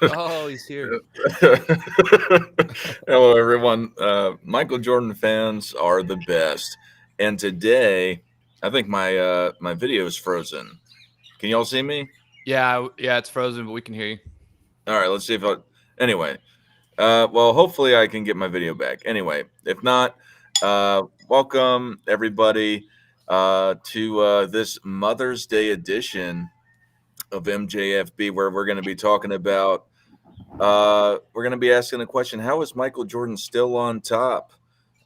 Oh, he's here. Hello, everyone. Michael Jordan fans are the best, and today, I think my video is frozen. Can y'all see me? Yeah, it's frozen, but we can hear you. All right, let's see if I. Anyway, well, hopefully I can get my video back. Anyway, if not, welcome everybody to this Mother's Day edition of MJFB, where we're going to be talking about. We're going to be asking the question: how is Michael Jordan still on top?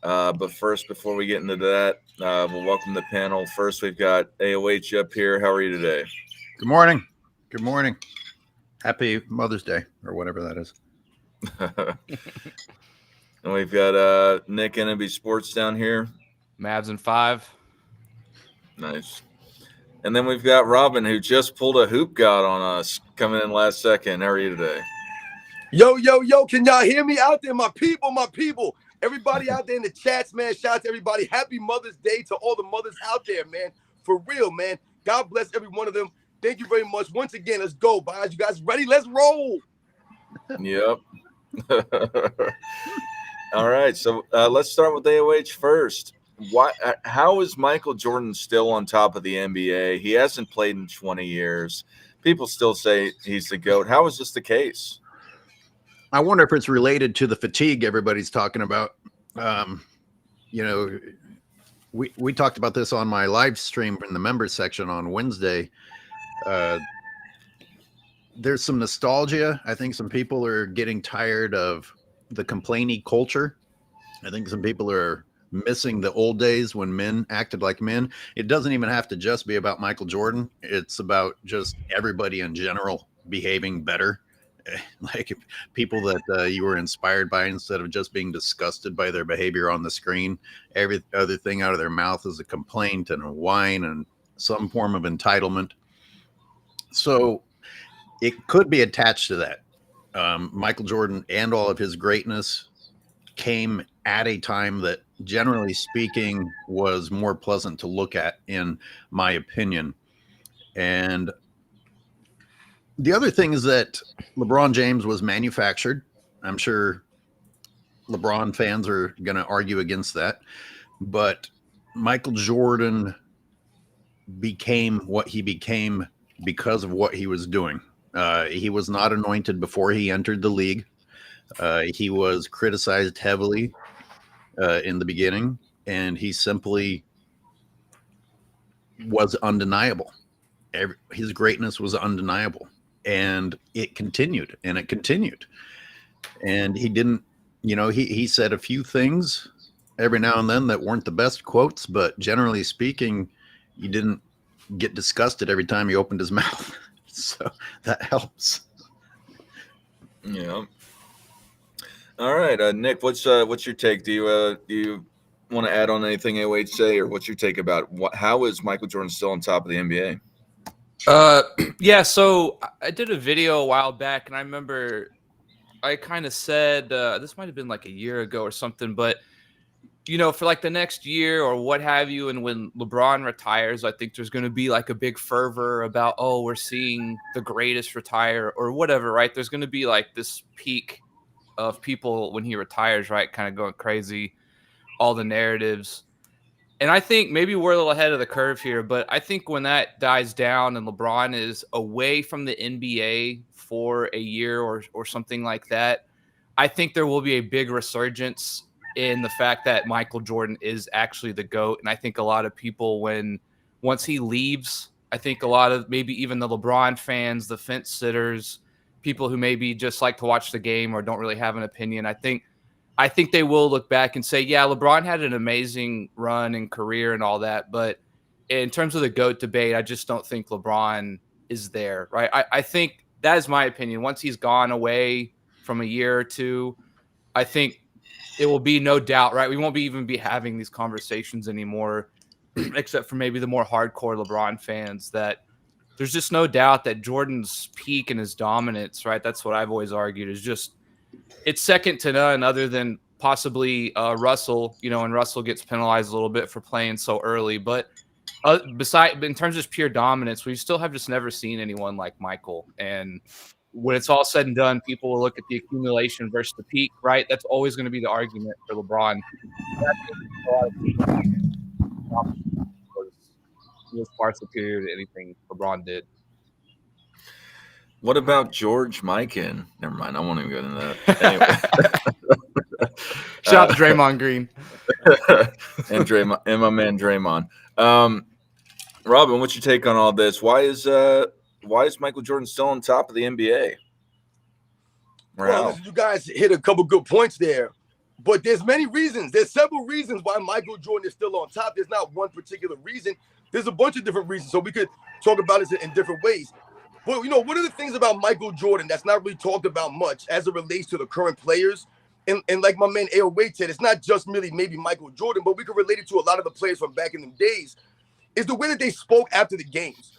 But first, before we get into that, we'll welcome the panel. First, we've got AOH up here. How are you today? Good morning. Good morning. Happy Mother's Day, or whatever that is. And we've got Nick NB Sports down here. Mavs in 5. Nice. And then we've got Robin, who just pulled a hoop god on us, coming in last second. How are you today? Yo, can y'all hear me out there? My people. Everybody out there in the chats, man. Shout out to everybody. Happy Mother's Day to all the mothers out there, man. For real, man. God bless every one of them. Thank you very much. Once again, let's go, guys. You guys ready? Let's roll. Yep. All right. So let's start with AOH first. How is Michael Jordan still on top of the NBA? He hasn't played in 20 years. People still say he's the GOAT. How is this the case? I wonder if it's related to the fatigue everybody's talking about. We talked about this on my live stream in the members section on Wednesday. There's some nostalgia. I think some people are getting tired of the complainy culture. I think some people are missing the old days when men acted like men. It doesn't even have to just be about Michael Jordan. It's about just everybody in general behaving better. Like people that you were inspired by, instead of just being disgusted by their behavior on the screen. Every other thing out of their mouth is a complaint and a whine and some form of entitlement. So it could be attached to that. Michael Jordan and all of his greatness came at a time that, generally speaking, was more pleasant to look at, in my opinion. And the other thing is that LeBron James was manufactured. I'm sure LeBron fans are going to argue against that. But Michael Jordan became what he became because of what he was doing. He was not anointed before he entered the league. He was criticized heavily in the beginning, and he simply was undeniable. His greatness was undeniable. And it continued, and it continued. And he didn't, he said a few things every now and then that weren't the best quotes, but generally speaking, you didn't get disgusted every time he opened his mouth. So that helps. Yeah. All right, Nick, what's your take? Do you want to add on anything AOH say, or what's your take about how is Michael Jordan still on top of the NBA? Yeah, so I did a video a while back, and I remember I kind of said, this might have been like a year ago or something, but, for like the next year or what have you, and when LeBron retires, I think there's going to be like a big fervor about, oh, we're seeing the greatest retire or whatever, right? There's going to be like this peak of people when he retires, right? Kind of going crazy, all the narratives. And I think maybe we're a little ahead of the curve here, but I think when that dies down and LeBron is away from the NBA for a year or something like that, I think there will be a big resurgence in the fact that Michael Jordan is actually the GOAT. And I think a lot of people, once he leaves, I think a lot of maybe even the LeBron fans, the fence sitters, people who maybe just like to watch the game or don't really have an opinion, I think they will look back and say, yeah, LeBron had an amazing run and career and all that. But in terms of the GOAT debate, I just don't think LeBron is there, right? I think that is my opinion. Once he's gone away from a year or two, I think it will be no doubt, right? We won't even be having these conversations anymore, except for maybe the more hardcore LeBron fans, that there's just no doubt that Jordan's peak and his dominance, right? That's what I've always argued, is just, it's second to none other than possibly Russell, and Russell gets penalized a little bit for playing so early. But in terms of pure dominance, we still have just never seen anyone like Michael. And when it's all said and done, people will look at the accumulation versus the peak, right? That's always going to be the argument for LeBron. He was far superior to anything LeBron did. What about George Mikan? Never mind. I won't even go into that. Anyway. Shout out to Draymond Green. and Draymond and my man Draymond. Robin, what's your take on all this? Why is Michael Jordan still on top of the NBA? Well, listen, you guys hit a couple good points there, but there's many reasons. There's several reasons why Michael Jordan is still on top. There's not one particular reason. There's a bunch of different reasons, so we could talk about it in different ways. But, one of the things about Michael Jordan that's not really talked about much as it relates to the current players, and like my man A.O. Wade said, it's not just really maybe Michael Jordan, but we can relate it to a lot of the players from back in the days, is the way that they spoke after the games.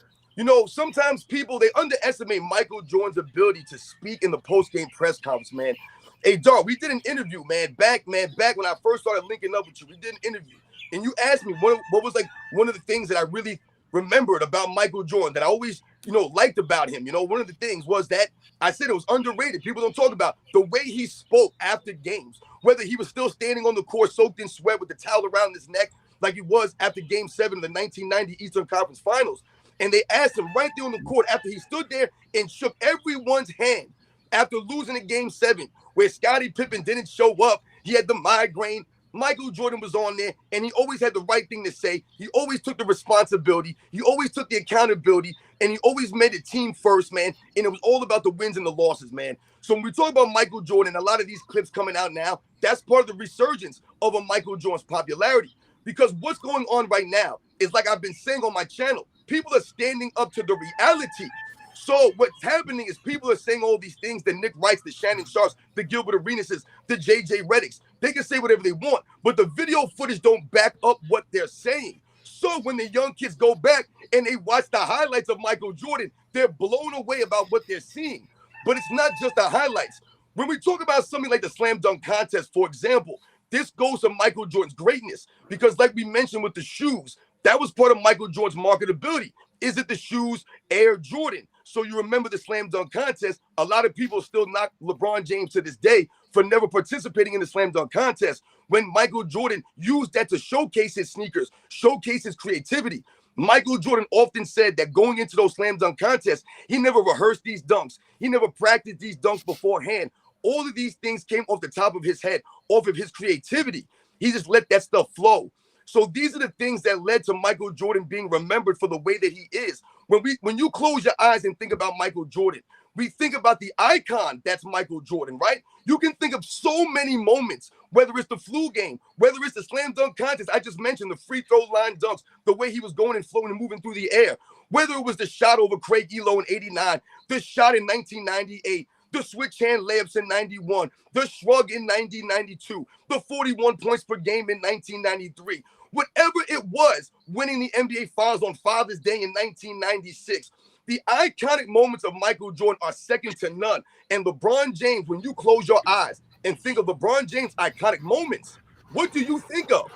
Sometimes people, they underestimate Michael Jordan's ability to speak in the post-game press conference, man. Hey, dog, we did an interview, back when I first started linking up with you. We did an interview, and you asked me what was like one of the things that I really remembered about Michael Jordan that I always, liked about him. One of the things was that I said it was underrated. People don't talk about the way he spoke after games, whether he was still standing on the court soaked in sweat with the towel around his neck like he was after Game 7 of the 1990 Eastern Conference Finals. And they asked him right there on the court after he stood there and shook everyone's hand after losing in Game 7, where Scottie Pippen didn't show up. He had the migraine. Michael Jordan was on there, and he always had the right thing to say. He always took the responsibility. He always took the accountability, and he always made the team first, man. And it was all about the wins and the losses, man. So when we talk about Michael Jordan, a lot of these clips coming out now, that's part of the resurgence of a Michael Jordan's popularity. Because what's going on right now is, like I've been saying on my channel, people are standing up to the reality. So what's happening is people are saying all these things, the Nick Wrights, the Shannon Sharps, the Gilbert Arenases, the JJ Reddicks. They can say whatever they want, but the video footage don't back up what they're saying. So when the young kids go back and they watch the highlights of Michael Jordan, they're blown away about what they're seeing. But it's not just the highlights. When we talk about something like the slam dunk contest, for example, this goes to Michael Jordan's greatness because, like we mentioned with the shoes, that was part of Michael Jordan's marketability. Is it the shoes, Air Jordan? So you remember the slam dunk contest. A lot of people still knock LeBron James to this day for never participating in the slam dunk contest when Michael Jordan used that to showcase his sneakers, showcase his creativity. Michael Jordan often said that going into those slam dunk contests, he never rehearsed these dunks. He never practiced these dunks beforehand. All of these things came off the top of his head, off of his creativity. He just let that stuff flow. So these are the things that led to Michael Jordan being remembered for the way that he is. When you close your eyes and think about Michael Jordan, we think about the icon that's Michael Jordan, right? You can think of so many moments, whether it's the flu game, whether it's the slam dunk contest. I just mentioned the free throw line dunks, the way he was going and flowing and moving through the air, whether it was the shot over Craig Elo in 89, the shot in 1998, the switch hand layups in 91, the shrug in 1992, the 41 points per game in 1993. Whatever it was, winning the NBA Finals on Father's Day in 1996. The iconic moments of Michael Jordan are second to none. And LeBron James, when you close your eyes and think of LeBron James' iconic moments, what do you think of?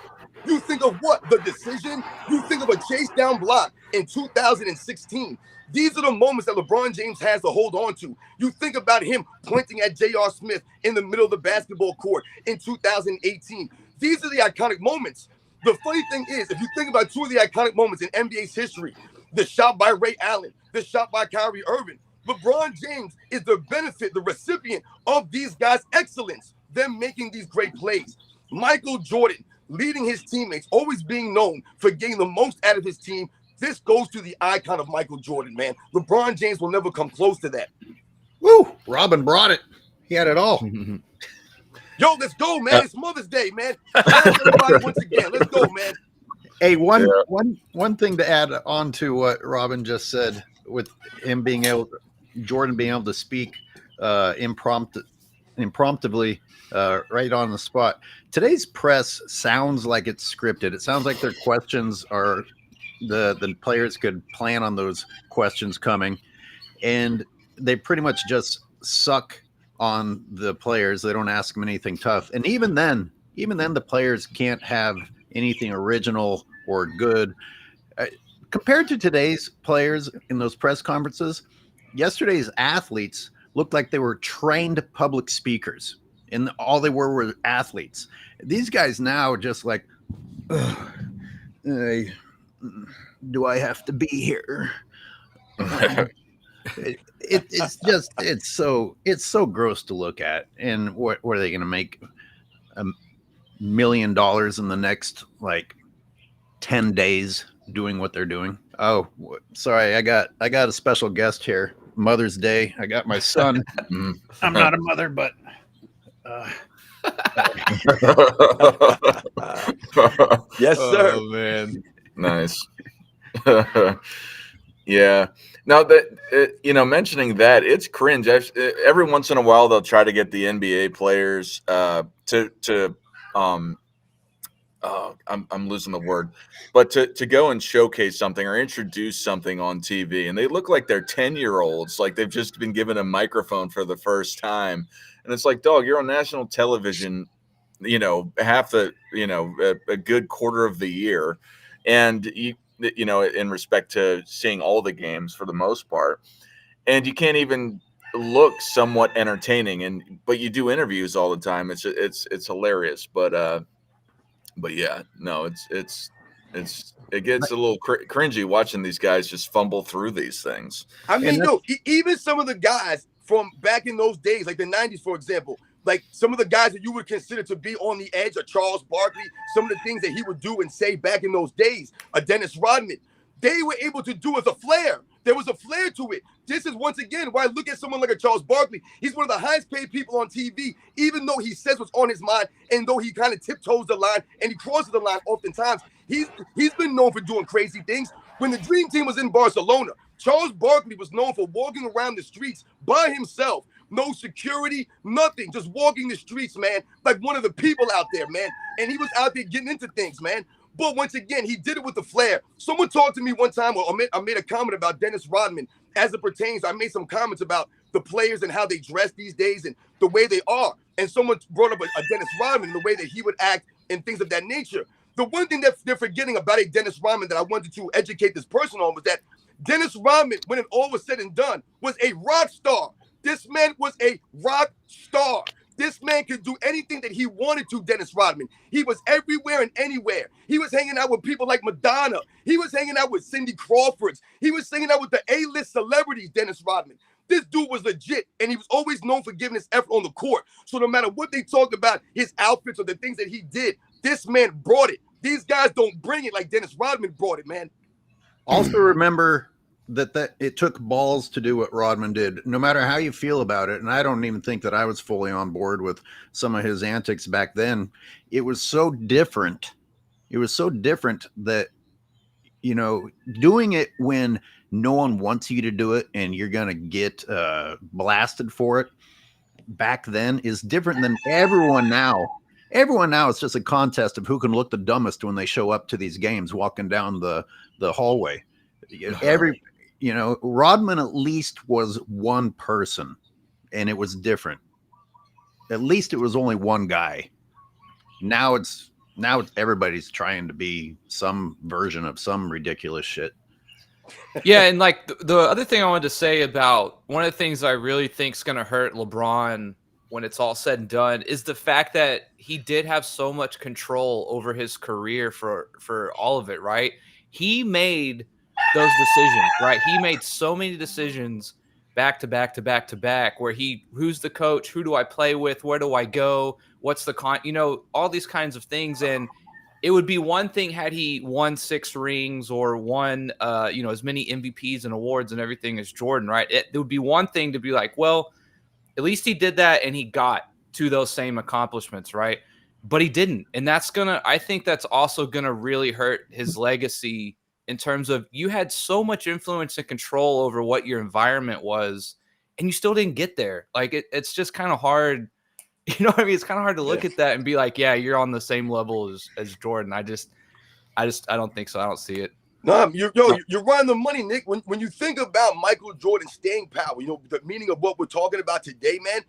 You think of what? The decision? You think of a chase down block in 2016. These are the moments that LeBron James has to hold on to. You think about him pointing at J.R. Smith in the middle of the basketball court in 2018. These are the iconic moments. The funny thing is, if you think about two of the iconic moments in NBA's history, the shot by Ray Allen, the shot by Kyrie Irving, LeBron James is the benefit, the recipient of these guys' excellence, them making these great plays. Michael Jordan leading his teammates, always being known for getting the most out of his team. This goes to the icon of Michael Jordan, man. LeBron James will never come close to that. Woo! Robin brought it. He had it all. Yo, let's go, man. It's Mother's Day, man. Everybody once again. Let's go, man. Hey, one thing to add on to what Robin just said, with him Jordan being able to speak impromptubly right on the spot. Today's press sounds like it's scripted. It sounds like their questions are the players could plan on those questions coming, and they pretty much just suck on the players. They don't ask them anything tough, and even then the players can't have anything original or good compared to today's players in those press conferences. Yesterday's athletes looked like they were trained public speakers, and all they were athletes. These guys now just like, "Ugh, do I have to be here?" It's so gross to look at. And what are they going to make $1 million in the next like 10 days doing what they're doing? Oh, sorry, I got a special guest here. Mother's Day. I got my son. I'm not a mother, but yes, sir. Oh man, nice. Yeah. Now that mentioning that, it's cringe. Every once in a while, they'll try to get the NBA players I'm losing the word, but to go and showcase something or introduce something on TV, and they look like they're 10-year-olds, like they've just been given a microphone for the first time, and it's like, dog, you're on national television, half the a good quarter of the year, and in respect to seeing all the games for the most part, and you can't even look somewhat entertaining, but you do interviews all the time. It's hilarious, but yeah, no, it gets a little cringy watching these guys just fumble through these things. I mean, even some of the guys from back in those days, like the 90s, for example, like some of the guys that you would consider to be on the edge, of Charles Barkley, some of the things that he would do and say back in those days, a Dennis Rodman, they were able to do with a flair. There was a flair to it. This is once again why I look at someone like a Charles Barkley. He's one of the highest paid people on TV, even though he says what's on his mind, and though he kind of tiptoes the line and he crosses the line oftentimes. He's been known for doing crazy things. When the Dream Team was in Barcelona, Charles Barkley was known for walking around the streets by himself. No security, nothing, just walking the streets, man, like one of the people out there, man. And he was out there getting into things, man. But once again, he did it with the flair. Someone talked to me one time, or I made a comment about Dennis Rodman as it pertains. I made some comments about the players and how they dress these days and the way they are. And someone brought up a Dennis Rodman, the way that he would act and things of that nature. The one thing that they're forgetting about a Dennis Rodman that I wanted to educate this person on was that Dennis Rodman, when it all was said and done, was a rock star. This man was a rock star. This man could do anything that he wanted to, Dennis Rodman. He was everywhere and anywhere. He was hanging out with people like Madonna. He was hanging out with Cindy Crawford. He was hanging out with the A-list celebrities, Dennis Rodman. This dude was legit, and he was always known for giving his effort on the court. So no matter what they talked about, his outfits or the things that he did, this man brought it. These guys don't bring it like Dennis Rodman brought it, man. Also remember that it took balls to do what Rodman did, no matter how you feel about it. And I don't even think that I was fully on board with some of his antics back then. It was so different. It was so different that, doing it when no one wants you to do it and you're going to get blasted for it back then is different than everyone now. Everyone now, it's just a contest of who can look the dumbest when they show up to these games walking down the hallway. Rodman at least was one person, and it was different. At least it was only one guy. Now it's everybody's trying to be some version of some ridiculous shit. Yeah, and like the other thing I wanted to say about one of the things I really think is going to hurt LeBron when it's all said and done is the fact that he did have so much control over his career for all of it, right? He made those decisions, right? He made so many decisions back to back to back to back where who's the coach? Who do I play with? Where do I go? What's the all these kinds of things. And it would be one thing had he won 6 rings or won, as many MVPs and awards and everything as Jordan, right? It would be one thing to be like, well, at least he did that and he got to those same accomplishments, right? But he didn't. And I think that's also going to really hurt his legacy in terms of you had so much influence and control over what your environment was and you still didn't get there. Like it's just kind of hard. You know what I mean? It's kind of hard to look at that and be like, yeah, you're on the same level as Jordan. I don't think so. I don't see it. No, you're running the money, Nick. When you think about Michael Jordan's staying power, the meaning of what we're talking about today, man,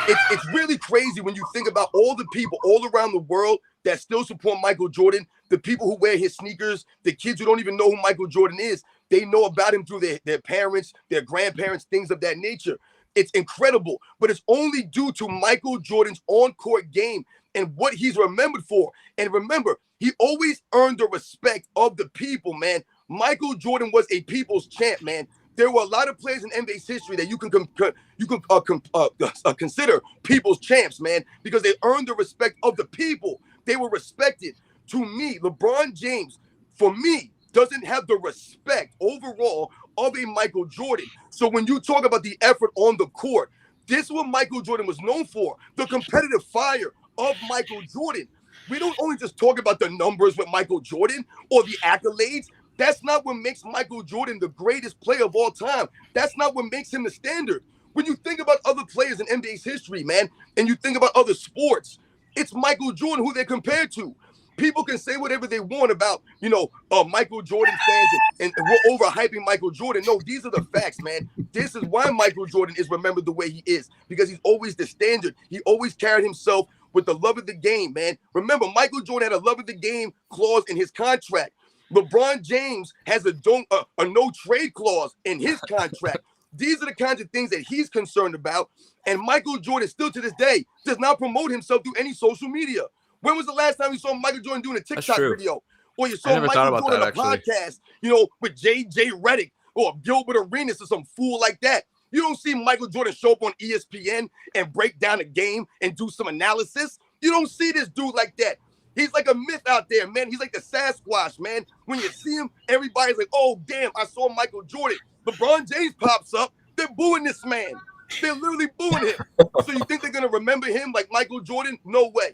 it's really crazy when you think about all the people all around the world that still support Michael Jordan, the people who wear his sneakers, the kids who don't even know who Michael Jordan is. They know about him through their parents, their grandparents, things of that nature. It's incredible, but it's only due to Michael Jordan's on-court game and what he's remembered for. And remember, he always earned the respect of the people, man. Michael Jordan was a people's champ, man. There were a lot of players in NBA's history that you can consider people's champs, man, because they earned the respect of the people. They were respected. To me, LeBron James, for me, doesn't have the respect overall of a Michael Jordan. So when you talk about the effort on the court, this is what Michael Jordan was known for, the competitive fire of Michael Jordan. We don't only just talk about the numbers with Michael Jordan or the accolades. That's not what makes Michael Jordan the greatest player of all time. That's not what makes him the standard. When you think about other players in NBA's history, man, and you think about other sports, it's Michael Jordan who they're compared to. People can say whatever they want about, Michael Jordan fans and we're overhyping Michael Jordan. No, these are the facts, man. This is why Michael Jordan is remembered the way he is, because he's always the standard. He always carried himself with the love of the game, man. Remember, Michael Jordan had a love of the game clause in his contract. LeBron James has a no trade clause in his contract. These are the kinds of things that he's concerned about. And Michael Jordan, still to this day, does not promote himself through any social media. When was the last time you saw Michael Jordan doing a TikTok video? Or you saw Michael Jordan on a podcast, with J.J. Redick or Gilbert Arenas or some fool like that? You don't see Michael Jordan show up on ESPN and break down a game and do some analysis. You don't see this dude like that. He's like a myth out there, man. He's like the Sasquatch, man. When you see him, everybody's like, oh, damn, I saw Michael Jordan. LeBron James pops up. They're booing this man. They're literally booing him. So you think they're going to remember him like Michael Jordan? No way.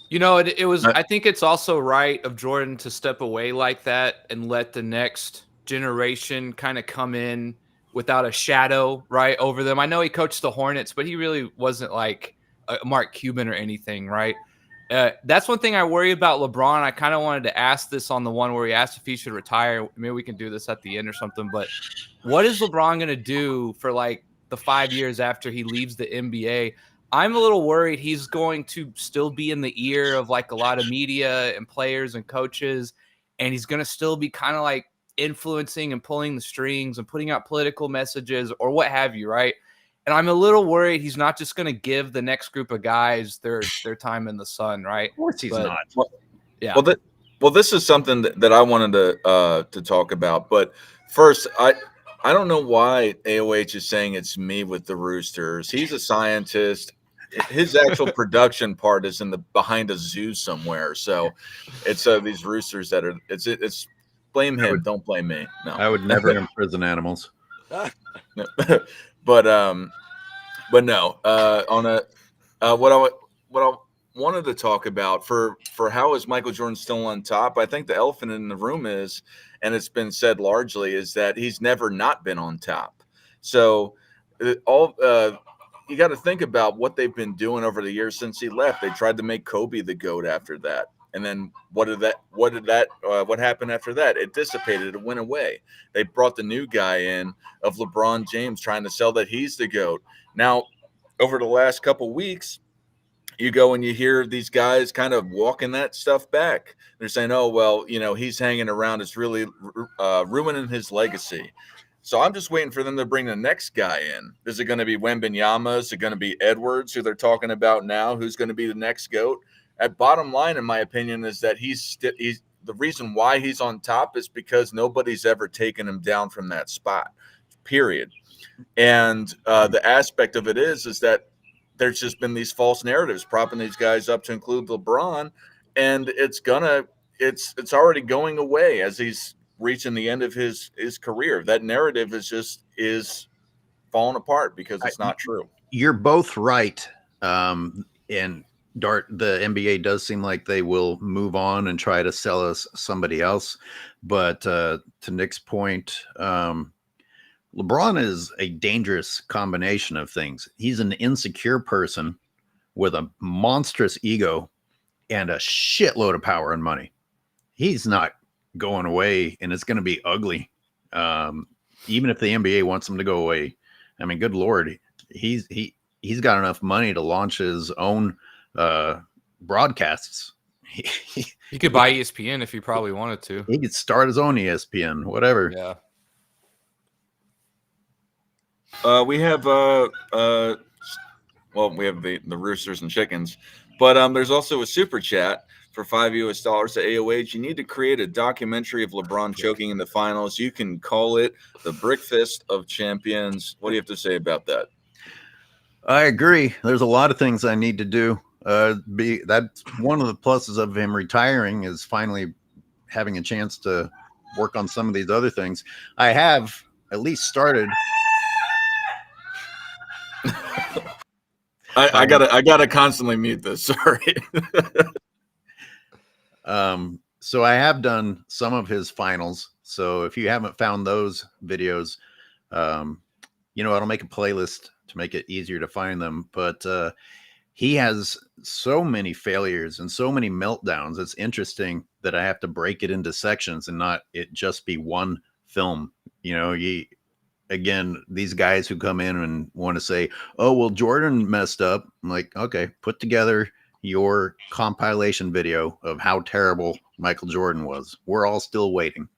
It was, I think it's also right of Jordan to step away like that and let the next generation kind of come in without a shadow, right, over them. I know he coached the Hornets, but he really wasn't like a Mark Cuban or anything, right? That's one thing I worry about LeBron. I kind of wanted to ask this on the one where he asked if he should retire. Maybe we can do this at the end or something. But what is LeBron going to do for like the 5 years after he leaves the NBA? I'm a little worried he's going to still be in the ear of like a lot of media and players and coaches, and he's going to still be kind of like influencing and pulling the strings and putting out political messages or what have you, right? And I'm a little worried he's not just going to give the next group of guys their time in the sun, right? Of course he's not. Well, yeah. Well, this is something that I wanted to talk about. But first, I don't know why AOH is saying it's me with the Roosters. He's a scientist. His actual production part is behind a zoo somewhere. So it's these roosters that are it's blame him. Don't blame me. No, I would never imprison animals. But no. What I wanted to talk about for how is Michael Jordan still on top? I think the elephant in the room is, and it's been said largely, is that he's never not been on top. So you got to think about what they've been doing over the years since he left. They tried to make Kobe the GOAT after that. And then what happened after that? It dissipated. It went away. They brought the new guy in of LeBron James, trying to sell that he's the GOAT. Now, over the last couple weeks, you go and you hear these guys kind of walking that stuff back. They're saying, oh, well, he's hanging around. It's really ruining his legacy. So I'm just waiting for them to bring the next guy in. Is it going to be Wembanyama? Is it going to be Edwards, who they're talking about now, who's going to be the next GOAT? At bottom line, in my opinion, is that he's the reason why he's on top is because nobody's ever taken him down from that spot, period. And the aspect of it is that there's just been these false narratives propping these guys up to include LeBron, and it's already going away as he's reaching the end of his career. That narrative is falling apart because it's not true. You're both right. And Dart, the NBA does seem like they will move on and try to sell us somebody else. But to Nick's point, LeBron is a dangerous combination of things. He's an insecure person with a monstrous ego and a shitload of power and money. He's not going away, and it's going to be ugly. Even if the NBA wants him to go away, I mean, good Lord, he's got enough money to launch his own broadcasts. He could buy ESPN if he probably wanted to. He could start his own ESPN, whatever. Yeah. We have well, we have the roosters and chickens, but there's also a super chat for $5 to AOH. You need to create a documentary of LeBron choking in the finals. You can call it the Brickfist of Champions. What do you have to say about that? I agree. There's a lot of things I need to do. That's one of the pluses of him retiring is finally having a chance to work on some of these other things. I have at least started. I gotta constantly mute this. Sorry. So I have done some of his finals. So if you haven't found those videos, I'll make a playlist to make it easier to find them. But he has so many failures and so many meltdowns. It's interesting that I have to break it into sections and not it just be one film. Again, these guys who come in and want to say, oh, well, Jordan messed up. I'm like, okay, put together your compilation video of how terrible Michael Jordan was. We're all still waiting.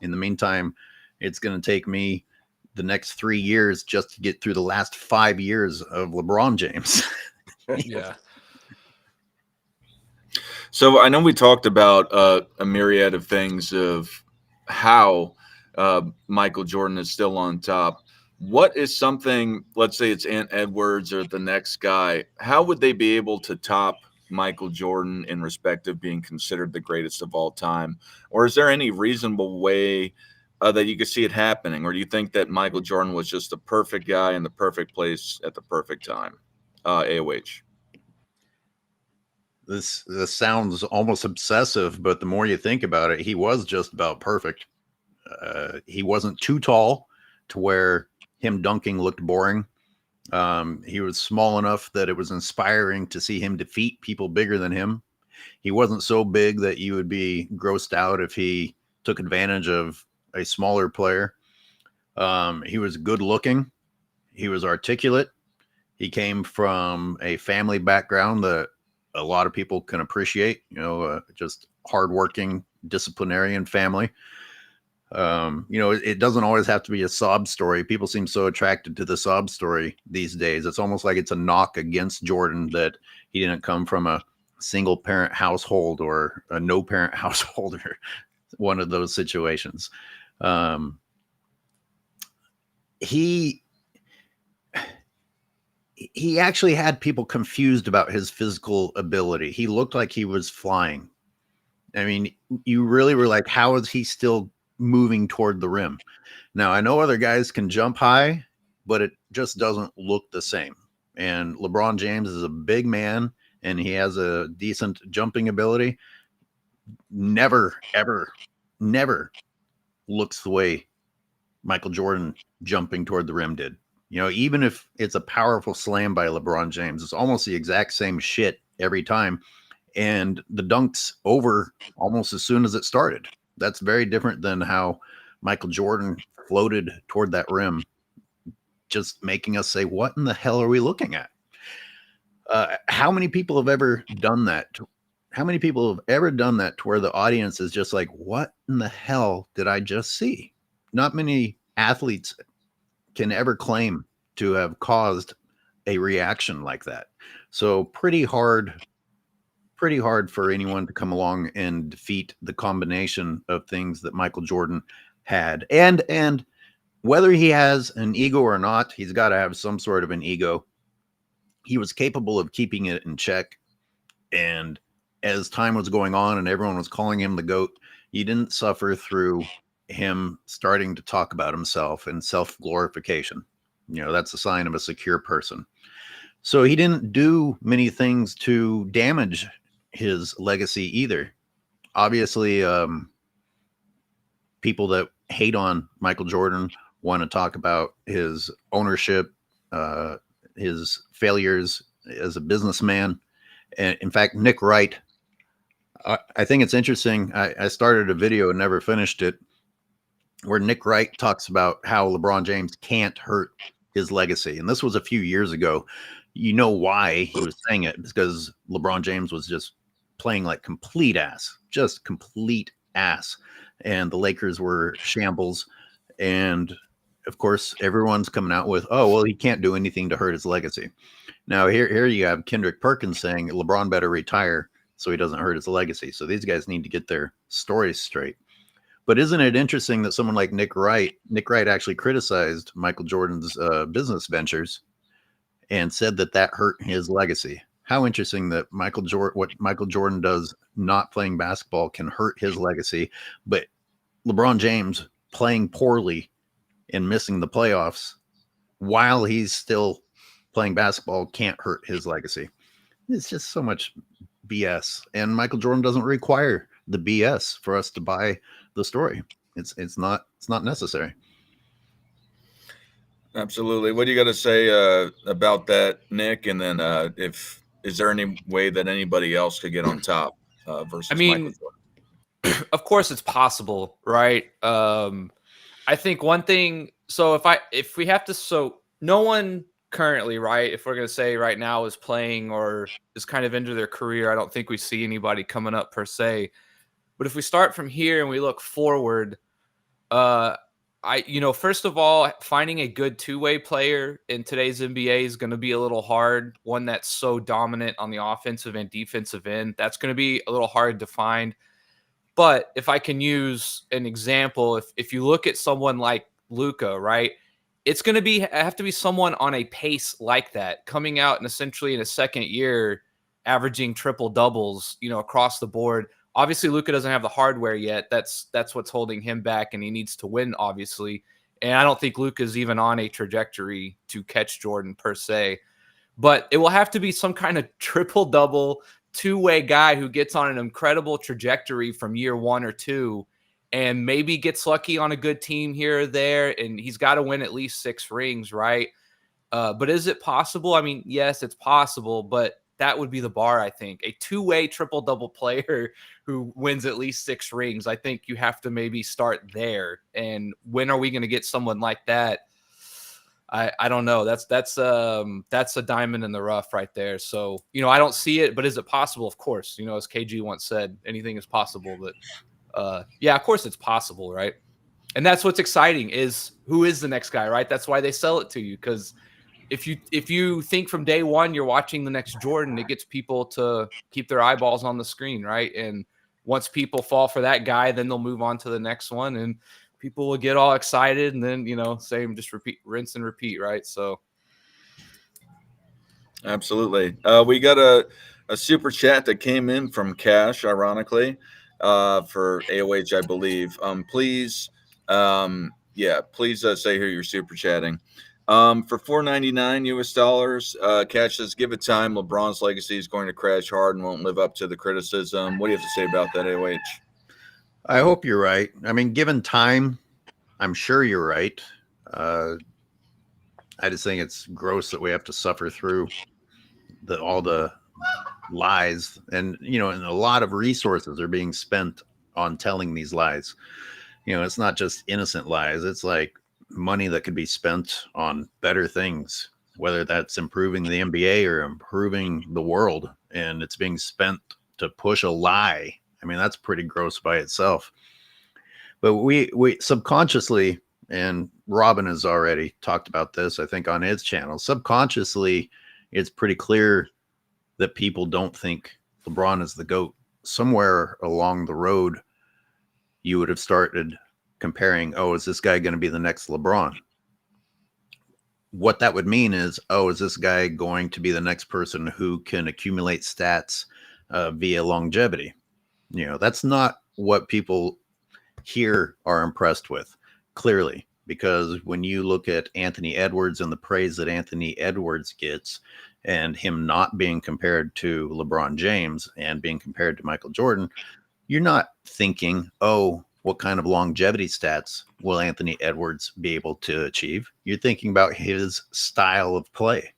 In the meantime, it's going to take me the next 3 years just to get through the last 5 years of LeBron James. Yeah. So I know we talked about a myriad of things of how Michael Jordan is still on top. What is something, let's say it's Ant Edwards or the next guy, how would they be able to top Michael Jordan in respect of being considered the greatest of all time? Or is there any reasonable way that you could see it happening? Or do you think that Michael Jordan was just the perfect guy in the perfect place at the perfect time? AOH. This sounds almost obsessive, but the more you think about it, he was just about perfect. He wasn't too tall to where him dunking looked boring. He was small enough that it was inspiring to see him defeat people bigger than him. He wasn't so big that you would be grossed out if he took advantage of a smaller player. He was good looking. He was articulate. He came from a family background that a lot of people can appreciate, just hardworking, disciplinarian family. It doesn't always have to be a sob story. People seem so attracted to the sob story these days. It's almost like it's a knock against Jordan that he didn't come from a single parent household or a no parent household or one of those situations. He actually had people confused about his physical ability. He looked like he was flying. I mean, you really were like, how is he still moving toward the rim? Now, I know other guys can jump high, but it just doesn't look the same. And LeBron James is a big man and he has a decent jumping ability. Never, ever, never looks the way Michael Jordan jumping toward the rim did. Even if it's a powerful slam by LeBron James, it's almost the exact same shit every time. And the dunk's over almost as soon as it started. That's very different than how Michael Jordan floated toward that rim, just making us say, what in the hell are we looking at? How many people have ever done that? How many people have ever done that to where the audience is just like, what in the hell did I just see? Not many athletes can ever claim to have caused a reaction like that. So pretty hard for anyone to come along and defeat the combination of things that Michael Jordan had. And whether he has an ego or not, he's got to have some sort of an ego. He was capable of keeping it in check. And as time was going on and everyone was calling him the GOAT, he didn't suffer through him starting to talk about himself and self-glorification. That's a sign of a secure person. So he didn't do many things to damage his legacy either. Obviously, people that hate on Michael Jordan want to talk about his ownership, his failures as a businessman. And in fact, Nick Wright, I think it's interesting. I started a video and never finished it, where Nick Wright talks about how LeBron James can't hurt his legacy. And this was a few years ago. You know why he was saying it? Because LeBron James was just playing like complete ass, just complete ass. And the Lakers were shambles. And of course, everyone's coming out with, oh, well, he can't do anything to hurt his legacy. Now, here you have Kendrick Perkins saying LeBron better retire so he doesn't hurt his legacy. So these guys need to get their stories straight. But isn't it interesting that someone like Nick Wright actually criticized Michael Jordan's business ventures and said that hurt his legacy? How interesting that what Michael Jordan does not playing basketball can hurt his legacy, but LeBron James playing poorly and missing the playoffs while he's still playing basketball can't hurt his legacy. It's just so much BS. And Michael Jordan doesn't require the BS for us to buy the story. It's not necessary. Absolutely. What do you got to say about that, Nick? And then is there any way that anybody else could get on top versus Michael Jordan? Of course it's possible, right? I think one thing, so if we have to, so no one currently, right, if we're going to say right now is playing or is kind of into their career, I don't think we see anybody coming up per se. But if we start from here and we look forward, first of all, finding a good two-way player in today's NBA is going to be a little hard. One that's so dominant on the offensive and defensive end, that's going to be a little hard to find. But if I can use an example, if you look at someone like Luka, right, it's going to have to be someone on a pace like that, coming out and essentially in a second year, averaging triple doubles, across the board. Obviously, Luka doesn't have the hardware yet. That's what's holding him back, and he needs to win, obviously. And I don't think Luka's even on a trajectory to catch Jordan per se. But it will have to be some kind of triple-double, two-way guy who gets on an incredible trajectory from year 1 or 2 and maybe gets lucky on a good team here or there, and he's got to win at least 6 rings, right? But is it possible? I mean, yes, it's possible, but that would be the bar, I think. A two-way triple-double player who wins at least 6 rings. I think you have to maybe start there. And when are we going to get someone like that? I don't know. That's a diamond in the rough right there. So, I don't see it, but is it possible? Of course. As KG once said, anything is possible. But yeah, of course it's possible, right? And that's what's exciting is who is the next guy, right? That's why they sell it to you, because if you think from day one you're watching the next Jordan, it gets people to keep their eyeballs on the screen, right? And once people fall for that guy, then they'll move on to the next one, and people will get all excited, and then same, just rinse and repeat, right? So, absolutely. We got a super chat that came in from Cash, ironically, for AOH, I believe. Please, please say here you're super chatting. For $4.99 US dollars, Cash says, give it time. LeBron's legacy is going to crash hard and won't live up to the criticism. What do you have to say about that, AOH? I hope you're right. I mean, given time, I'm sure you're right. I just think it's gross that we have to suffer through all the lies, and and a lot of resources are being spent on telling these lies. It's not just innocent lies. It's like money that could be spent on better things, whether that's improving the NBA or improving the world, and it's being spent to push a lie. I mean, that's pretty gross by itself. But we subconsciously, and Robin has already talked about this, I think, on his channel, subconsciously, it's pretty clear that people don't think LeBron is the GOAT. Somewhere along the road, you would have started comparing, oh, is this guy going to be the next LeBron? What that would mean is, oh, is this guy going to be the next person who can accumulate stats via longevity? That's not what people here are impressed with, clearly, because when you look at Anthony Edwards and the praise that Anthony Edwards gets, and him not being compared to LeBron James and being compared to Michael Jordan, you're not thinking, oh, what kind of longevity stats will Anthony Edwards be able to achieve? You're thinking about his style of play.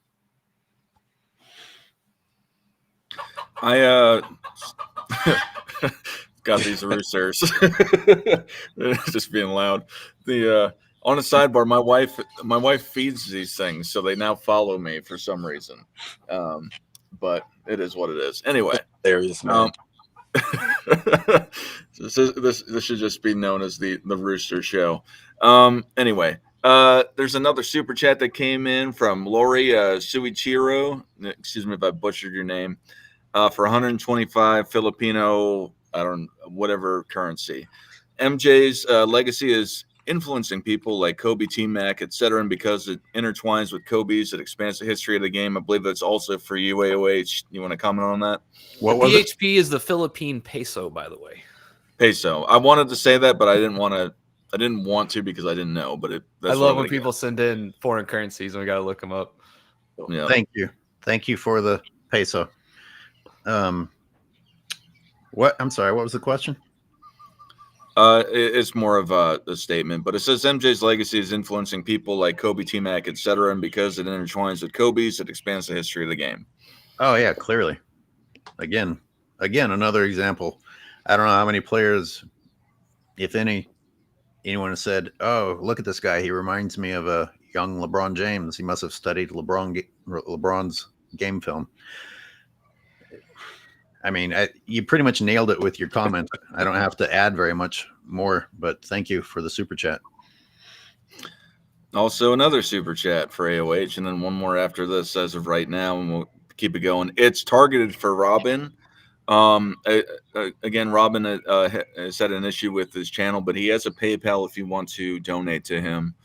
I got these roosters just being loud. On a sidebar, my wife feeds these things, so they now follow me for some reason. But it is what it is. Anyway, There's man. This should just be known as the Rooster Show. Anyway, There's another super chat that came in from Lori Suichiro. Excuse me if I butchered your name. For 125 Filipino, I don't whatever currency. MJ's legacy is influencing people like Kobe, T-Mac, etc. And because it intertwines with Kobe's, it expands the history of the game. I believe that's also for you, AOH. You want to comment on that? What The was it? PHP is the Philippine peso, by the way. Peso. I wanted to say that, but I didn't want to. I didn't want to because I didn't know. But that's I love what when people send in foreign currencies and we got to look them up. Yeah. Thank you for the peso. What? I'm sorry. What was the question? It's more of a statement, but it says MJ's legacy is influencing people like Kobe, T-Mac, etc. And because it intertwines with Kobe's, it expands the history of the game. Oh yeah, clearly. Again, another example. I don't know how many players, if anyone has said, "Oh, look at this guy. He reminds me of a young LeBron James. He must have studied LeBron's game film." I mean, you pretty much nailed it with your comment. I don't have to add very much more, but thank you for the super chat. Also, another super chat for AOH, and then one more after this as of right now, and we'll keep it going. It's targeted for Robin. Again, Robin has had an issue with his channel, but he has a PayPal if you want to donate to him.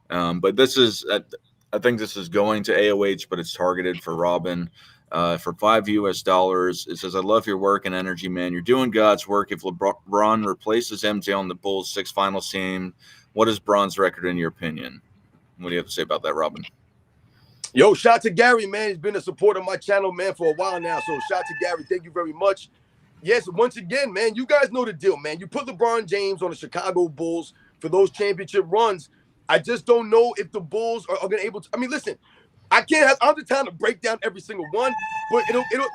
But this is, I think this is going to AOH, but it's targeted for Robin. For $5 US. It says, I love your work and energy, man. You're doing God's work. If LeBron replaces MJ on the Bulls' 6th finals team, what is Bron's record in your opinion? What do you have to say about that, Robin? Yo, shout to Gary, man. He's been a supporter of my channel, man, for a while now. So shout to Gary. Thank you very much. Yes, once again, man, you guys know the deal, man. You put LeBron James on the Chicago Bulls for those championship runs. I just don't know if the Bulls are going to able to. I mean, listen, I can't have all the time to break down every single one, but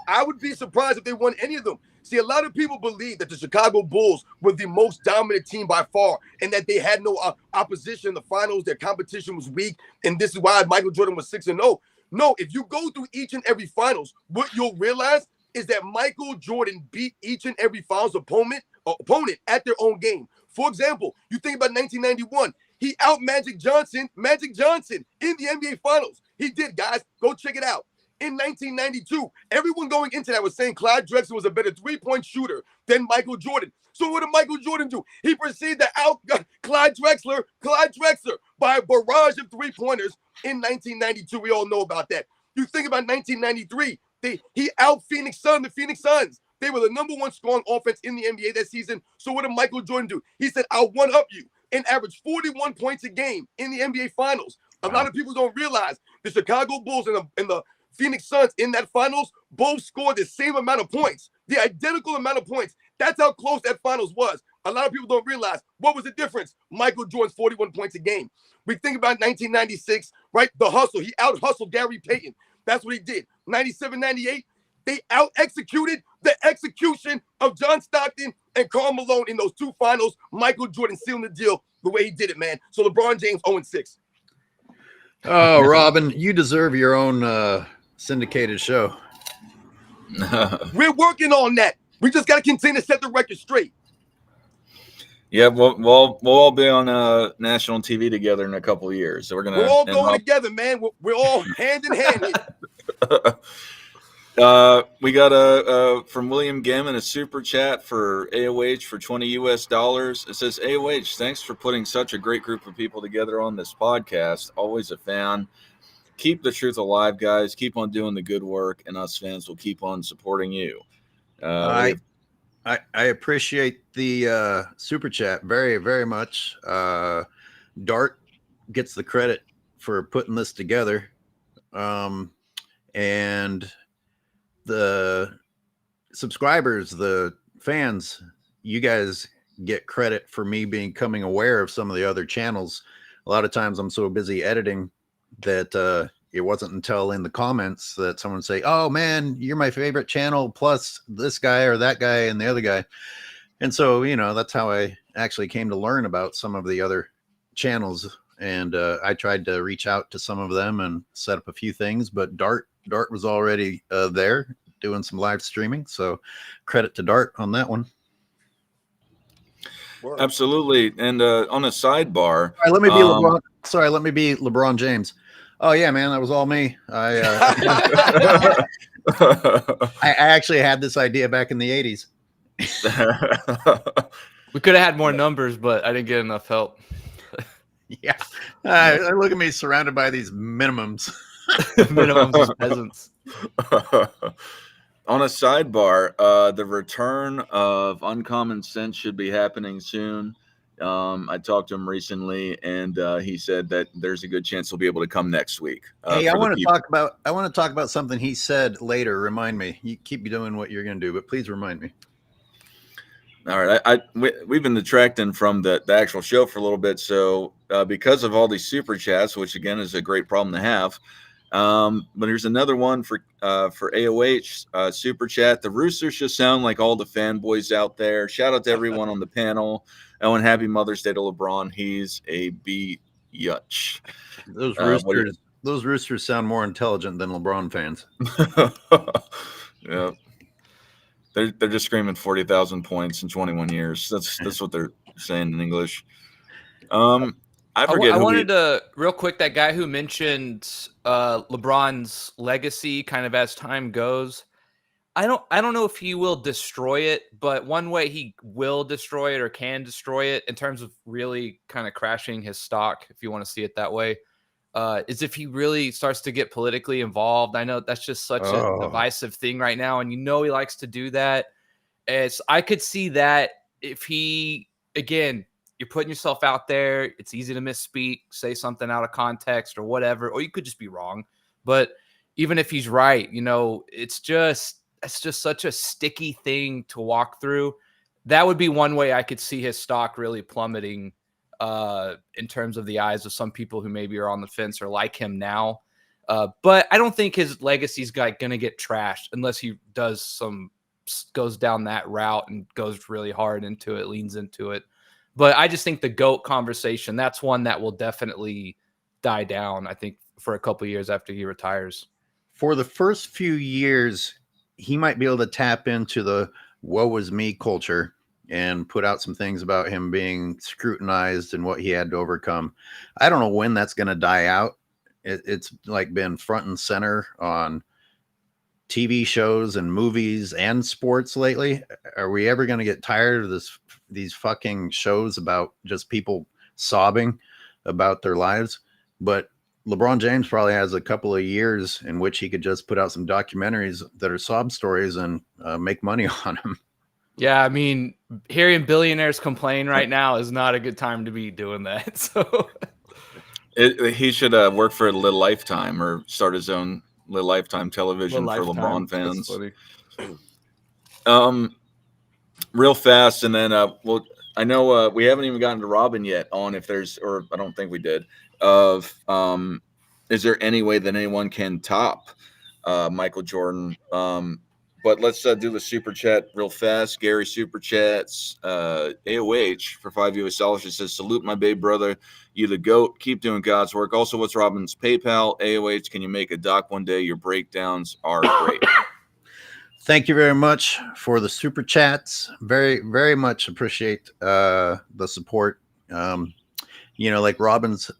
I would be surprised if they won any of them. See, a lot of people believe that the Chicago Bulls were the most dominant team by far and that they had no opposition in the finals. Their competition was weak, and this is why Michael Jordan was 6-0. No, if you go through each and every finals, what you'll realize is that Michael Jordan beat each and every finals opponent at their own game. For example, you think about 1991. He out Magic Johnson in the NBA Finals. He did, guys. Go check it out. In 1992, everyone going into that was saying Clyde Drexler was a better three-point shooter than Michael Jordan. So what did Michael Jordan do? He proceeded to out Clyde Drexler by a barrage of three-pointers in 1992. We all know about that. You think about 1993, he out the Phoenix Suns. They were the #1 scoring offense in the NBA that season. So what did Michael Jordan do? He said, I'll one-up you and averaged 41 points a game in the NBA Finals. A lot of people don't realize the Chicago Bulls and the Phoenix Suns in that finals both scored the same amount of points, the identical amount of points. That's how close that finals was. A lot of people don't realize what was the difference. Michael Jordan's 41 points a game. We think about 1996, right? The hustle. He out-hustled Gary Payton. That's what he did. 97, 98, they out-executed the execution of John Stockton and Karl Malone in those two finals. Michael Jordan sealing the deal the way he did it, man. So LeBron James 0-6. Oh, Robin, you deserve your own syndicated show. We're working on that. We just got to continue to set the record straight. Yeah, we'll all be on national TV together in a couple of years. So we're all going together, man. We're all hand in hand here. We got from William Gammon a super chat for AOH for $20 US. It says, AOH, thanks for putting such a great group of people together on this podcast. Always a fan. Keep the truth alive, guys. Keep on doing the good work, and us fans will keep on supporting you. I appreciate the super chat very, very much. Dart gets the credit for putting this together. And the subscribers, the fans, you guys get credit for me becoming aware of some of the other channels. A lot of times I'm so busy editing that it wasn't until in the comments that someone say, oh man, you're my favorite channel plus this guy or that guy and the other guy. And so, that's how I actually came to learn about some of the other channels. And I tried to reach out to some of them and set up a few things, but Dart was already there doing some live streaming. So credit to Dart on that one. Word. Absolutely. And on a sidebar, All right, let me be LeBron. Sorry, let me be LeBron James. Oh yeah, man, that was all me. I actually had this idea back in the '80s. We could have had more numbers, but I didn't get enough help. Yeah. Look at me surrounded by these minimums. Minimums as peasants. On a sidebar, the return of Uncommon Sense should be happening soon. I talked to him recently, and he said that there's a good chance he'll be able to come next week. Hey, I want to talk about something he said later. Remind me. You keep doing what you're going to do, but please remind me. All right, we've been detracting from the actual show for a little bit, so because of all these super chats, which again is a great problem to have. But here's another one for AOH super chat. The Roosters just sound like all the fanboys out there. Shout out to everyone on the panel. Oh, and happy Mother's Day to LeBron. He's a B-yutch. Those Roosters sound more intelligent than LeBron fans. Yeah. They're just screaming 40,000 points in 21 years. That's what they're saying in English. I forget. I wanted to real quick, that guy who mentioned LeBron's legacy kind of as time goes. I don't know if he will destroy it, but one way he will destroy it or can destroy it in terms of really kind of crashing his stock, if you want to see it that way, is if he really starts to get politically involved. I know that's just such a divisive thing right now, and he likes to do that. I could see that if he, again, you're putting yourself out there, it's easy to misspeak, say something out of context or whatever, or you could just be wrong. But even if he's right, it's just such a sticky thing to walk through. That would be one way I could see his stock really plummeting in terms of the eyes of some people who maybe are on the fence or like him now. But I don't think his legacy's going to get trashed unless he goes down that route and goes really hard into it, leans into it. But I just think the GOAT conversation, that's one that will definitely die down, I think, for a couple of years after he retires. For the first few years, he might be able to tap into the woe is me culture and put out some things about him being scrutinized and what he had to overcome. I don't know when that's going to die out. It's like been front and center on TV shows and movies and sports lately. Are we ever going to get tired of these fucking shows about just people sobbing about their lives? But LeBron James probably has a couple of years in which he could just put out some documentaries that are sob stories and make money on them. Yeah, I mean, hearing billionaires complain right now is not a good time to be doing that. So he should work for Lifetime or start his own Lifetime television for LeBron fans. Real fast, and then I know we haven't even gotten to Robin yet on if there's, or I don't think we did, of is there any way that anyone can top Michael Jordan? But let's do the super chat real fast. Gary super chats. AOH for $5 US says, salute my babe brother. You the GOAT. Keep doing God's work. Also, what's Robin's PayPal? AOH, can you make a doc one day? Your breakdowns are great. Thank you very much for the super chats. Very, very much appreciate the support. Like Robin's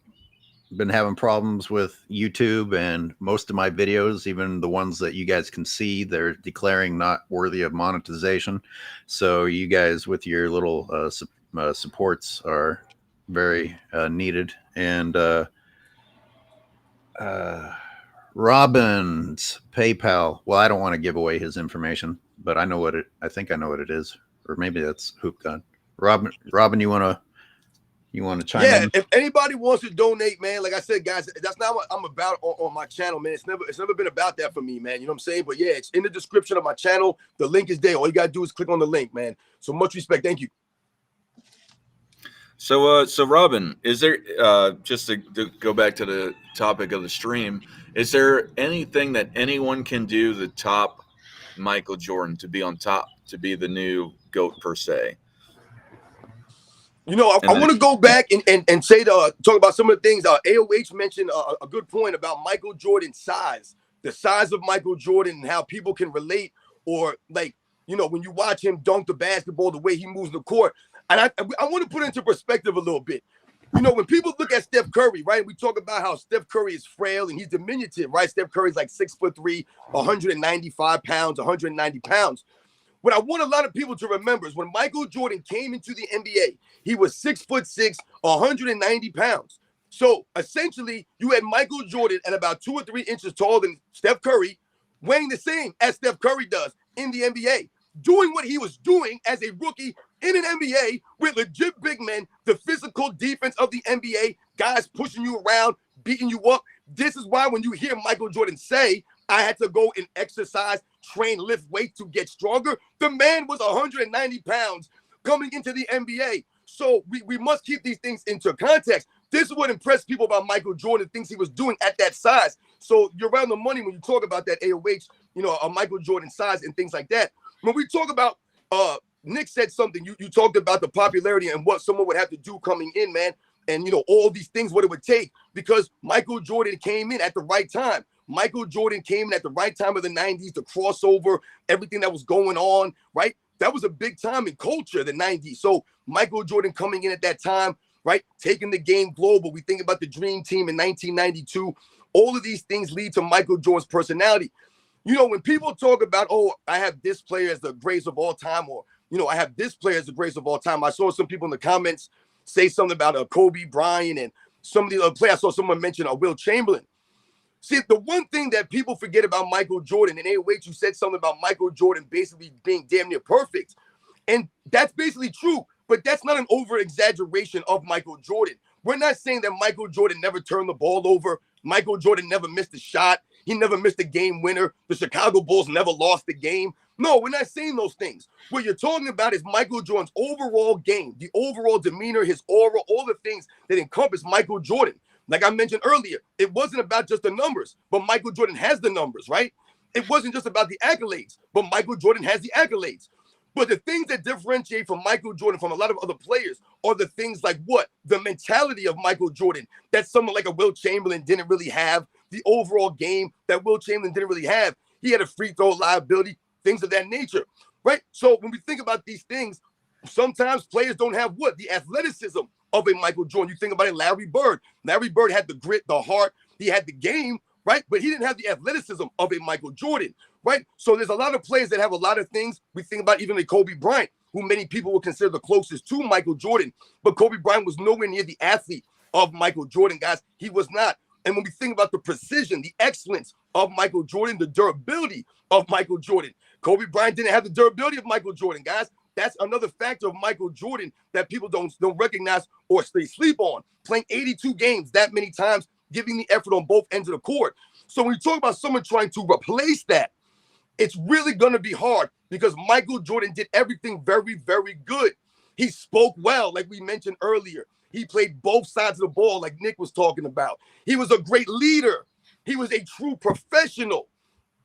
been having problems with YouTube, and most of my videos, even the ones that you guys can see, they're declaring not worthy of monetization. So you guys with your little supports are very needed. And Robin's PayPal. Well, I don't want to give away his information, but I think I know what it is, or maybe that's Hoop God. Robin, you want to chime in? If anybody wants to donate, man, like I said, guys, that's not what I'm about on my channel, man. It's never been about that for me, man. You know what I'm saying? But yeah, it's in the description of my channel. The link is there. All you gotta do is click on the link, man. So much respect. Thank you. So Robin, is there just to go back to the topic of the stream, is there anything that anyone can do to top Michael Jordan, to be on top, to be the new GOAT per se? I want to go back and say talk about some of the things. AOH mentioned a good point about Michael Jordan's size, the size of Michael Jordan, and how people can relate, or when you watch him dunk the basketball, the way he moves the court. And I want to put it into perspective a little bit. You know, when people look at Steph Curry, right? We talk about how Steph Curry is frail and he's diminutive, right? Steph Curry's like 6'3", 195 pounds, 190 pounds. What I want a lot of people to remember is when Michael Jordan came into the NBA, he was 6'6", 190 pounds. So essentially, you had Michael Jordan at about 2 or 3 inches taller than Steph Curry, weighing the same as Steph Curry does in the NBA, doing what he was doing as a rookie in an NBA with legit big men, the physical defense of the NBA, guys pushing you around, beating you up. This is why when you hear Michael Jordan say, I had to go and exercise, train, lift weights to get stronger, the man was 190 pounds coming into the NBA. So we must keep these things into context. This is what impressed people about Michael Jordan, things he was doing at that size. So you're around the money when you talk about that AOH, you know, Michael Jordan size and things like that. When we talk about, Nick said something, you talked about the popularity and what someone would have to do coming in, man. And, you know, all these things, what it would take, because Michael Jordan came in at the right time. Michael Jordan came in at the right time of the 90s, the crossover, everything that was going on, right? That was a big time in culture, the 90s. So Michael Jordan coming in at that time, right? Taking the game global. We think about the Dream Team in 1992. All of these things lead to Michael Jordan's personality. You know, when people talk about, oh, I have this player as the greatest of all time, or, you know, I have this player as the greatest of all time. I saw some people in the comments say something about Kobe Bryant and some of the other players. I saw someone mention Will Chamberlain. See, the one thing that people forget about Michael Jordan, and AOH, you said something about Michael Jordan basically being damn near perfect. And that's basically true, but that's not an over-exaggeration of Michael Jordan. We're not saying that Michael Jordan never turned the ball over. Michael Jordan never missed a shot. He never missed a game winner. The Chicago Bulls never lost the game. No, we're not saying those things. What you're talking about is Michael Jordan's overall game, the overall demeanor, his aura, all the things that encompass Michael Jordan. Like I mentioned earlier, it wasn't about just the numbers, but Michael Jordan has the numbers, right? It wasn't just about the accolades, but Michael Jordan has the accolades. But the things that differentiate from Michael Jordan from a lot of other players are the things like what? The mentality of Michael Jordan that someone like a Will Chamberlain didn't really have, the overall game that Will Chamberlain didn't really have. He had a free throw liability, things of that nature, right? So when we think about these things, sometimes players don't have what? The athleticism of a Michael Jordan. You think about it, Larry Bird. Larry Bird had the grit, the heart. He had the game, right? But he didn't have the athleticism of a Michael Jordan, right? So there's a lot of players that have a lot of things. We think about even like Kobe Bryant, who many people would consider the closest to Michael Jordan. But Kobe Bryant was nowhere near the athlete of Michael Jordan, guys. He was not. And when we think about the precision, the excellence of Michael Jordan, the durability of Michael Jordan, Kobe Bryant didn't have the durability of Michael Jordan, guys. That's another factor of Michael Jordan that people don't recognize or stay sleep on. Playing 82 games that many times, giving the effort on both ends of the court. So when you talk about someone trying to replace that, it's really going to be hard because Michael Jordan did everything very, very good. He spoke well, like we mentioned earlier. He played both sides of the ball, like Nick was talking about. He was a great leader. He was a true professional.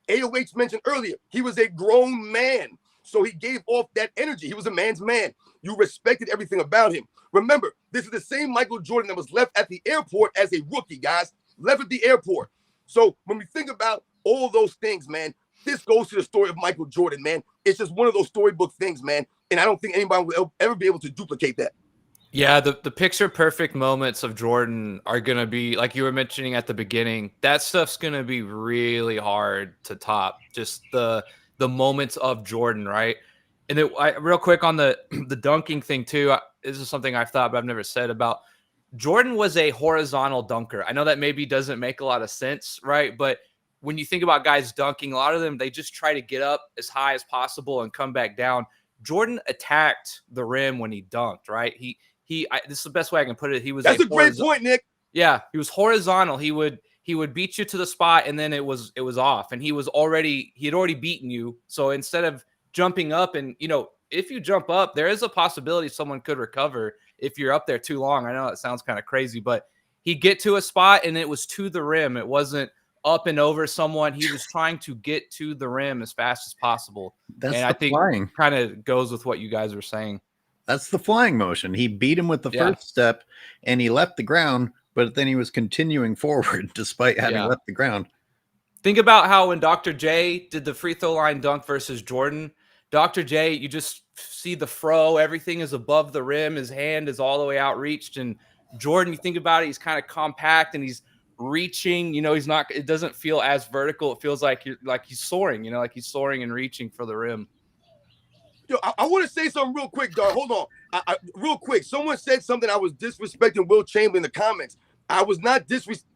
AOH mentioned earlier, he was a grown man. So he gave off that energy. He was a man's man. You respected everything about him. Remember, this is the same Michael Jordan that was left at the airport as a rookie, guys. Left at the airport. So when we think about all those things, man, this goes to the story of Michael Jordan, man. It's just one of those storybook things, man. And I don't think anybody will ever be able to duplicate that. Yeah, the picture perfect moments of Jordan are going to be, like you were mentioning at the beginning, that stuff's going to be really hard to top. Just the moments of Jordan, right? And real quick on the dunking thing too, this is something I've thought but I've never said about Jordan was a horizontal dunker. I know that maybe doesn't make a lot of sense, right? But when you think about guys dunking, a lot of them, they just try to get up as high as possible and come back down. Jordan attacked the rim when he dunked, right? This is the best way I can put it. That's a great point, Nick. Yeah, he was horizontal. He would beat you to the spot, and then it was off, and he had already beaten you. So instead of jumping up, and if you jump up, there is a possibility someone could recover if you're up there too long. I know it sounds kind of crazy, but he'd get to a spot, and it was to the rim. It wasn't up and over someone. He was trying to get to the rim as fast as possible. That's and the I think flying. Kind of goes with what you guys were saying. That's the flying motion. He beat him with the first step, and he left the ground, but then he was continuing forward despite having left the ground. Think about how when Dr. J did the free throw line dunk versus Jordan, Dr. J, you just see the fro. Everything is above the rim. His hand is all the way outreached. And Jordan, you think about it, he's kind of compact and he's reaching. You know, he's not. It doesn't feel as vertical. It feels like he's soaring. You know, like he's soaring and reaching for the rim. Yo, I want to say something real quick, dog. Hold on. Real quick. Someone said something. I was disrespecting Will Chamberlain in the comments. I was not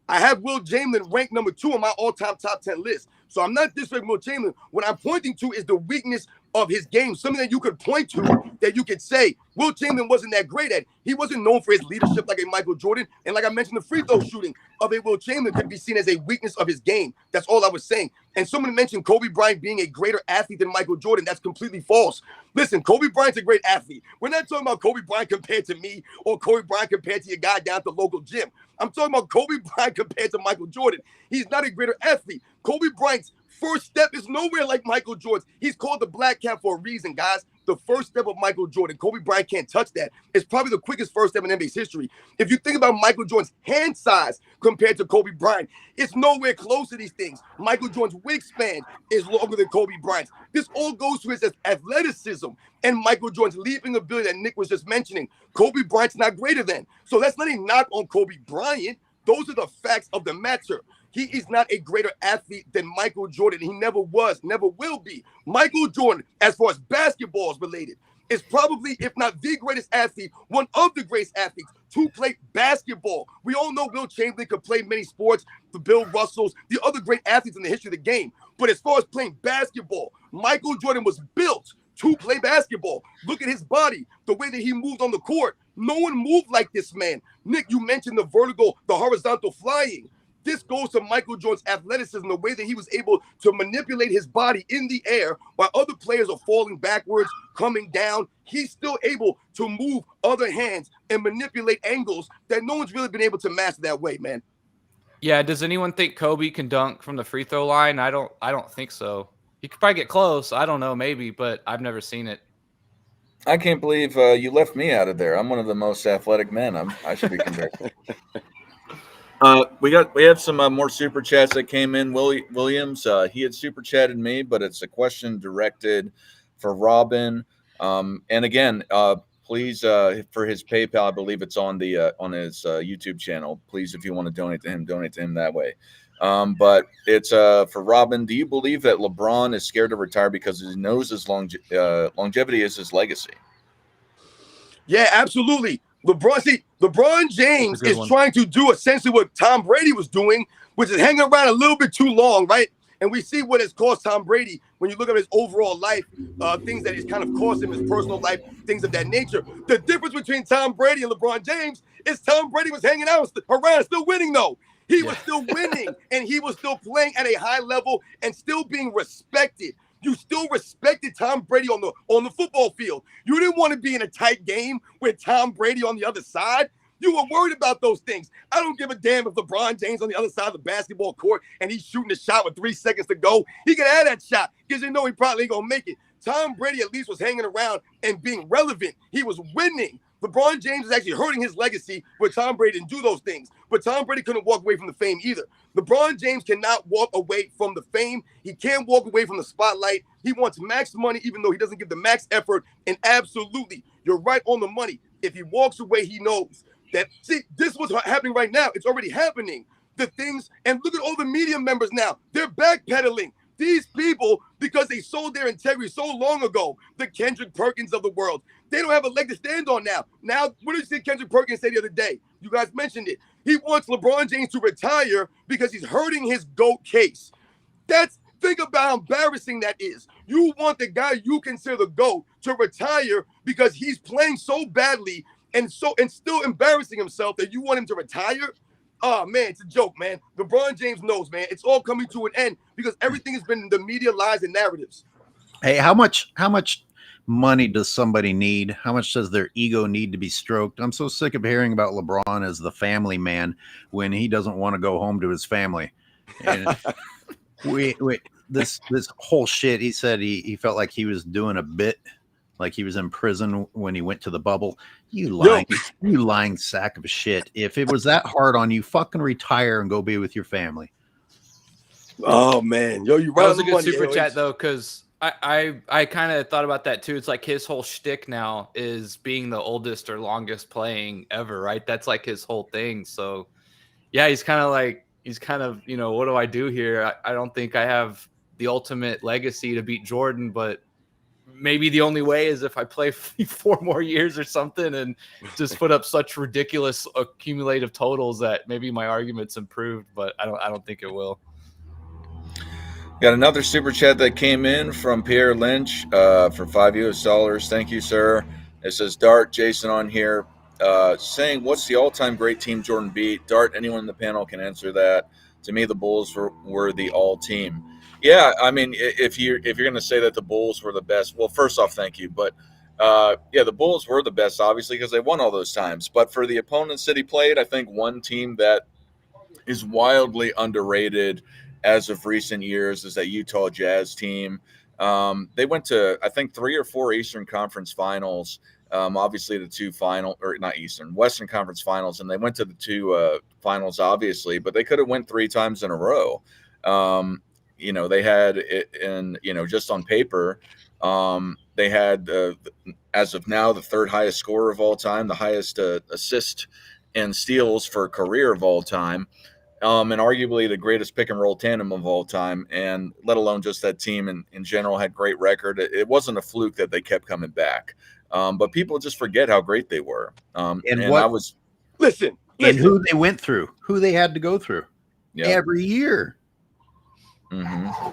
I have Will Chamberlain ranked number 2 on my all-time top 10 list. So I'm not disrespecting Will Chamberlain. What I'm pointing to is the weakness of his game, something that you could point to that you could say Will Chamberlain wasn't that great at. He wasn't known for his leadership like a Michael Jordan. And like I mentioned, the free throw shooting of a Will Chamberlain could be seen as a weakness of his game. That's all I was saying. And someone mentioned Kobe Bryant being a greater athlete than Michael Jordan. That's completely false. Listen, Kobe Bryant's a great athlete. We're not talking about Kobe Bryant compared to me or Kobe Bryant compared to your guy down at the local gym. I'm talking about Kobe Bryant compared to Michael Jordan. He's not a greater athlete. Kobe Bryant's first step is nowhere like Michael Jordan's. He's called the black cat for a reason, guys. The first step of Michael Jordan, Kobe Bryant can't touch that. It's probably the quickest first step in NBA's history. If you think about Michael Jordan's hand size compared to Kobe Bryant, it's nowhere close to these things. Michael Jordan's wingspan is longer than Kobe Bryant's. This all goes to his athleticism and Michael Jordan's leaping ability that Nick was just mentioning. Kobe Bryant's not greater than. So that's not a knock on Kobe Bryant. Those are the facts of the matter. He is not a greater athlete than Michael Jordan. He never was, never will be. Michael Jordan, as far as basketball is related, is probably, if not the greatest athlete, one of the greatest athletes to play basketball. We all know Will Chamberlain could play many sports, the Bill Russells, the other great athletes in the history of the game. But as far as playing basketball, Michael Jordan was built to play basketball. Look at his body, the way that he moved on the court. No one moved like this man. Nick, you mentioned the vertical, the horizontal flying. This goes to Michael Jordan's athleticism, the way that he was able to manipulate his body in the air while other players are falling backwards, coming down. He's still able to move other hands and manipulate angles that no one's really been able to master that way, man. Yeah, does anyone think Kobe can dunk from the free throw line? I don't think so. He could probably get close. I don't know, maybe, but I've never seen it. I can't believe you left me out of there. I'm one of the most athletic men. I should be compared. We have some more super chats that came in. Williams, he had super chatted me, but it's a question directed for Robin. And again, please, for his PayPal, I believe it's on the on his YouTube channel. Please, if you want to donate to him that way. But it's for Robin. Do you believe that LeBron is scared to retire because he knows his longevity is his legacy? Yeah, absolutely. LeBron James is trying to do essentially what Tom Brady was doing, which is hanging around a little bit too long, right? And we see what has cost Tom Brady when you look at his overall life, things that he's kind of cost him, his personal life, things of that nature. The difference between Tom Brady and LeBron James is Tom Brady was hanging out around, still winning, though. He was still winning, and he was still playing at a high level and still being respected. You still respected Tom Brady on the football field. You didn't want to be in a tight game with Tom Brady on the other side. You were worried about those things. I don't give a damn if LeBron James on the other side of the basketball court and he's shooting a shot with 3 seconds to go. He can have that shot because you know he probably ain't going to make it. Tom Brady at least was hanging around and being relevant. He was winning. LeBron James is actually hurting his legacy where Tom Brady didn't do those things. But Tom Brady couldn't walk away from the fame either. LeBron James cannot walk away from the fame. He can't walk away from the spotlight. He wants max money even though he doesn't give the max effort. And absolutely, you're right on the money. If he walks away, he knows that, see, this is what's happening right now. It's already happening. The things, and look at all the media members now. They're backpedaling. These people, because they sold their integrity so long ago, the Kendrick Perkins of the world, they don't have a leg to stand on now. Now, what did you see Kendrick Perkins say the other day? You guys mentioned it. He wants LeBron James to retire because he's hurting his GOAT case. Think about how embarrassing that is. You want the guy you consider the GOAT to retire because he's playing so badly and still embarrassing himself that you want him to retire? Oh, man, it's a joke, man. LeBron James knows, man. It's all coming to an end because everything has been in the media lies and narratives. Hey, how much money does somebody need? How much does their ego need to be stroked? I'm so sick of hearing about LeBron as the family man when he doesn't want to go home to his family. And this whole shit, he said he felt like he was doing a bit, like he was in prison when he went to the bubble. You lying sack of shit. If it was that hard on you, fucking retire and go be with your family. Oh, man. Yo, you right. That was a good super chat, though, because I kind of thought about that too. It's like his whole shtick now is being the oldest or longest playing ever, right? That's like his whole thing. So yeah, he's kind of, what do I do here? I don't think I have the ultimate legacy to beat Jordan, but maybe the only way is if I play 4 more years or something and just put up such ridiculous accumulative totals that maybe my argument's improved, but I don't think it will. Got another super chat that came in from Pierre Lynch for $5. Thank you, sir. It says, Dart, Jason on here saying, what's the all-time great team Jordan beat? Dart, anyone in the panel can answer that. To me, the Bulls were the all-team. Yeah, I mean, if you're going to say that the Bulls were the best, well, first off, thank you. But, yeah, the Bulls were the best, obviously, because they won all those times. But for the opponents that he played, I think one team that is wildly underrated as of recent years is that Utah Jazz team. They went to, I think, 3 or 4 Eastern Conference finals. Obviously, the 2 Western Conference finals, and they went to the 2 finals, obviously, but they could have went 3 times in a row. They had it in, just on paper, they had, as of now, the 3rd highest scorer of all time, the highest assist and steals for a career of all time. And arguably the greatest pick and roll tandem of all time, and let alone just that team in general had great record. It wasn't a fluke that they kept coming back, but people just forget how great they were. Listen, and who they went through, who they had to go through every year. Mm-hmm.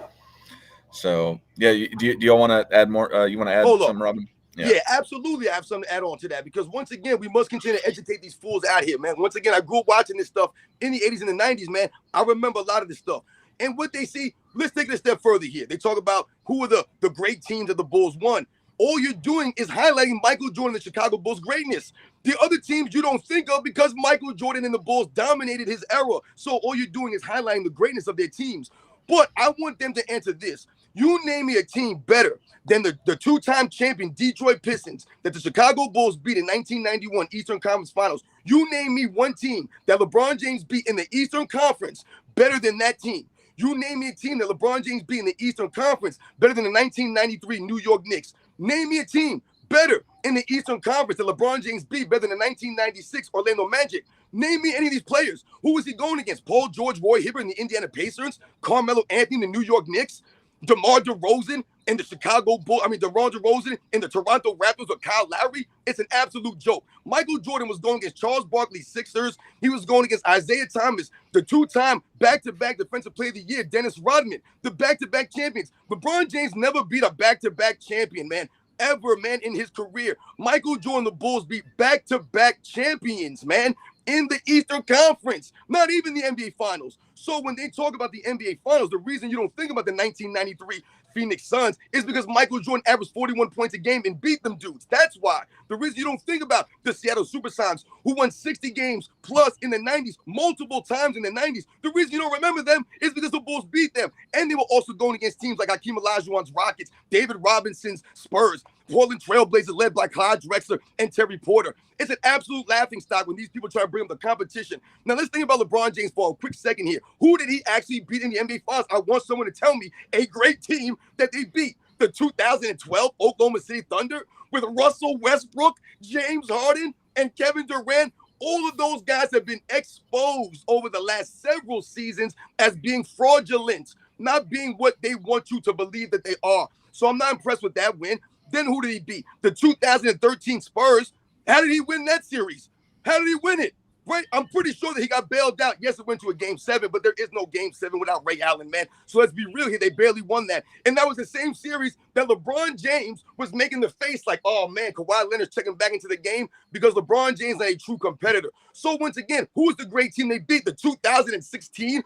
So yeah, do y'all want to add more? You want to add something, Robin? Yeah, absolutely. I have something to add on to that because once again, we must continue to educate these fools out here, man. Once again, I grew up watching this stuff in the 80s and the 90s, man. I remember a lot of this stuff. And what they see, let's take it a step further here. They talk about who are the great teams that the Bulls won. All you're doing is highlighting Michael Jordan and the Chicago Bulls' greatness. The other teams you don't think of because Michael Jordan and the Bulls dominated his era. So all you're doing is highlighting the greatness of their teams. But I want them to answer this. You name me a team better than the 2-time champion Detroit Pistons that the Chicago Bulls beat in 1991 Eastern Conference Finals. You name me one team that LeBron James beat in the Eastern Conference better than that team. You name me a team that LeBron James beat in the Eastern Conference better than the 1993 New York Knicks. Name me a team better in the Eastern Conference that LeBron James beat better than the 1996 Orlando Magic. Name me any of these players. Who was he going against? Paul George, Roy Hibbert and the Indiana Pacers? Carmelo Anthony and the New York Knicks? DeMar DeRozan and the Chicago Bulls, DeMar DeRozan and the Toronto Raptors or Kyle Lowry? It's an absolute joke. Michael Jordan was going against Charles Barkley Sixers. He was going against Isaiah Thomas, the 2-time back-to-back Defensive Player of the Year, Dennis Rodman, the back-to-back champions. LeBron James never beat a back-to-back champion, man. Ever, man, in his career. Michael Jordan, the Bulls beat back-to-back champions, man, in the Eastern Conference, not even the NBA Finals. So when they talk about the NBA Finals, the reason you don't think about the 1993 Phoenix Suns is because Michael Jordan averaged 41 points a game and beat them dudes. That's why. The reason you don't think about the Seattle Supersonics, who won 60 games plus in the 90s, multiple times in the 90s. The reason you don't remember them is because the Bulls beat them. And they were also going against teams like Hakeem Olajuwon's Rockets, David Robinson's Spurs, Portland Trailblazers led by Clyde Drexler and Terry Porter. It's an absolute laughingstock when these people try to bring up the competition. Now, let's think about LeBron James for a quick second here. Who did he actually beat in the NBA Finals? I want someone to tell me a great team that they beat. The 2012 Oklahoma City Thunder with Russell Westbrook, James Harden, and Kevin Durant. All of those guys have been exposed over the last several seasons as being fraudulent, not being what they want you to believe that they are. So I'm not impressed with that win. Then who did he beat? The 2013 Spurs. How did he win that series? How did he win it? Right? I'm pretty sure that he got bailed out. Yes, it went to a Game 7, but there is no Game 7 without Ray Allen, man. So let's be real here. They barely won that. And that was the same series that LeBron James was making the face like, oh, man, Kawhi Leonard's checking back into the game because LeBron James is a true competitor. So once again, who is the great team they beat? The 2016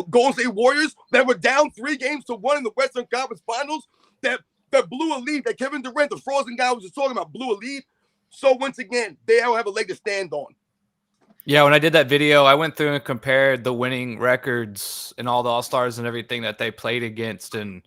Golden State Warriors that were down 3-1 in the Western Conference Finals that blew a lead, that Kevin Durant, the frozen guy was just talking about, blew a lead. So once again, they don't have a leg to stand on. Yeah, when I did that video, I went through and compared the winning records and all the All-Stars and everything that they played against. And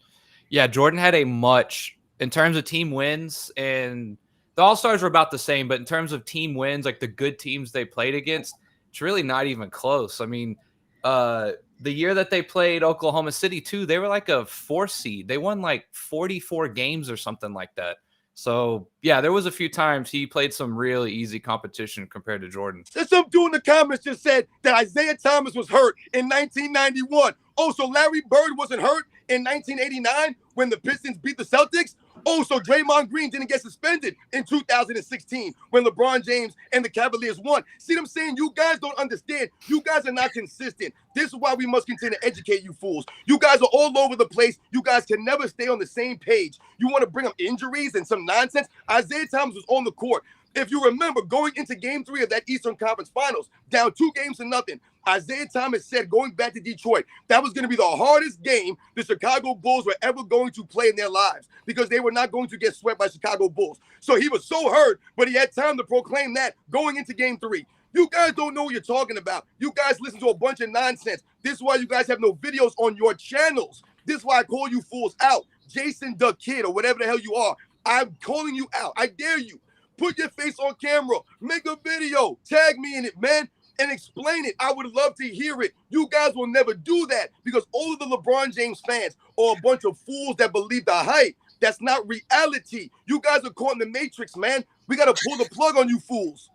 yeah, Jordan had a much, in terms of team wins, and the All-Stars were about the same, but in terms of team wins, like the good teams they played against, it's really not even close. I mean, the year that they played Oklahoma City too, they were like a 4 seed. They won like 44 games or something like that. So yeah, there was a few times he played some really easy competition compared to Jordan. Some dude in the comments just said that Isaiah Thomas was hurt in 1991. Oh, so Larry Bird wasn't hurt in 1989 when the Pistons beat the Celtics? Oh, so Draymond Green didn't get suspended in 2016 when LeBron James and the Cavaliers won. See what I'm saying? You guys don't understand. You guys are not consistent. This is why we must continue to educate you fools. You guys are all over the place. You guys can never stay on the same page. You want to bring up injuries and some nonsense? Isaiah Thomas was on the court. If you remember, going into Game 3 of that Eastern Conference Finals, down 2-0, Isaiah Thomas said, going back to Detroit, that was going to be the hardest game the Chicago Bulls were ever going to play in their lives because they were not going to get swept by Chicago Bulls. So he was so hurt, but he had time to proclaim that going into Game 3. You guys don't know what you're talking about. You guys listen to a bunch of nonsense. This is why you guys have no videos on your channels. This is why I call you fools out. Jason the Kid or whatever the hell you are. I'm calling you out. I dare you. Put your face on camera. Make a video. Tag me in it, man, and explain it. I would love to hear it. You guys will never do that because all of the LeBron James fans are a bunch of fools that believe the hype. That's not reality. You guys are caught in the Matrix, man. We got to pull the plug on you fools.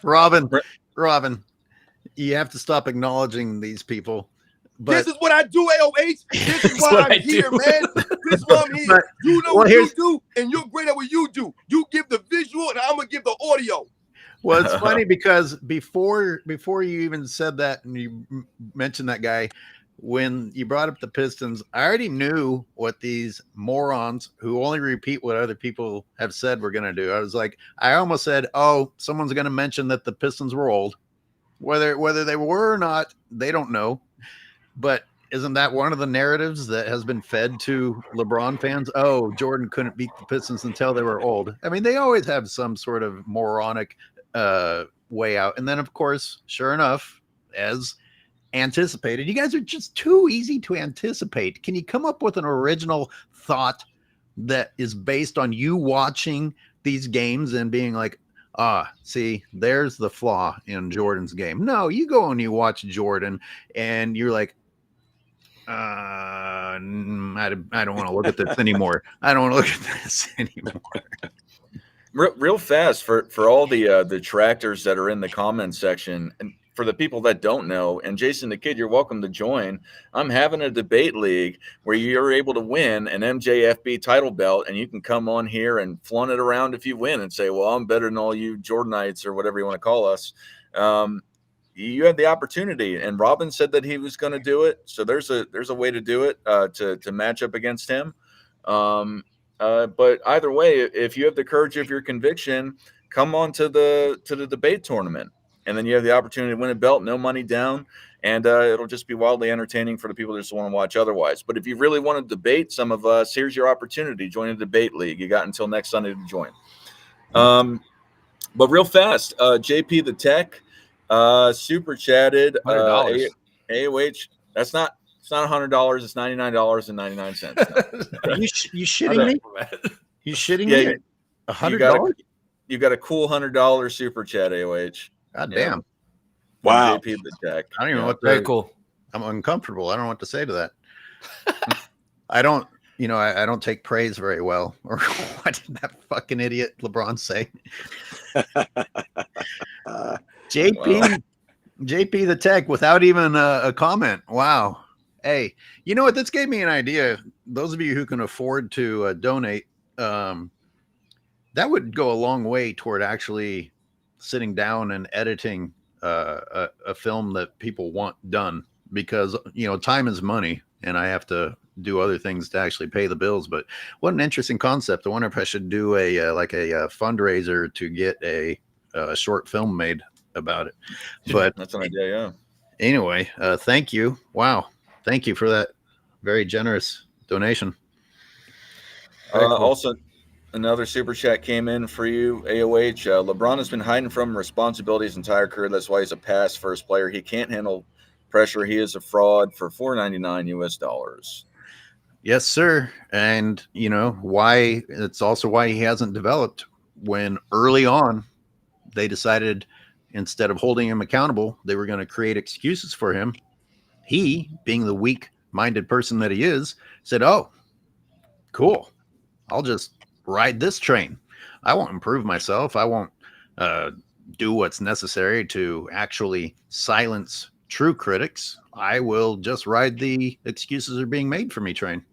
Robin, you have to stop acknowledging these people. But this is what I do, AOH. This is why I'm here, man. This is why I'm here. But, you know what you do, and you're great at what you do. You give the visual, and I'm going to give the audio. Well, it's funny because before you even said that and you mentioned that guy, when you brought up the Pistons, I already knew what these morons who only repeat what other people have said were going to do. I was like, I almost said, oh, someone's going to mention that the Pistons were old. Whether they were or not, they don't know. But isn't that one of the narratives that has been fed to LeBron fans? Oh, Jordan couldn't beat the Pistons until they were old. I mean, they always have some sort of moronic way out. And then, of course, sure enough, as anticipated, you guys are just too easy to anticipate. Can you come up with an original thought that is based on you watching these games and being like, see, there's the flaw in Jordan's game? No, you go and you watch Jordan and you're like, I don't want to look at this anymore. I don't want to look at this anymore. Real fast for all the detractors that are in the comment section, and for the people that don't know, and Jason the Kid, you're welcome to join. I'm having a debate league where you're able to win an MJFB title belt, and you can come on here and flaunt it around if you win and say, well, I'm better than all you Jordanites or whatever you want to call us. You had the opportunity, and Robin said that he was going to do it. So there's a way to do it to match up against him. But either way, if you have the courage of your conviction, come on to the debate tournament, and then you have the opportunity to win a belt, no money down, and it'll just be wildly entertaining for the people that just want to watch otherwise. But if you really want to debate some of us, here's your opportunity. Join a debate league. You got until next Sunday to join. But real fast, JP the Tech super chatted $100. AOH. It's not $100. It's $99.99. No. You shitting me? You shitting me? $100? You got a cool $100 super chat, AOH. God damn! Wow. JP the Tech. I don't even know what to. Very cool. I'm uncomfortable. I don't know what to say to that. I don't take praise very well. Or what did that fucking idiot LeBron say? JP the Tech without even a comment. Wow. Hey, you know what? This gave me an idea. Those of you who can afford to donate, that would go a long way toward actually sitting down and editing a film that people want done, because time is money and I have to do other things to actually pay the bills. But what an interesting concept. I wonder if I should do a fundraiser to get a short film made about it. But that's an idea. Yeah. Anyway, thank you. Wow. Thank you for that very generous donation. Cool. Also, another super chat came in for you, AOH. LeBron has been hiding from responsibility his entire career. That's why he's a pass first player. He can't handle pressure. He is a fraud for $4.99 US. Yes, sir. And why? It's also why he hasn't developed. When early on they decided, instead of holding him accountable, they were going to create excuses for him. he, being the weak-minded person that he is, said, oh, cool, I'll just ride this train. I won't improve myself. I won't do what's necessary to actually silence true critics. I will just ride the excuses are being made for me train.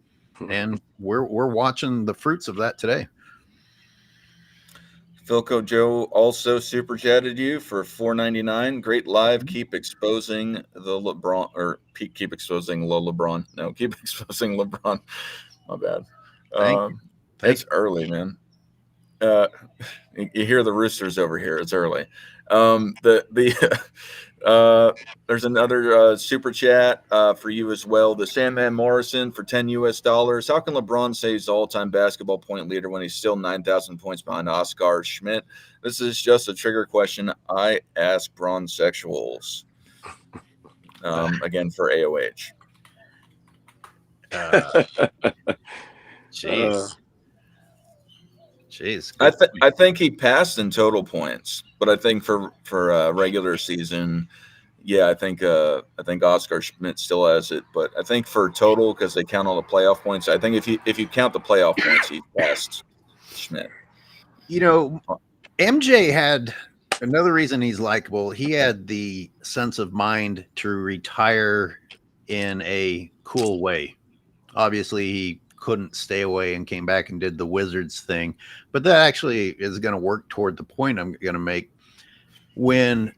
And we're watching the fruits of that today. Philco Joe also super chatted you for $4.99. Great live. Keep exposing the LeBron, or keep exposing LeBron. No, keep exposing LeBron. My bad. It's early, man. You hear the roosters over here. It's early. There's another super chat for you as well. The Sandman Morrison for $10 US. How can LeBron say he's the all-time basketball point leader when he's still 9,000 points behind Oscar Schmidt? This is just a trigger question I ask bronzexuals. Again, for AOH. Jeez. Jeez. I think he passed in total points, but I think for regular season, yeah, I think Oscar Schmidt still has it, but I think for total, because they count all the playoff points, I think if you count the playoff points, he passed Schmidt. You know, MJ had another reason he's likable. He had the sense of mind to retire in a cool way. Obviously, he couldn't stay away and came back and did the Wizards thing, but that actually is going to work toward the point I'm going to make. When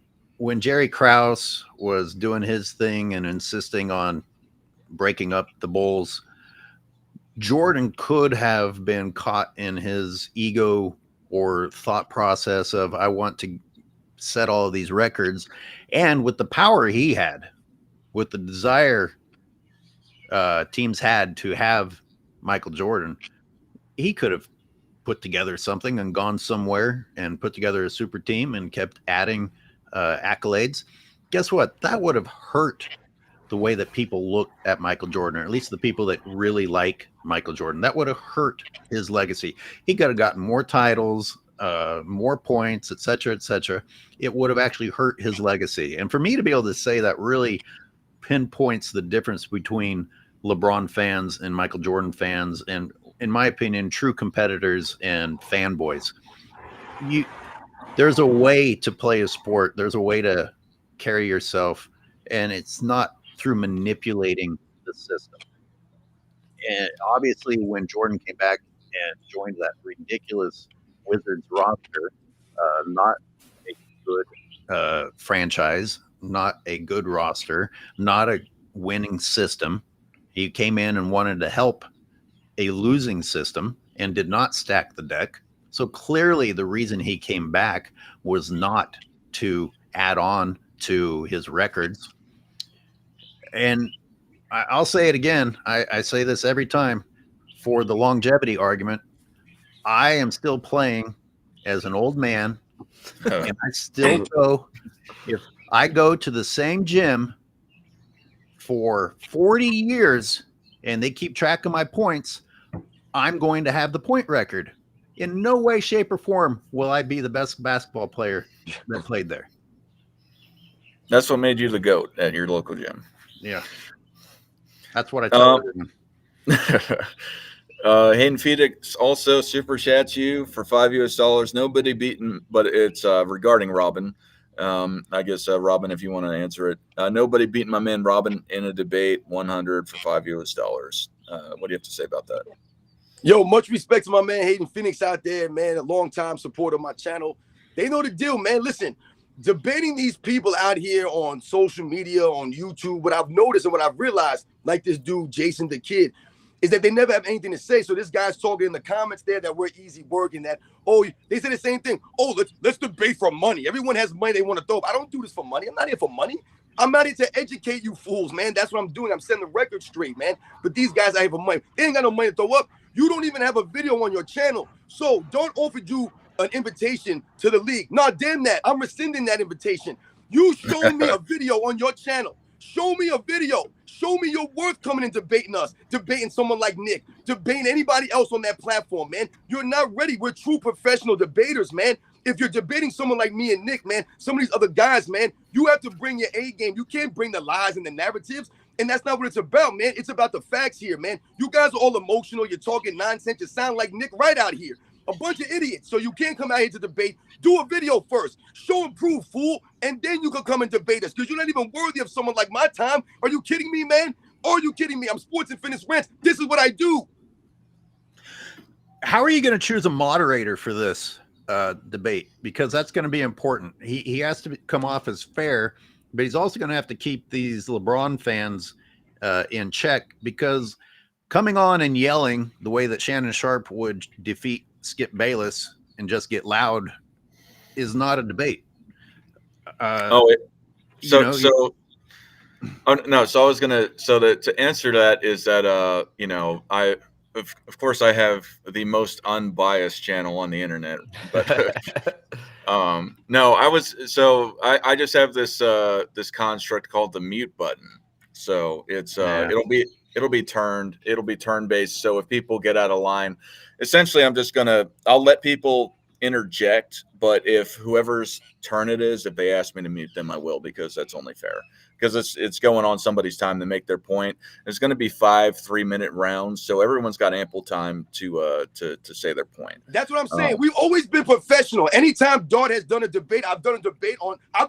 Jerry Krause was doing his thing and insisting on breaking up the Bulls, Jordan could have been caught in his ego or thought process of, I want to set all of these records. And with the power he had, with the desire teams had to have Michael Jordan, he could have put together something and gone somewhere and put together a super team and kept adding accolades. Guess what? That would have hurt the way that people look at Michael Jordan, or at least the people that really like Michael Jordan. That would have hurt his legacy. He could have gotten more titles, more points, et cetera, et cetera. It would have actually hurt his legacy. And for me to be able to say that really pinpoints the difference between LeBron fans and Michael Jordan fans, and in my opinion, true competitors and fanboys. There's a way to play a sport. There's a way to carry yourself, and it's not through manipulating the system. And obviously, when Jordan came back and joined that ridiculous Wizards roster, not a good franchise, not a good roster, not a winning system. He came in and wanted to help a losing system and did not stack the deck. So clearly the reason he came back was not to add on to his records. And I'll say it again. I say this every time for the longevity argument. I am still playing as an old man, and I still go. If I go to the same gym for 40 years and they keep track of my points, I'm going to have the point record. In no way, shape, or form will I be the best basketball player that played there. That's what made you the GOAT at your local gym. Yeah. That's what I tell everyone. Hayden Phoenix also super chats you for $5 US. Nobody beaten, but it's regarding Robin. I guess Robin, if you want to answer it, nobody beating my man Robin in a debate. 100 for $5 US. What do you have to say about that? Yo, much respect to my man Hayden Phoenix out there, man. A long-time supporter of my channel. They know the deal, man. Listen, debating these people out here on social media, on YouTube, what I've noticed and what I've realized, like this dude, Jason the Kid, is that they never have anything to say. So this guy's talking in the comments there that we're easy work and that, oh, they say the same thing. Oh, let's debate for money. Everyone has money they want to throw up. I don't do this for money. I'm not here for money. I'm out here to educate you fools, man. That's what I'm doing. I'm setting the record straight, man. But these guys are here for money. They ain't got no money to throw up. You don't even have a video on your channel. So don't offer you an invitation to the league. Nah, damn that. I'm rescinding that invitation. You show me a video on your channel. Show me a video. Show me your worth coming and debating us, debating someone like Nick, debating anybody else on that platform, man. You're not ready. We're true professional debaters, man. if you're debating someone like me and Nick, man, some of these other guys, man, you have to bring your A game. You can't bring the lies and the narratives. And that's not what it's about, man. It's about the facts here, man. You guys are all emotional. You're talking nonsense. You sound like Nick right out here. A bunch of idiots. So you can't come out here to debate. Do a video first. Show and prove, fool. And then you can come and debate us because you're not even worthy of someone like my time. Are you kidding me, man? Are you kidding me? I'm Sports and Fitness Rants. This is what I do. How are you going to choose a moderator for this debate? Because that's going to be important. He has to come off as fair, but he's also going to have to keep these LeBron fans in check, because coming on and yelling the way that Shannon Sharp would defeat Skip Bayless and just get loud is not a debate. So I was gonna. So to answer that is that of course I have the most unbiased channel on the internet, but no, I just have this construct called the mute button. So it's it'll be turn based. So if people get out of line, essentially I'll let people interject, but if whoever's turn it is, if they ask me to mute them, I will, because that's only fair. Because it's going on somebody's time to make their point. It's going to be 5 3-minute rounds, so everyone's got ample time to say their point. That's what I'm saying. We've always been professional. Anytime Dart has done a debate, I've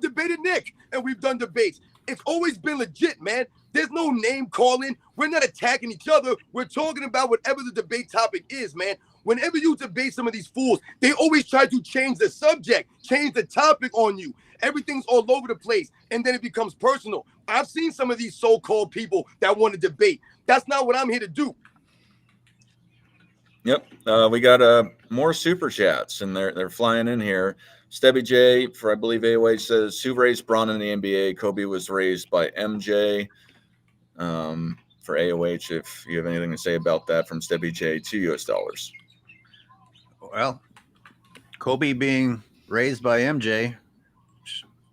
debated Nick, and we've done debates. It's always been legit, man. There's no name calling. We're not attacking each other. We're talking about whatever the debate topic is, man. Whenever you debate some of these fools, they always try to change the subject, change the topic on you. Everything's all over the place, and then it becomes personal. I've seen some of these so-called people that want to debate. That's not what I'm here to do. Yep, we got more super chats, and they're flying in here. Stebby J for, I believe, AOH says, who raised Bron in the NBA? Kobe was raised by MJ. For AOH, if you have anything to say about that, from Stebby J, $2. Well, Kobe being raised by MJ,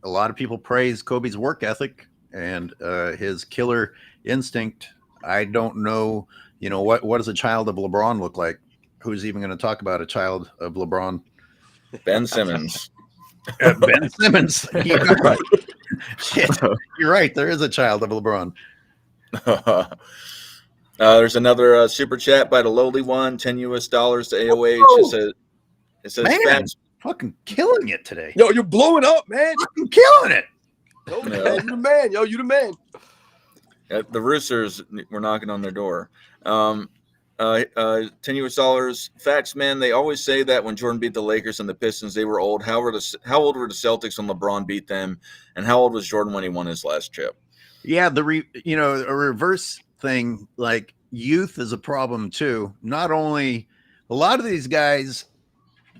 a lot of people praise Kobe's work ethic and his killer instinct. I don't know, what does a child of LeBron look like? Who's even going to talk about a child of LeBron? Ben Simmons. Ben Simmons. You're right. Shit, you're right. There is a child of LeBron. There's another super chat by the lowly one, $10 to AOH. It says man, fans fucking killing it today. Yo, you're blowing up, man. Fucking killing it. Yo, man, you the man. Yo, you the man. The Roosters were knocking on their door. $10. Facts, man. They always say that when Jordan beat the Lakers and the Pistons, they were old. How old were the Celtics when LeBron beat them? And how old was Jordan when he won his last chip? Yeah, a reverse thing, like youth is a problem too. Not only a lot of these guys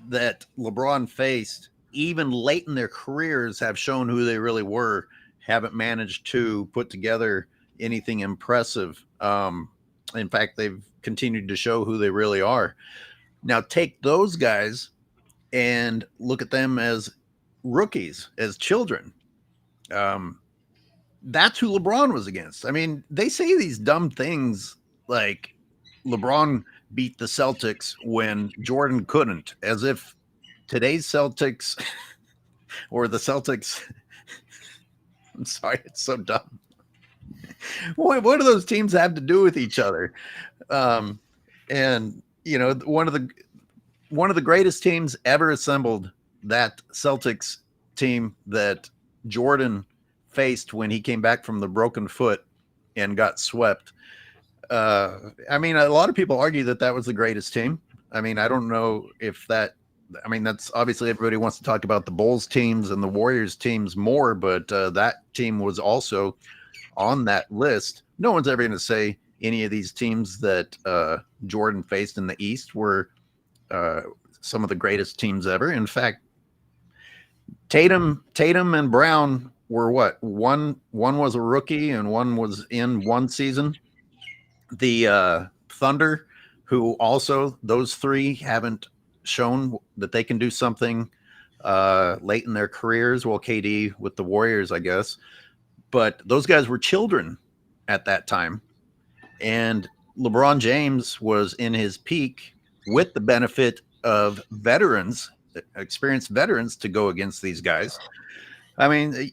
that LeBron faced, even late in their careers, have shown who they really were, haven't managed to put together anything impressive. In fact, they've continued to show who they really are. Now take those guys and look at them as rookies, as children. That's who LeBron was against. I mean, they say these dumb things like LeBron beat the Celtics when Jordan couldn't, as if today's Celtics or the Celtics. I'm sorry, it's so dumb. What do those teams have to do with each other? And one of the greatest teams ever assembled, that Celtics team that Jordan faced when he came back from the broken foot and got swept. I mean, a lot of people argue that was the greatest team. I mean, I don't know if that's obviously everybody wants to talk about the Bulls teams and the Warriors teams more, but that team was also on that list. No one's ever going to say any of these teams that Jordan faced in the East were some of the greatest teams ever. In fact, Tatum and Brown were what? One was a rookie and one was in one season. The Thunder, who also, those three haven't shown that they can do something late in their careers. Well, KD with the Warriors, I guess. But those guys were children at that time. And LeBron James was in his peak with the benefit of veterans experienced veterans to go against these guys. I mean,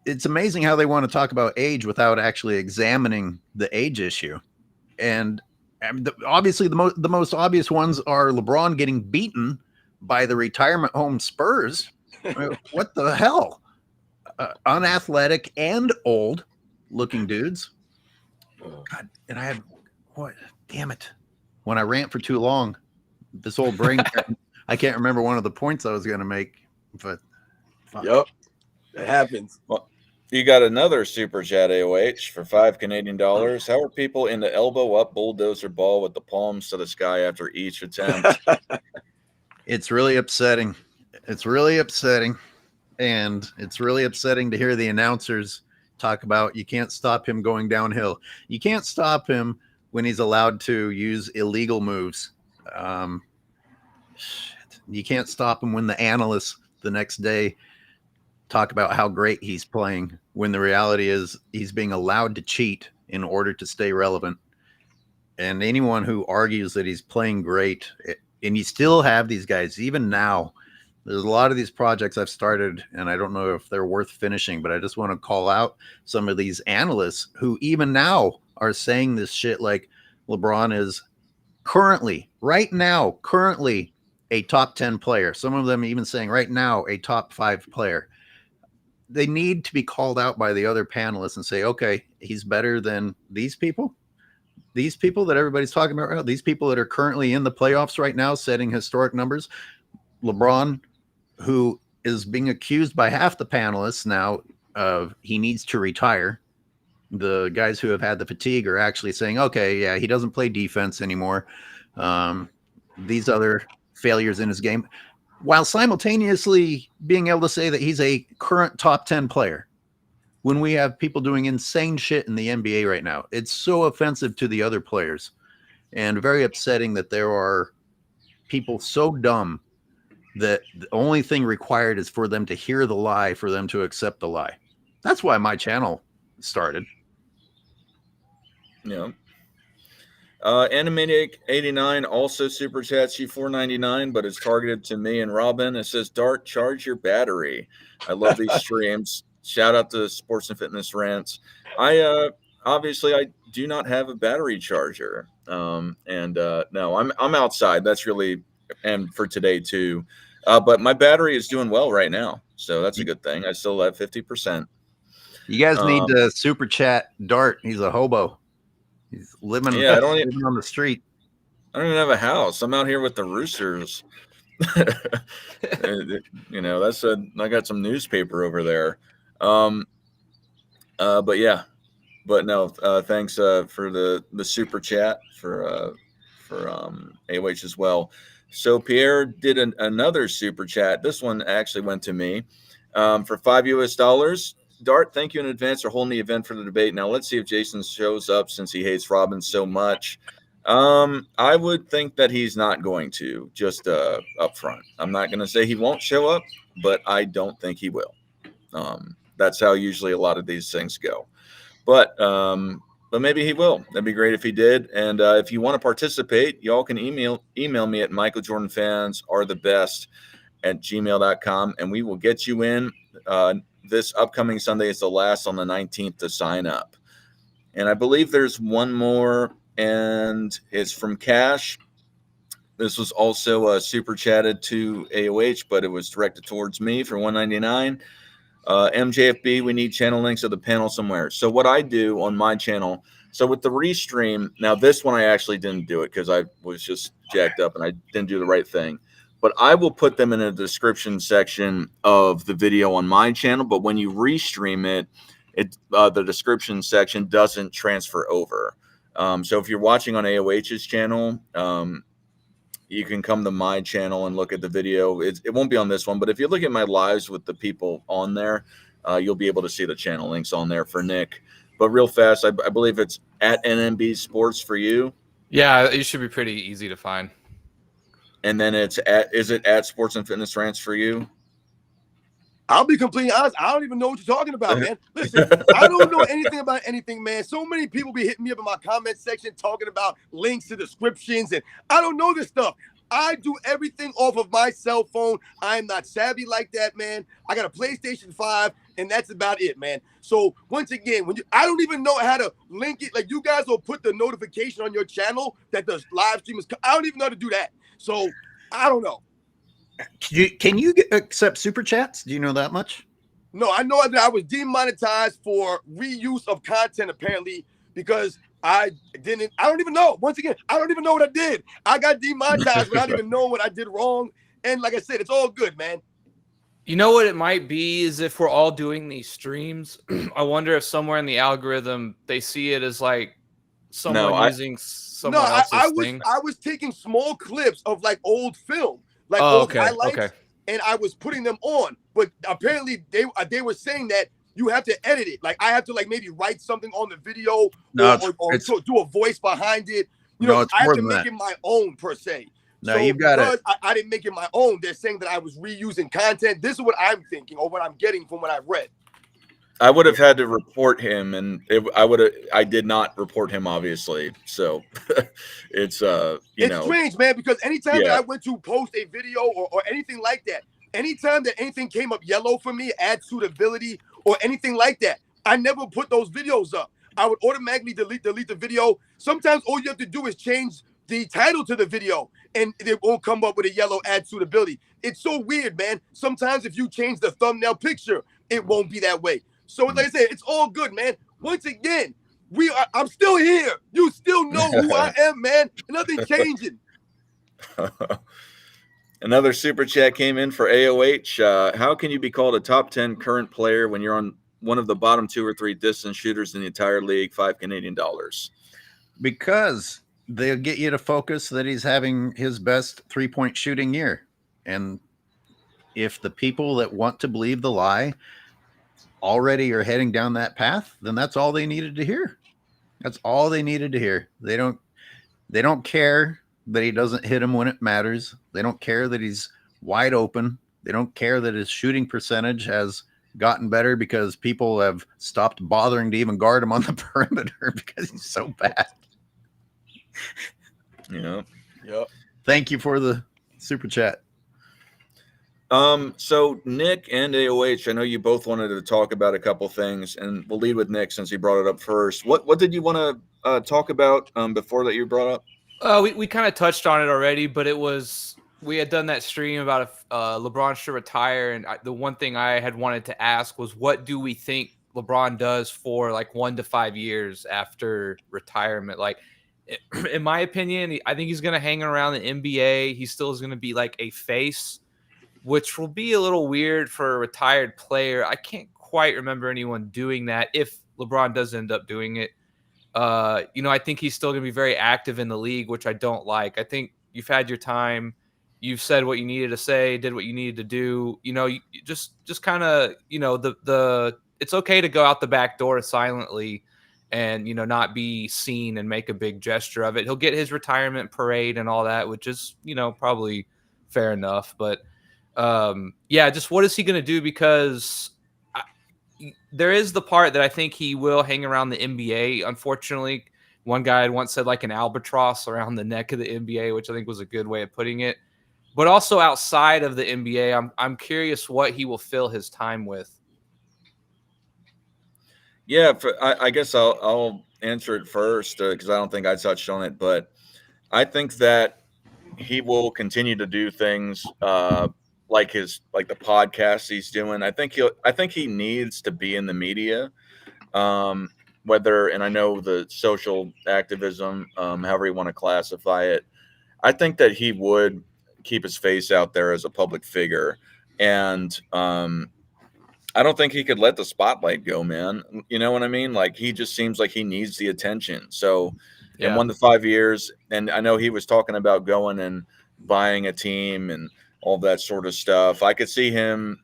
it's amazing how they want to talk about age without actually examining the age issue. And obviously, the most obvious ones are LeBron getting beaten by the retirement home Spurs. What the hell? Unathletic and old looking dudes. God, and I had what? Damn it! When I rant for too long, this old brain, I can't remember one of the points I was going to make. But yep, it happens. Well, you got another super chat, AOH, for $5 Canadian. How are people in the elbow up bulldozer ball with the palms to the sky after each attempt? It's really upsetting. It's really upsetting. And it's really upsetting to hear the announcers talk about you can't stop him going downhill. You can't stop him when he's allowed to use illegal moves. You can't stop him when the analysts the next day talk about how great he's playing, when the reality is he's being allowed to cheat in order to stay relevant. And anyone who argues that he's playing great, and you still have these guys, even now, there's a lot of these projects I've started, and I don't know if they're worth finishing, but I just want to call out some of these analysts who even now are saying this shit like LeBron is currently a top 10 player. Some of them even saying right now a top 5 player. They need to be called out by the other panelists and say, okay, he's better than these people that everybody's talking about right now, these people that are currently in the playoffs right now setting historic numbers. LeBron, who is being accused by half the panelists now of he needs to retire. The guys who have had the fatigue are actually saying, okay, yeah, he doesn't play defense anymore. These other failures in his game, while simultaneously being able to say that he's a current top 10 player when we have people doing insane shit in the NBA right now. It's so offensive to the other players and very upsetting that there are people so dumb that the only thing required is for them to hear the lie, for them to accept the lie. That's why my channel started. Yeah. Animaniac 89 also super chats you $4.99, but it's targeted to me and Robin. It says, Dart, charge your battery. I love these streams. Shout out to Sports and Fitness Rants. Obviously I do not have a battery charger. No, I'm outside. That's really, and for today too. But my battery is doing well right now. So that's a good thing. I still have 50%. You guys need to super chat Dart. He's a hobo. He's living, living on the street. I don't even have a house. I'm out here with the roosters. That's I got some newspaper over there. But no, thanks for the super chat for AOH as well. So Pierre did another super chat. This one actually went to me for $5 US. Dart, thank you in advance for holding the event for the debate. Now let's see if Jason shows up since he hates Robin so much. I would think that he's not going to, just up front. I'm not going to say he won't show up, but I don't think he will. That's how usually a lot of these things go. But maybe he will. That'd be great if he did. And if you want to participate, y'all can email me at michaeljordanfans@gmail.com, and we will get you in. This upcoming Sunday is the last on the 19th to sign up. And I believe there's one more, and it's from Cash. This was also super chatted to AOH, but it was directed towards me for $1.99. MJFB, we need channel links of the panel somewhere. So what I do on my channel, so with the restream, now this one I actually didn't do it because I was just jacked up and I didn't do the right thing. But I will put them in the description section of the video on my channel. But when you restream it, the description section doesn't transfer over. So if you're watching on AOH's channel, you can come to my channel and look at the video. It won't be on this one, but if you look at my lives with the people on there, you'll be able to see the channel links on there for Nick. But real fast, I believe it's at NMB Sports for you. Yeah, it should be pretty easy to find. And then is it at Sports and Fitness Rants for you? I'll be completely honest. I don't even know what you're talking about, man. Listen, I don't know anything about anything, man. So many people be hitting me up in my comment section talking about links to descriptions, and I don't know this stuff. I do everything off of my cell phone. I am not savvy like that, man. I got a PlayStation 5, and that's about it, man. So once again, I don't even know how to link it. Like, you guys will put the notification on your channel that the live stream is. I don't even know how to do that. So I don't know. Can you accept super chats? Do you know that much? No, I know that I was demonetized for reuse of content, apparently, because I don't even know. Once again, I don't even know what I did. I got demonetized without even knowing what I did wrong. And like I said, it's all good, man. You know what it might be is if we're all doing these streams, I wonder if somewhere in the algorithm they see it as like someone using someone else's thing. I was taking small clips of like old film, like old highlights, and I was putting them on. But apparently they were saying that you have to edit it. Like, I have to like maybe write something on the video or do a voice behind it. You know, I have to make it my own per se. No, you've got it. I didn't make it my own. They're saying that I was reusing content. This is what I'm thinking, or what I'm getting from what I've read. I would have had to report him, and I did not report him, obviously. So it's strange, man, because anytime that I went to post a video or anything like that, anytime that anything came up yellow for me, ad suitability or anything like that, I never put those videos up. I would automatically delete the video. Sometimes all you have to do is change the title to the video, and it won't come up with a yellow ad suitability. It's so weird, man. Sometimes if you change the thumbnail picture, it won't be that way. So like I said, it's all good, man. Once again, I'm still here. You still know who I am, man. Nothing changing. Another super chat came in for AOH. How can you be called a top 10 current player when you're on one of the bottom 2 or 3 distance shooters in the entire league? $5 Canadian. Because they'll get you to focus that he's having his best 3-point shooting year. And if the people that want to believe the lie already are heading down that path, then that's all they needed to hear. That's all they needed to hear. They don't care that he doesn't hit them when it matters. They don't care that he's wide open. They don't care that his shooting percentage has gotten better because people have stopped bothering to even guard him on the perimeter because he's so bad. Yeah. Yep. Thank you for the super chat. So Nick and AOH, I know you both wanted to talk about a couple things, and we'll lead with Nick since he brought it up first. What did you want to talk about before that you brought up? We kind of touched on it already, but we had done that stream about if LeBron should retire, and the one thing I had wanted to ask was, what do we think LeBron does for like 1 to 5 years after retirement? Like, in my opinion, I think he's going to hang around the NBA. He still is going to be like a face, which will be a little weird for a retired player. I can't quite remember anyone doing that if LeBron does end up doing it. I think he's still going to be very active in the league, which I don't like. I think you've had your time. You've said what you needed to say, did what you needed to do. You just kind of, it's okay to go out the back door silently and, not be seen and make a big gesture of it. He'll get his retirement parade and all that, which is, probably fair enough. But just what is he going to do? Because there is the part that I think he will hang around the NBA. Unfortunately, one guy had once said like an albatross around the neck of the NBA, which I think was a good way of putting it. But also outside of the NBA, I'm curious what he will fill his time with. Yeah, I guess I'll answer it first because I don't think I touched on it, but I think that he will continue to do things like the podcast he's doing. I think he needs to be in the media, and I know the social activism, however you want to classify it. I think that he would keep his face out there as a public figure, and I don't think he could let the spotlight go, man. You know what I mean? Like, he just seems like he needs the attention. So in 1 to 5 years, and I know he was talking about going and buying a team and all that sort of stuff. I could see him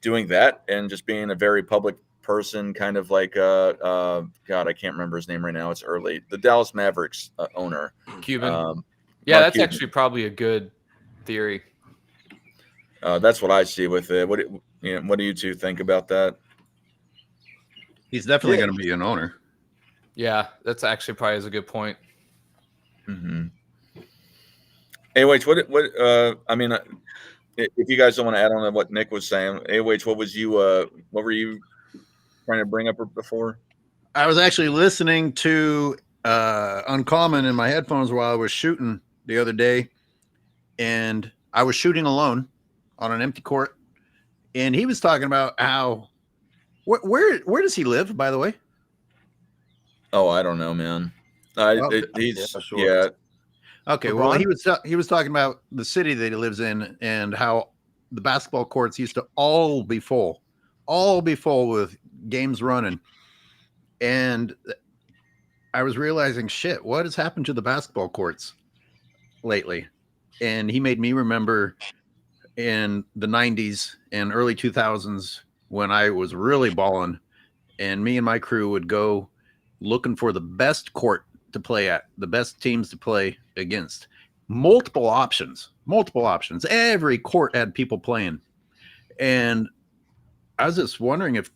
doing that and just being a very public person, kind of like God, I can't remember his name right now. It's early. The Dallas Mavericks owner, Cuban. That's Cuban. Actually probably a good theory. That's what I see with it. What do you two think about that? He's definitely going to be an owner. Yeah, that's actually probably is a good point. Mm-hmm. AOH, I mean, if you guys don't want to add on to what Nick was saying, AOH, what were you trying to bring up before? I was actually listening to Uncommon in my headphones while I was shooting the other day, and I was shooting alone on an empty court, and he was talking about how where does he live, by the way? Oh, I don't know, man. He's sure. yeah. Okay, LeBron? well, he was talking about the city that he lives in and how the basketball courts used to all be full with games running. And I was realizing, shit, what has happened to the basketball courts lately? And he made me remember in the 90s and early 2000s when I was really balling, and me and my crew would go looking for the best court to play at, the best teams to play against. Multiple options. Every court had people playing. And I was just wondering if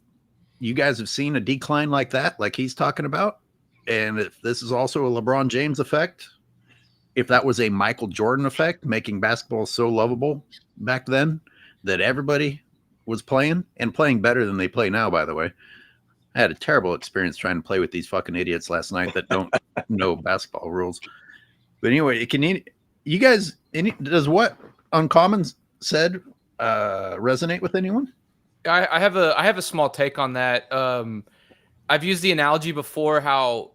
you guys have seen a decline like that, like he's talking about, and if this is also a LeBron James effect, if that was a Michael Jordan effect, making basketball so lovable back then that everybody was playing and playing better than they play now, by the way. I had a terrible experience trying to play with these fucking idiots last night that don't know basketball rules. But anyway, you guys, does what Uncommon said resonate with anyone? I have a small take on that. I've used the analogy before how,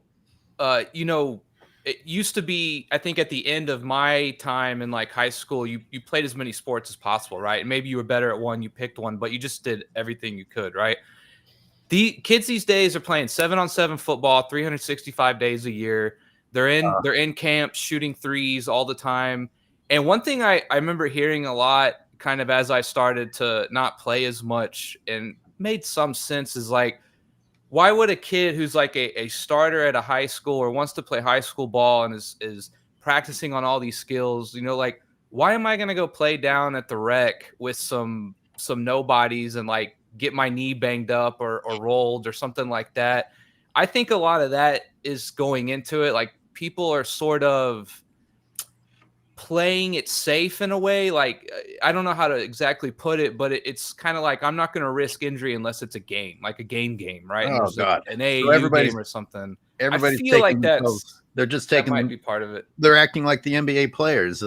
it used to be, I think at the end of my time in like high school, you played as many sports as possible, right? And maybe you were better at one, you picked one, but you just did everything you could, right? The kids these days are playing 7-on-7 football 365 days a year. They're in camp shooting threes all the time. And one thing I remember hearing a lot kind of as I started to not play as much and made some sense is like, why would a kid who's like a starter at a high school or wants to play high school ball and is practicing on all these skills, like, why am I going to go play down at the rec with some nobodies and like get my knee banged up or rolled or something like that? I think a lot of that is going into it. Like, people are sort of playing it safe in a way. Like, I don't know how to exactly put it, but it's kind of like, I'm not going to risk injury unless it's a game, like a game, right? Oh, There's God. an So AAU game or something. Everybody's I feel like they're just that taking might be part of it. They're acting like the NBA players.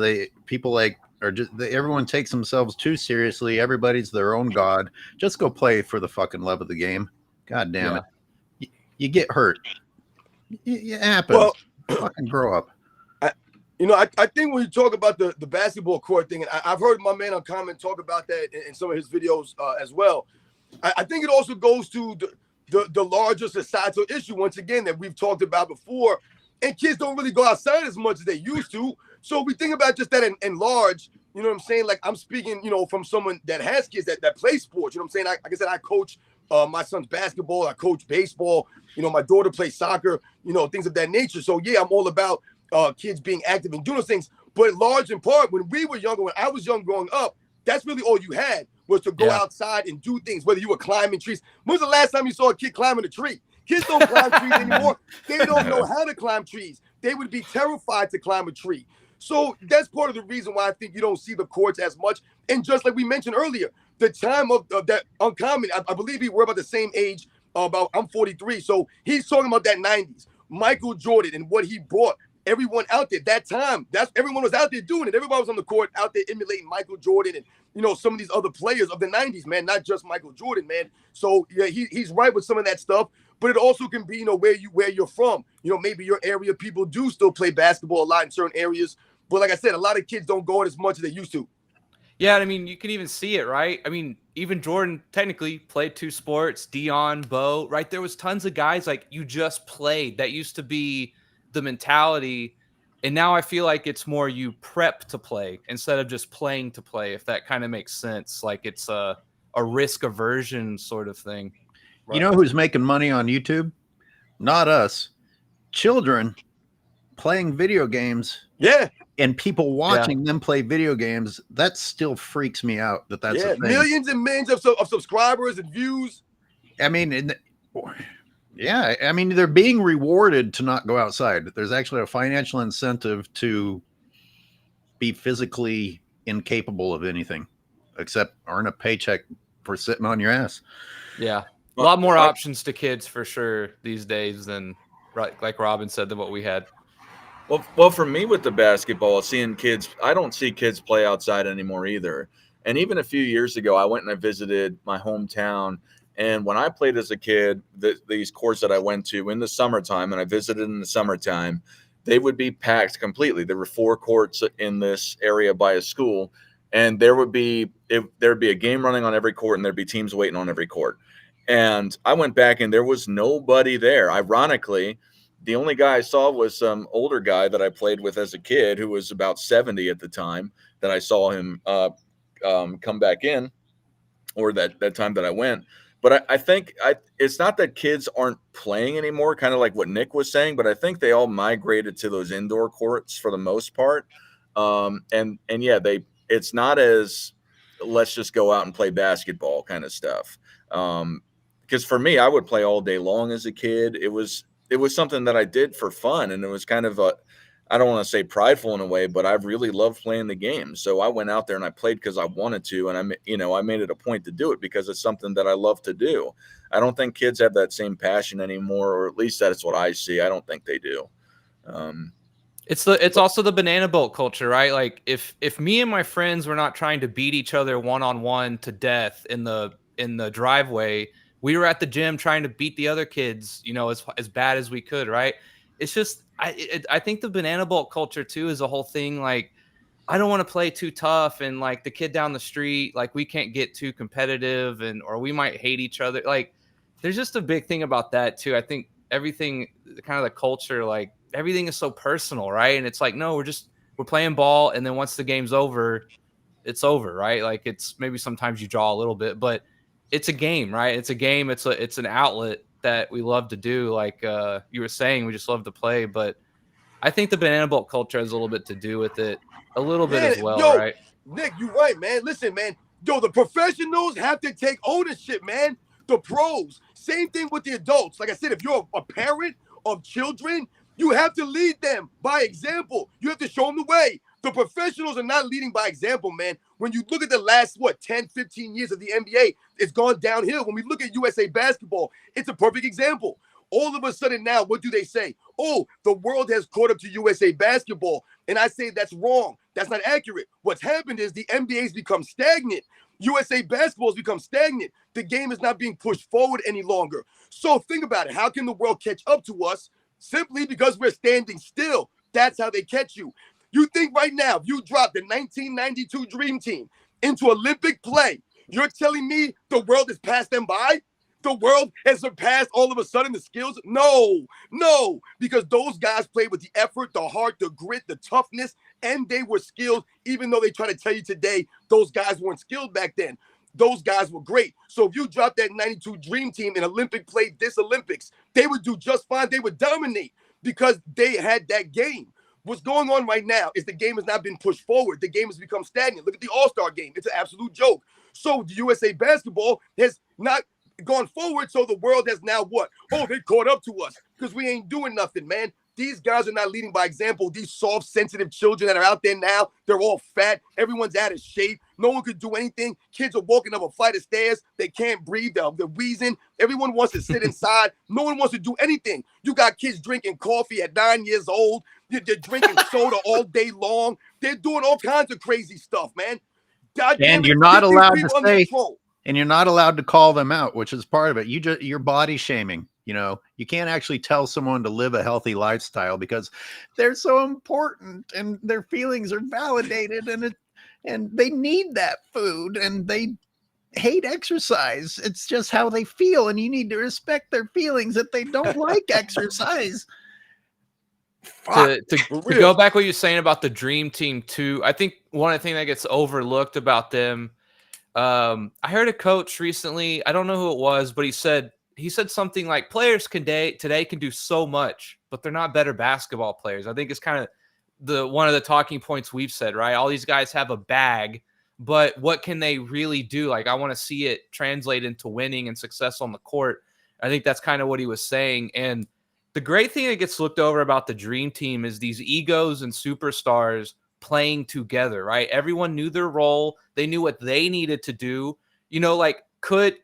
Everyone takes themselves too seriously. Everybody's their own god. Just go play for the fucking love of the game. God damn it. You get hurt. It happens. Well, fucking grow up. I think when you talk about the basketball court thing, and I've heard my man Uncommon talk about that in some of his videos as well. I think it also goes to the larger societal issue, once again, that we've talked about before. And kids don't really go outside as much as they used to. So we think about just that in large, you know what I'm saying? Like, I'm speaking, from someone that has kids that play sports. You know what I'm saying? Like I said, I coach my son's basketball. I coach baseball. My daughter plays soccer, things of that nature. So, yeah, I'm all about kids being active and doing those things. But in large in part, when we were younger, when I was young growing up, that's really all you had was to go outside and do things, whether you were climbing trees. When was the last time you saw a kid climbing a tree? Kids don't climb trees anymore. They don't know how to climb trees. They would be terrified to climb a tree. So that's part of the reason why I think you don't see the courts as much. And just like we mentioned earlier, the time of that Uncommon, I believe we're about the same age. I'm 43. So he's talking about that 90s. Michael Jordan and what he brought everyone out there. That time, everyone was out there doing it. Everybody was on the court out there emulating Michael Jordan and some of these other players of the 90s, man, not just Michael Jordan, man. So yeah, he's right with some of that stuff. But it also can be, where you're from. Maybe your area, people do still play basketball a lot in certain areas. But like I said, a lot of kids don't go out as much as they used to. Yeah, I mean, you can even see it, right? I mean, even Jordan technically played two sports, Dion, Bo, right? There was tons of guys like you just played. That used to be the mentality. And now I feel like it's more you prep to play instead of just playing to play, if that kind of makes sense. Like, it's a risk aversion sort of thing. Right. You know who's making money on YouTube? Not us. Children playing video games. Yeah. And people watching them play video games. That still freaks me out that's a thing. Millions and millions of subscribers and views. I mean, they're being rewarded to not go outside. There's actually a financial incentive to be physically incapable of anything except earn a paycheck for sitting on your ass. Yeah. A lot more options to kids for sure these days than, right, like Robin said, than what we had. Well, for me with the basketball, seeing kids, I don't see kids play outside anymore either. And even a few years ago, I went and I visited my hometown. And when I played as a kid, these courts that I went to in the summertime, and I visited in the summertime, they would be packed completely. There were 4 courts in this area by a school, and there would be a game running on every court, and there'd be teams waiting on every court. And I went back, and there was nobody there. Ironically, the only guy I saw was some older guy that I played with as a kid who was about 70 at the time that I saw him come back in, or that time that I went. But I think it's not that kids aren't playing anymore, kind of like what Nick was saying, but I think they all migrated to those indoor courts for the most part. And yeah, it's not as let's just go out and play basketball kind of stuff. Because for me, I would play all day long as a kid. It was something that I did for fun, and it was kind of I don't want to say prideful in a way, but I really loved playing the game. So I went out there and I played because I wanted to, and I made it a point to do it because it's something that I love to do. I don't think kids have that same passion anymore, or at least that's what I see. I don't think they do. It's also the banana boat culture, right? Like if me and my friends were not trying to beat each other one-on-one to death in the driveway, we were at the gym trying to beat the other kids, as bad as we could, right? It's just I think the banana boat culture too is a whole thing. Like, I don't want to play too tough, and like the kid down the street, like we can't get too competitive, or we might hate each other. Like, there's just a big thing about that too. I think everything, kind of the culture, like everything is so personal, right? And it's like, no, we're playing ball, and then once the game's over, it's over, right? Like, it's maybe sometimes you draw a little bit, but it's a game, right? It's a game. It's an outlet that we love to do. Like you were saying, we just love to play. But I think the banana boat culture has a little bit to do with it, a little bit as well, right? Nick, you're right, man. Listen, man. Yo, the professionals have to take ownership, man. The pros, same thing with the adults. Like I said, if you're a parent of children, you have to lead them by example. You have to show them the way. The professionals are not leading by example, man. When you look at the last, 10, 15 years of the NBA, it's gone downhill. When we look at USA basketball, it's a perfect example. All of a sudden now, what do they say? Oh, the world has caught up to USA basketball. And I say that's wrong. That's not accurate. What's happened is the NBA's become stagnant. USA basketball has become stagnant. The game is not being pushed forward any longer. So think about it. How can the world catch up to us? Simply because we're standing still. That's how they catch you. You think right now, if you drop the 1992 Dream Team into Olympic play, you're telling me the world has passed them by? The world has surpassed all of a sudden the skills? No, because those guys played with the effort, the heart, the grit, the toughness, and they were skilled, even though they try to tell you today those guys weren't skilled back then. Those guys were great. So if you drop that 92 Dream Team in Olympic play this Olympics, they would do just fine. They would dominate because they had that game. What's going on right now is the game has not been pushed forward. The game has become stagnant. Look at the All-Star game. It's an absolute joke. So the USA basketball has not gone forward, so the world has now what? Oh, they caught up to us because we ain't doing nothing, man. These guys are not leading by example. These soft, sensitive children that are out there now, they're all fat. Everyone's out of shape. No one could do anything. Kids are walking up a flight of stairs. They can't breathe. They're wheezing. Everyone wants to sit inside. No one wants to do anything. You got kids drinking coffee at 9 years old. They're drinking soda all day long. They're doing all kinds of crazy stuff, man. And you're not allowed to say, and you're not allowed to call them out, which is part of it. You're body shaming. You can't actually tell someone to live a healthy lifestyle because they're so important and their feelings are validated and they need that food and they hate exercise. It's just how they feel, and you need to respect their feelings if they don't like exercise. To go back what you're saying about the Dream Team too, I think one of the things that gets overlooked about them, I heard a coach recently, I don't know who it was, but he said something like players today can do so much, but they're not better basketball players. I think it's kind of one of the talking points we've said, right? All these guys have a bag, but what can they really do? Like, I want to see it translate into winning and success on the court. I think that's kind of what he was saying. And the great thing that gets looked over about the Dream Team is these egos and superstars playing together, right? Everyone knew their role. They knew what they needed to do. You know, like could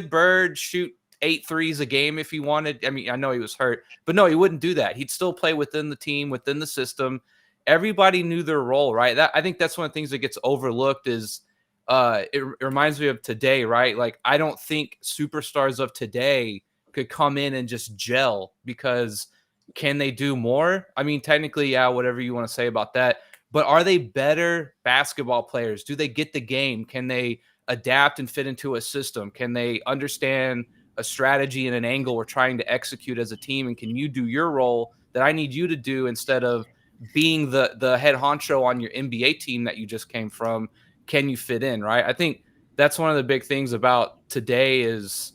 Bird shoot 8 threes a game if he wanted? I mean, I know he was hurt, but no, he wouldn't do that. He'd still play within the team, within the system. Everybody knew their role, right? I think that's one of the things that gets overlooked is it reminds me of today, right? Like, I don't think superstars of today could come in and just gel, because can they do more? I mean, technically, yeah, whatever you want to say about that. But are they better basketball players? Do they get the game? Can they adapt and fit into a system? Can they understand a strategy and an angle we're trying to execute as a team? And can you do your role that I need you to do, instead of being the head honcho on your NBA team that you just came from? Can you fit in, right? I think that's one of the big things about today is,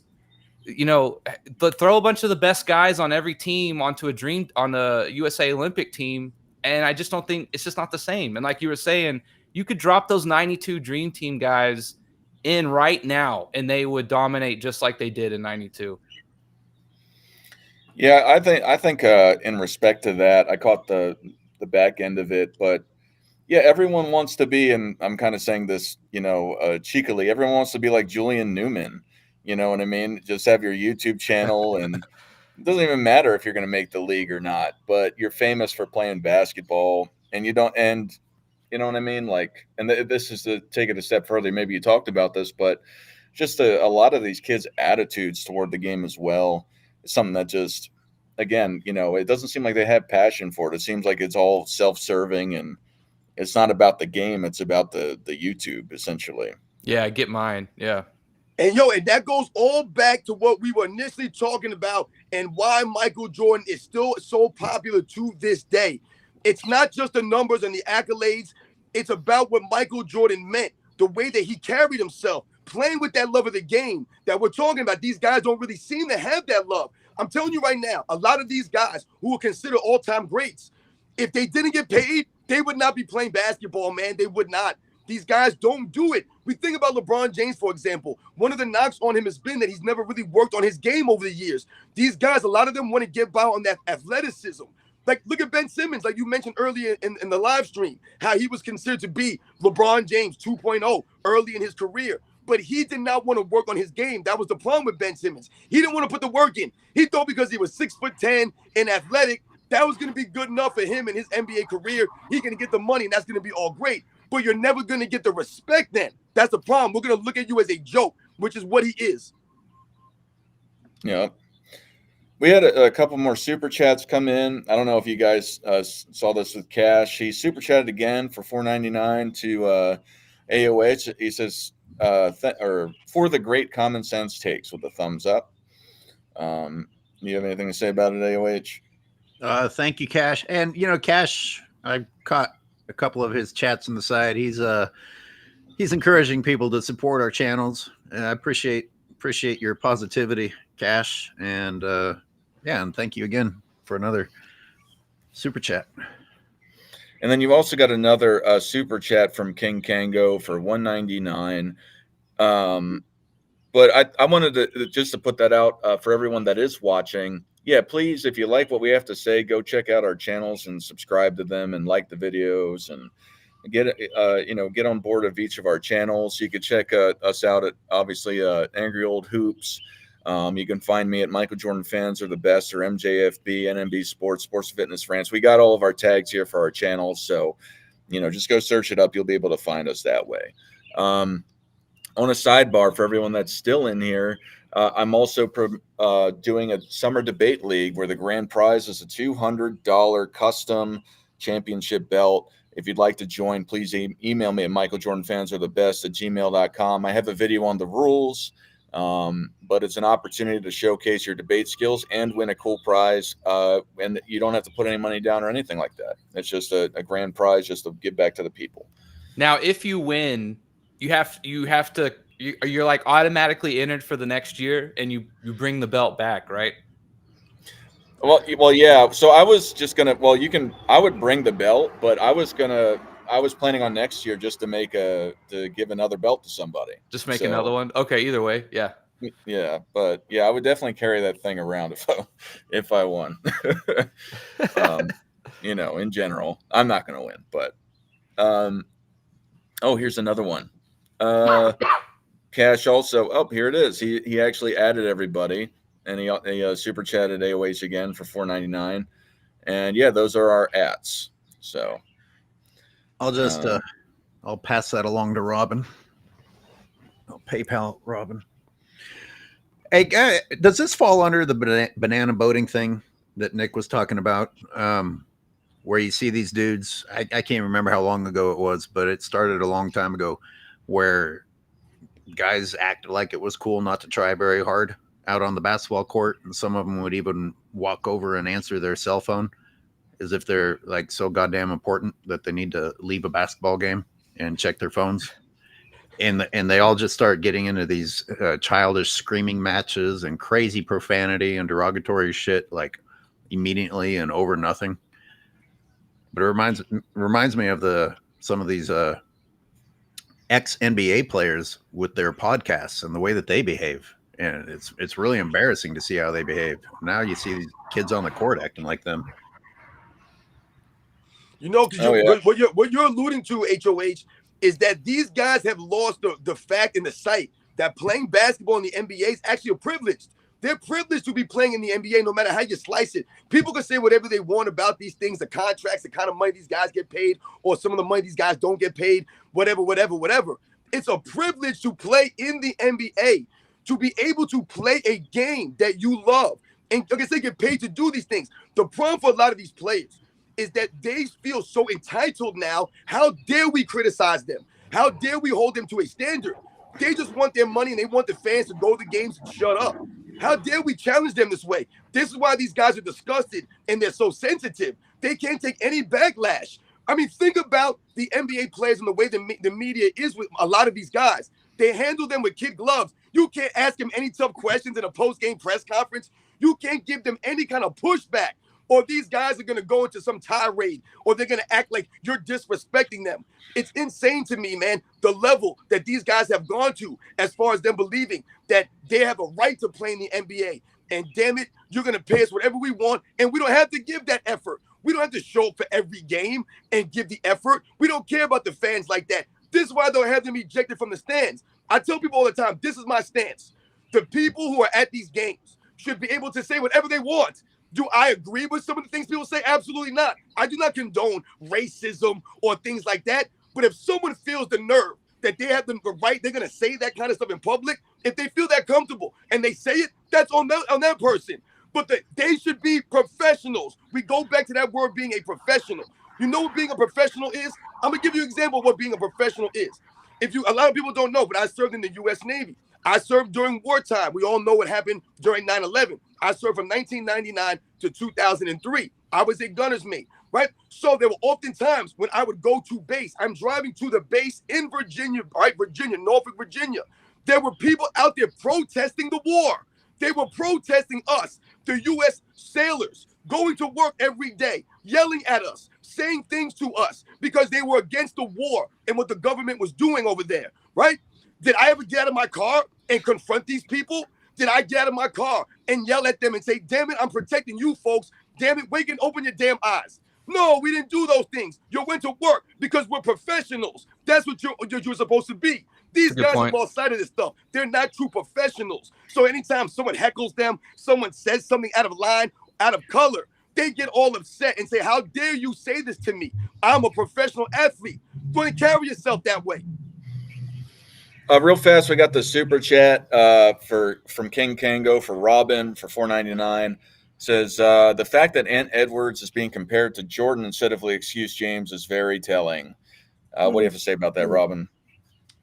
you know, throw a bunch of the best guys on every team onto on the USA Olympic team, and I just don't think it's just not the same. And like you were saying, you could drop those 92 Dream Team guys in right now, and they would dominate just like they did in 92. Yeah, I think in respect to that, I caught the back end of it, but yeah, everyone wants to be, and I'm kind of saying this, you know, cheekily, everyone wants to be like Julian Newman. You know what I mean? Just have your YouTube channel, and it doesn't even matter if you're going to make the league or not, but you're famous for playing basketball, and you don't, and you know what I mean? Like, and this is to take it a step further. Maybe you talked about this, but just a lot of these kids' attitudes toward the game as well is something that just, again, you know, it doesn't seem like they have passion for it. It seems like it's all self-serving, and it's not about the game. It's about the YouTube, essentially. Yeah, get mine. Yeah. And and that goes all back to what we were initially talking about and why Michael Jordan is still so popular to this day. It's not just the numbers and the accolades. It's about what Michael Jordan meant, the way that he carried himself, playing with that love of the game that we're talking about. These guys don't really seem to have that love. I'm telling you right now, a lot of these guys who are considered all-time greats, if they didn't get paid, they would not be playing basketball, man. They would not. These guys don't do it. We think about LeBron James, for example. One of the knocks on him has been that he's never really worked on his game over the years. These guys, a lot of them want to get by on that athleticism. Like, look at Ben Simmons, like you mentioned earlier in the live stream, how he was considered to be LeBron James 2.0 early in his career. But he did not want to work on his game. That was the problem with Ben Simmons. He didn't want to put the work in. He thought because he was 6'10" and athletic, that was going to be good enough for him in his NBA career. He's going to get the money, and that's going to be all great. But you're never going to get the respect then. That's the problem. We're going to look at you as a joke, which is what he is. Yeah. We had a couple more super chats come in. I don't know if you guys saw this with Cash. He super chatted again for $4.99 to AOH. He says, for the great common sense takes, with a thumbs up. You have anything to say about it, AOH? Thank you, Cash. And you know, Cash, I caught a couple of his chats on the side. He's encouraging people to support our channels, and I appreciate your positivity, Cash. And and thank you again for another super chat. And then you've also got another super chat from King Kango for $1.99. But I wanted to just to put that out for everyone that is watching. Yeah, please, if you like what we have to say, go check out our channels and subscribe to them and like the videos and get on board of each of our channels. You can check us out at obviously Angry Old Hoops. You can find me at Michael Jordan Fans Are the Best or MJFB, NMB Sports, Sports Fitness France. We got all of our tags here for our channels, so just go search it up. You'll be able to find us that way. On a sidebar for everyone that's still in here, I'm also doing a summer debate league where the grand prize is a $200 custom championship belt. If you'd like to join, please email me at michaeljordanfansarethe@gmail.com. I have a video on the rules, but it's an opportunity to showcase your debate skills and win a cool prize. And you don't have to put any money down or anything like that. It's just a grand prize just to give back to the people. Now, if you win, you're like automatically entered for the next year, and you bring the belt back, right? Well, yeah. So I was just gonna. Well, I would bring the belt, but I was planning on next year just to give another belt to somebody. Just make another one. Okay. Either way, yeah. Yeah, but yeah, I would definitely carry that thing around if I won. In general, I'm not gonna win, but Oh, here's another one. Cash also. Oh, here it is. He actually added everybody, and he super chatted AOH again for $4.99. And yeah, those are our ats. So I'll just I'll pass that along to Robin. I'll PayPal Robin. Hey, does this fall under the banana boating thing that Nick was talking about? Where you see these dudes, I can't remember how long ago it was, but it started a long time ago, where guys acted like it was cool not to try very hard out on the basketball court, and some of them would even walk over and answer their cell phone as if they're like so goddamn important that they need to leave a basketball game and check their phones. And they all just start getting into these childish screaming matches and crazy profanity and derogatory shit like immediately and over nothing. But it reminds me of some of these ex NBA players with their podcasts and the way that they behave, and it's really embarrassing to see how they behave. Now you see these kids on the court acting like them. You know, because what you're alluding to, HOH, is that these guys have lost the fact and the sight that playing basketball in the NBA is actually a privilege. They're privileged to be playing in the NBA no matter how you slice it. People can say whatever they want about these things, the contracts, the kind of money these guys get paid, or some of the money these guys don't get paid, whatever. It's a privilege to play in the NBA, to be able to play a game that you love. And like I said, get paid to do these things. The problem for a lot of these players is that they feel so entitled now. How dare we criticize them? How dare we hold them to a standard? They just want their money and they want the fans to go to the games and shut up. How dare we challenge them this way? This is why these guys are disgusted and they're so sensitive. They can't take any backlash. I mean, think about the NBA players and the way the media is with a lot of these guys. They handle them with kid gloves. You can't ask them any tough questions in a post-game press conference. You can't give them any kind of pushback. Or these guys are going to go into some tirade, or they're going to act like you're disrespecting them. It's insane to me, man, the level that these guys have gone to as far as them believing that they have a right to play in the NBA. And damn it, you're going to pay us whatever we want, and we don't have to give that effort. We don't have to show up for every game and give the effort. We don't care about the fans like that. This is why they'll have them ejected from the stands. I tell people all the time, this is my stance. The people who are at these games should be able to say whatever they want. Do I agree with some of the things people say? Absolutely not. I do not condone racism or things like that. But if someone feels the nerve that they have the right, they're going to say that kind of stuff in public, if they feel that comfortable and they say it, that's on that person. But they should be professionals. We go back to that word being a professional. You know what being a professional is? I'm going to give you an example of what being a professional is. A lot of people don't know, but I served in the U.S. Navy. I served during wartime. We all know what happened during 9/11. I served from 1999 to 2003. I was a gunner's mate, right? So there were often times when I would go to base. I'm driving to the base in Virginia, right? Virginia, Norfolk, Virginia. There were people out there protesting the war. They were protesting us, the U.S. sailors, going to work every day, yelling at us, saying things to us because they were against the war and what the government was doing over there, right? Did I ever get out of my car and confront these people? Did I get out of my car and yell at them and say, damn it, I'm protecting you folks. Damn it, wake and open your damn eyes. No, we didn't do those things. You went to work because we're professionals. That's what you're supposed to be. These guys have lost sight of this stuff. They're not true professionals. So anytime someone heckles them, someone says something out of line, out of color, they get all upset and say, how dare you say this to me? I'm a professional athlete. Don't carry yourself that way. Real fast, we got the super chat from King Kango for Robin for $4.99. Says the fact that Ant Edwards is being compared to Jordan instead of Excuse James is very telling. What do you have to say about that, Robin?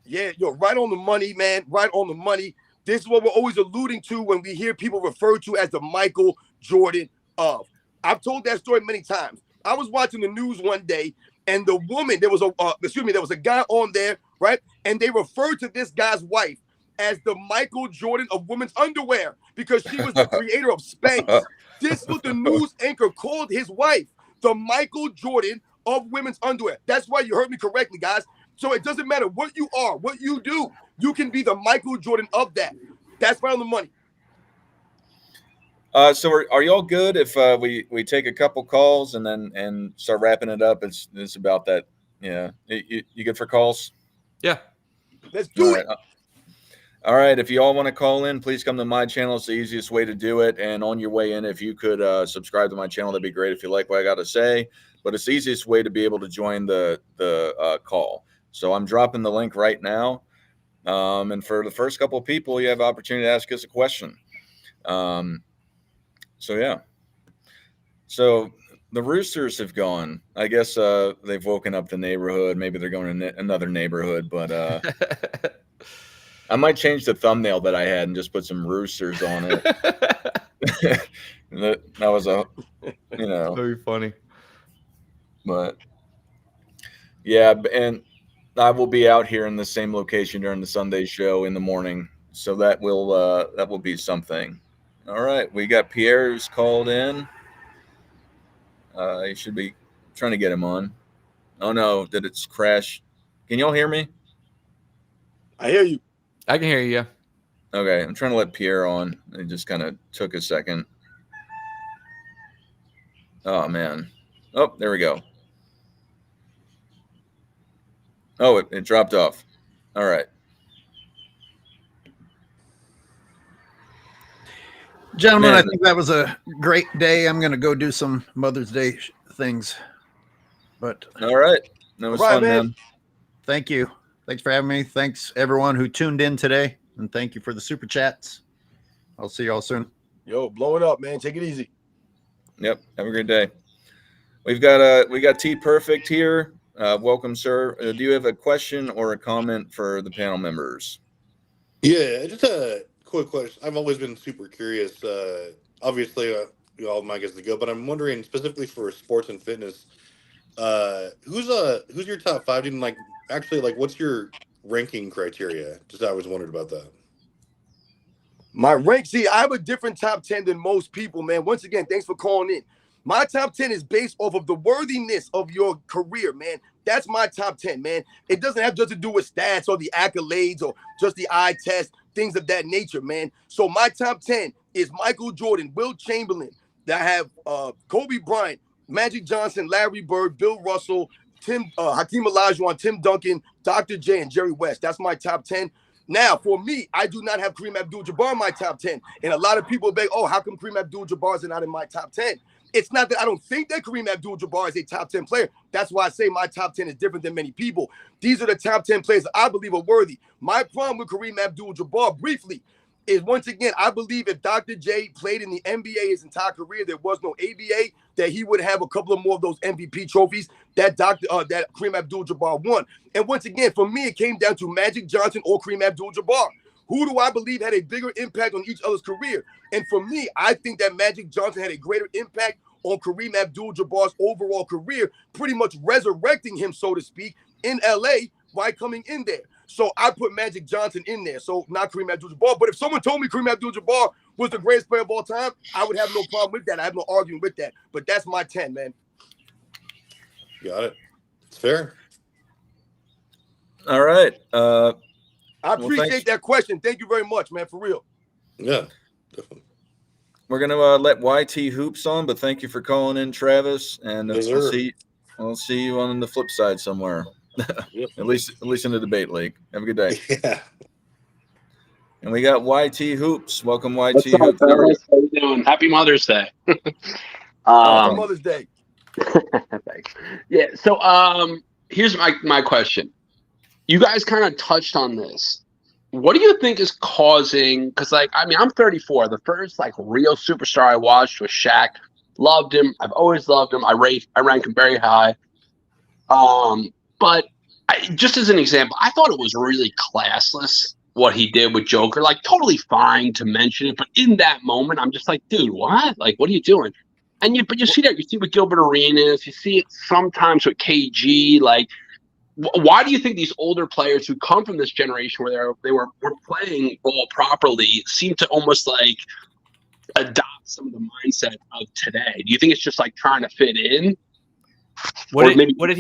Yeah, you're right on the money, man. Right on the money. This is what we're always alluding to when we hear people referred to as the Michael Jordan of. I've told that story many times. I was watching the news one day, and the woman, there was a guy on there, right? And they referred to this guy's wife as the Michael Jordan of women's underwear because she was the creator of Spanx. This is what the news anchor called his wife, the Michael Jordan of women's underwear. That's why you heard me correctly, guys. So it doesn't matter what you are, what you do. You can be the Michael Jordan of that. That's right on the money. So are y'all good if we take a couple calls and then start wrapping it up? It's about that Yeah. You good for calls? Yeah. Let's do it. All right. If you all want to call in, please come to my channel. It's the easiest way to do it. And on your way in, if you could subscribe to my channel, that'd be great if you like what I got to say. But it's the easiest way to be able to join the call. So I'm dropping the link right now. And for the first couple of people, you have the opportunity to ask us a question. So, yeah. So the Roosters have gone. I guess they've woken up the neighborhood. Maybe they're going to another neighborhood, but I might change the thumbnail that I had and just put some roosters on it. that was Very funny. But yeah, and I will be out here in the same location during the Sunday show in the morning, so that will be something. All right, we got Pierre who's called in. He should be trying to get him on. Oh no, did it crash? Can y'all hear me? I hear you. I can hear you. Yeah. Okay, I'm trying to let Pierre on. It just kind of took a second. Oh man. Oh, there we go. Oh, it dropped off. All right. Gentlemen, Man. I think that was a great day. I'm going to go do some Mother's Day things. But All right. That was fun, man. Thank you. Thanks for having me. Thanks, everyone who tuned in today. And thank you for the super chats. I'll see you all soon. Yo, blow it up, man. Take it easy. Yep. Have a great day. We got T Perfect here. Welcome, sir. Do you have a question or a comment for the panel members? Yeah, just a quick question. I've always been super curious. Obviously, all my guys to go, but I'm wondering specifically for sports and fitness. Who's your top five? And what's your ranking criteria? Just I always wondered about that. My rank, see, I have a different top 10 than most people, man. Once again, thanks for calling in. My top 10 is based off of the worthiness of your career, man. That's my top 10, man. It doesn't have just to do with stats or the accolades or just the eye test, things of that nature, man. So my top 10 is Michael Jordan, Will Chamberlain. That have Kobe Bryant, Magic Johnson, Larry Bird, Bill Russell, Hakeem Olajuwon, Tim Duncan, Dr. J, and Jerry West. That's my top 10. Now, for me, I do not have Kareem Abdul-Jabbar in my top 10. And a lot of people beg, oh, how come Kareem Abdul-Jabbar is not in my top 10? It's not that I don't think that Kareem Abdul-Jabbar is a top 10 player. That's why I say my top 10 is different than many people. These are the top 10 players that I believe are worthy. My problem with Kareem Abdul-Jabbar, briefly, is once again, I believe if Dr. J played in the NBA his entire career, there was no ABA, that he would have a couple of more of those MVP trophies that Kareem Abdul-Jabbar won. And once again, for me, it came down to Magic Johnson or Kareem Abdul-Jabbar. Who do I believe had a bigger impact on each other's career? And for me, I think that Magic Johnson had a greater impact on Kareem Abdul-Jabbar's overall career, pretty much resurrecting him, so to speak, in LA by coming in there. So I put Magic Johnson in there, so not Kareem Abdul-Jabbar. But if someone told me Kareem Abdul-Jabbar was the greatest player of all time, I would have no problem with that. I have no argument with that. But that's my 10, man. Got it. It's fair. All right. I appreciate that question. Thank you very much, man, for real. Yeah, definitely. We're going to let YT Hoops on, but thank you for calling in, Travis. And Yes, we'll see you on the flip side somewhere. Yep. at least in the debate league. Have a good day. Yeah. And we got YT Hoops. Welcome, YT What's up, Hoops. fellas? How you doing? Happy Mother's Day. Happy Mother's Day. Thanks. Yeah. So, here's my question. You guys kind of touched on this. What do you think is causing? Because, I'm 34. The first real superstar I watched was Shaq. Loved him. I've always loved him. I rank him very high. But just as an example, I thought it was really classless what he did with Joker. Totally fine to mention it, but in that moment, I'm just like, dude, what? What are you doing? But you see that. You see it with Gilbert Arenas. You see it sometimes with KG. Why do you think these older players who come from this generation where they were playing ball properly seem to almost adopt some of the mindset of today? Do you think it's just trying to fit in? What did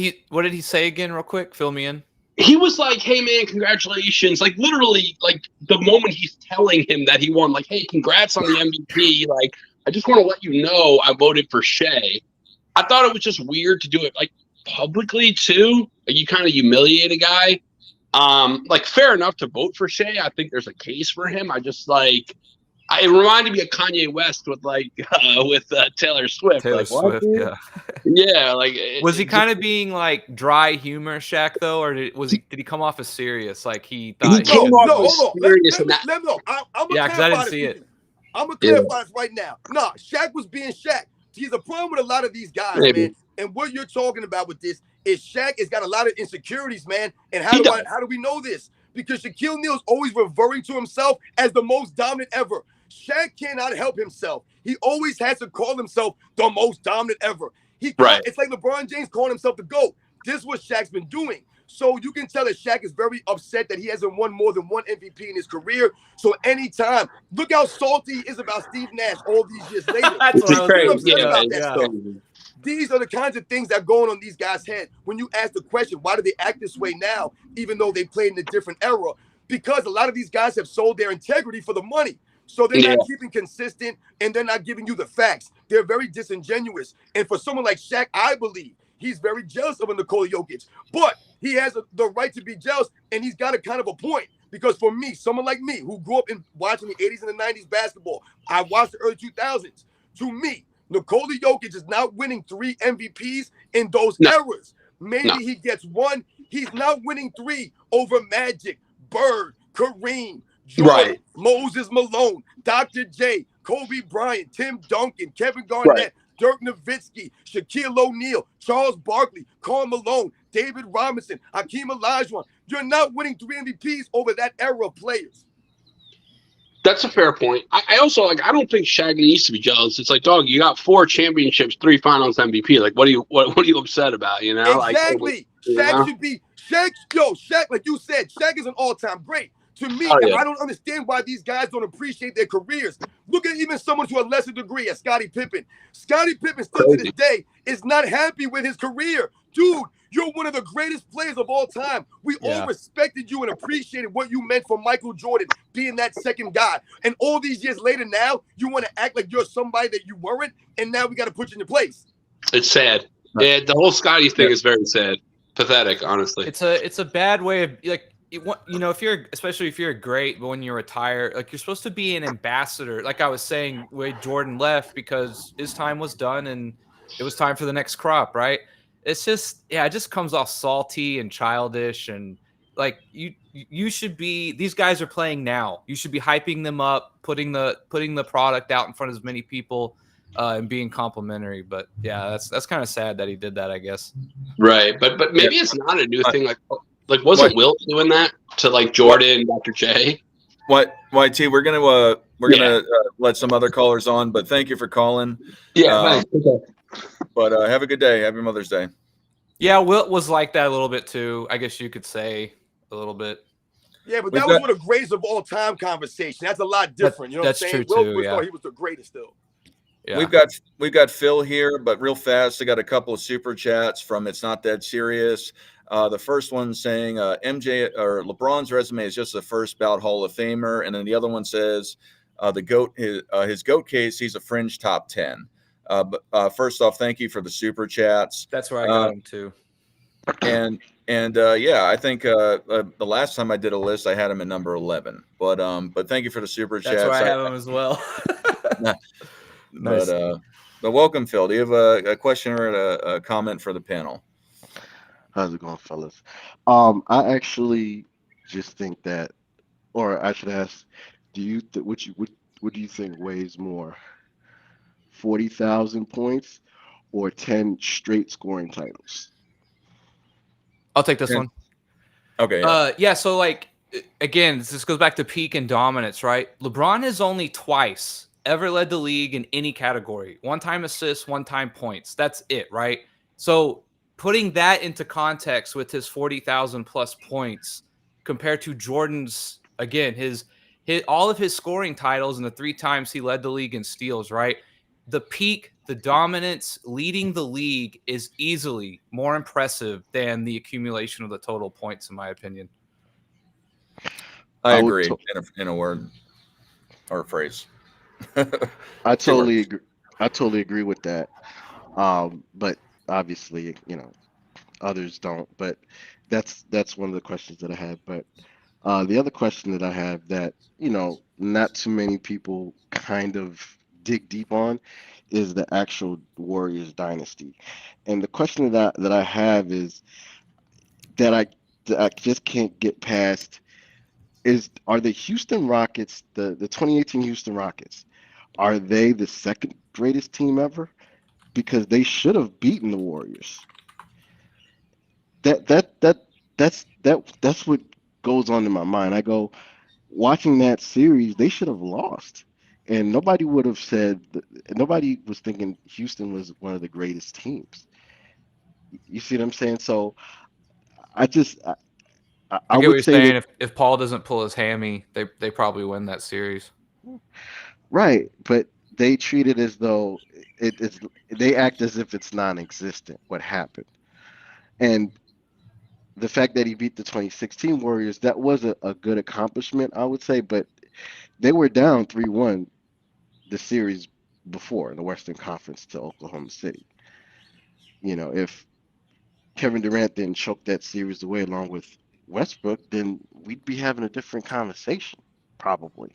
he say again, real quick? Fill me in. He was like, "Hey man, congratulations!" Literally, the moment he's telling him that he won, "Hey, congrats on the MVP!" I just want to let you know I voted for Shea. I thought it was just weird to do it publicly too. Like, you kind of humiliate a guy. Like, fair enough to vote for Shea. I think there's a case for him. I just like. It reminded me of Kanye West with Taylor Swift. Taylor Like, what, Swift, dude? yeah. Yeah, like Was he kind of being like dry humor, Shaq, though, or did he come off as serious? Like he thought He came could off do as it? Hold on. serious Let in me that. let me know. I'm gonna Yeah, 'cause I clarify didn't this. see it. I'm gonna Yeah. clarify this right now. Nah, Shaq was being Shaq. He's a problem with a lot of these guys, Maybe. man. And what you're talking about with this is Shaq has got a lot of insecurities, man. And He does. how do we know this? Because Shaquille O'Neal's always referring to himself as the most dominant ever. Shaq cannot help himself. He always has to call himself the most dominant ever. Right. It's like LeBron James calling himself the GOAT. This is what Shaq's been doing. So you can tell that Shaq is very upset that he hasn't won more than one MVP in his career. So anytime, look how salty he is about Steve Nash all these years later. That's what I was Crazy. gonna upset say. about that Yeah. stuff. These are the kinds of things that are going on these guys' head. When you ask the question, why do they act this way now, even though they played in a different era? Because a lot of these guys have sold their integrity for the money. So they're not keeping consistent, and they're not giving you the facts. They're very disingenuous. And for someone like Shaq, I believe he's very jealous of a Nikola Jokic. But he has the right to be jealous, and he's got a kind of a point. Because for me, someone like me, who grew up in watching the 80s and the 90s basketball, I watched the early 2000s. To me, Nikola Jokic is not winning 3 MVPs in those eras. Maybe he gets 1. He's not winning 3 over Magic, Bird, Kareem, Jordan, Moses Malone, Dr. J, Kobe Bryant, Tim Duncan, Kevin Garnett, Dirk Nowitzki, Shaquille O'Neal, Charles Barkley, Karl Malone, David Robinson, Hakeem Olajuwon. You're not winning 3 MVPs over that era of players. That's a fair point. I also I don't think Shaq needs to be jealous. It's like, dog, you got 4 championships, 3 Finals MVP. Like, what are you upset about? You know, Exactly. Shaq should be Shaq. Like you said, Shaq is an all-time great. To me, I don't understand why these guys don't appreciate their careers. Look at even someone to a lesser degree as Scottie Pippen. Scottie Pippen still to this day is not happy with his career. Dude, you're one of the greatest players of all time. We all respected you and appreciated what you meant for Michael Jordan being that second guy. And all these years later now, you want to act like you're somebody that you weren't, and now we got to put you in your place. It's sad. Yeah, the whole Scottie thing is very sad. Pathetic, honestly. It's a bad way of like, you know, especially if you're great, but when you retire, like you're supposed to be an ambassador. Like I was saying, when Jordan left because his time was done and it was time for the next crop, right? It's just, it just comes off salty and childish, and like you should be. These guys are playing now. You should be hyping them up, putting the product out in front of as many people, and being complimentary. But yeah, that's kind of sad that he did that, I guess. Right, but maybe it's not a new thing. Like wasn't Wilt doing that to like Jordan, Dr. J? What YT? We're gonna let some other callers on, but thank you for calling. Yeah, but have a good day. Happy Mother's Day. Yeah, Wilt was like that a little bit too. I guess you could say a little bit. Yeah, but that was one of the greatest of all time conversation. That's a lot different. You know what I'm saying? That's true too. Thought he was the greatest still. Yeah. We've got Phil here, but real fast, I got a couple of super chats from It's Not That Serious. The first one saying MJ or LeBron's resume is just the first bout Hall of Famer, and then the other one says the GOAT his GOAT case, he's a fringe top 10. But first off, thank you for the super chats. That's where I got him too. And I think the last time I did a list, I had him at number 11. But thank you for the super chats. That's where I have him as well. Nice. But welcome, Phil. Do you have a question or a comment for the panel? How's it going, fellas? I actually just think that, or I should ask, what do you think weighs more, 40,000 points or 10 straight scoring titles? I'll take this one. Okay. So like again, this goes back to peak and dominance, right? LeBron has only twice ever led the league in any category. 1 time assists, 1 time points. That's it, right? So putting that into context with his 40,000 plus points compared to Jordan's, again, his all of his scoring titles and the 3 times he led the league in steals, right? The peak, the dominance, leading the league is easily more impressive than the accumulation of the total points, in my opinion. I agree in a word or a phrase. I totally agree. I totally agree with that. But obviously, others don't. But that's one of the questions that I have. But the other question that I have that, not too many people kind of dig deep on is the actual Warriors dynasty. And the question that I have is that I just can't get past is, are the Houston Rockets, the 2018 Houston Rockets, are they the second greatest team ever? Because they should have beaten the Warriors. That's what goes on in my mind. I go, watching that series, they should have lost. And nobody would have said, nobody was thinking Houston was one of the greatest teams. You see what I'm saying? So I just, I I get what would you're say saying. that, If Paul doesn't pull his hammy, they probably win that series. right, but they treat it as though it's, they act as if it's non-existent, what happened. And the fact that he beat the 2016 Warriors, that was a good accomplishment, I would say, but they were down 3-1 the series before in the Western Conference to Oklahoma City. If Kevin Durant didn't choke that series away along with Westbrook, then we'd be having a different conversation, probably.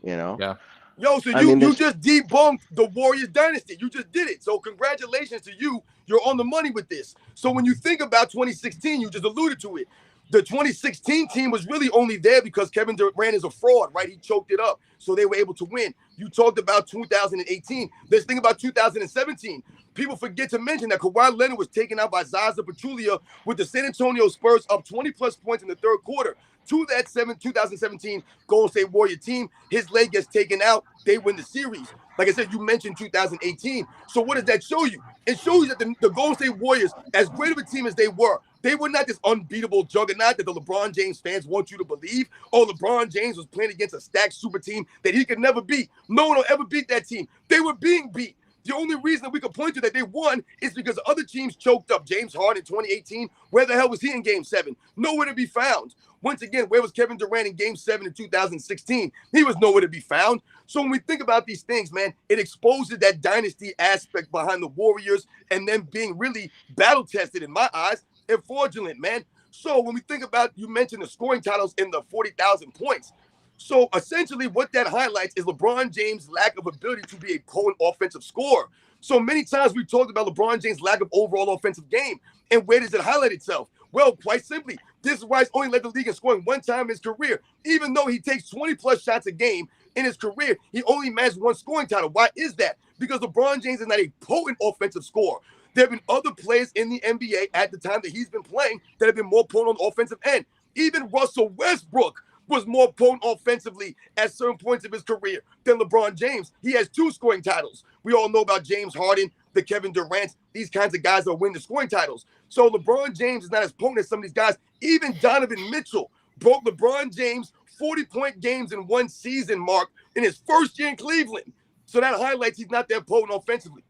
You know, Yeah. Yo, so I you mean, you there's just debunked the Warriors dynasty. You just did it. So congratulations to you. You're on the money with this. So when you think about 2016, you just alluded to it. The 2016 team was really only there because Kevin Durant is a fraud, right? He choked it up, so they were able to win. You talked about 2018. Let's think about 2017. People forget to mention that Kawhi Leonard was taken out by Zaza Pachulia with the San Antonio Spurs up 20 plus points in the third quarter. To that 2017 Golden State Warrior team, his leg gets taken out. They win the series. Like I said, you mentioned 2018. So what does that show you? It shows you that the Golden State Warriors, as great of a team as they were not this unbeatable juggernaut that the LeBron James fans want you to believe. Oh, LeBron James was playing against a stacked super team that he could never beat. No one will ever beat that team. They were being beat. The only reason that we could point to that they won is because other teams choked up. James Harden in 2018, where the hell was he in Game 7? Nowhere to be found. Once again, where was Kevin Durant in Game 7 in 2016? He was nowhere to be found. So when we think about these things, man, it exposes that dynasty aspect behind the Warriors and them being really battle-tested in my eyes and fraudulent, man. So when we think about, you mentioned the scoring titles in the 40,000 points. So essentially what that highlights is LeBron James' lack of ability to be a potent offensive scorer. So many times we talked about LeBron James' lack of overall offensive game. And where does it highlight itself? Well, quite simply, this is why he's only led the league in scoring one time in his career. Even though he takes 20 plus shots a game in his career, he only managed one scoring title. Why is that? Because LeBron James is not a potent offensive scorer. There have been other players in the NBA at the time that he's been playing that have been more potent on the offensive end. Even Russell Westbrook was more potent offensively at certain points of his career than LeBron James. He has 2 scoring titles. We all know about James Harden, the Kevin Durant, these kinds of guys that win the scoring titles. So LeBron James is not as potent as some of these guys. Even Donovan Mitchell broke LeBron James' 40-point games in one season mark in his first year in Cleveland. So that highlights he's not that potent offensively.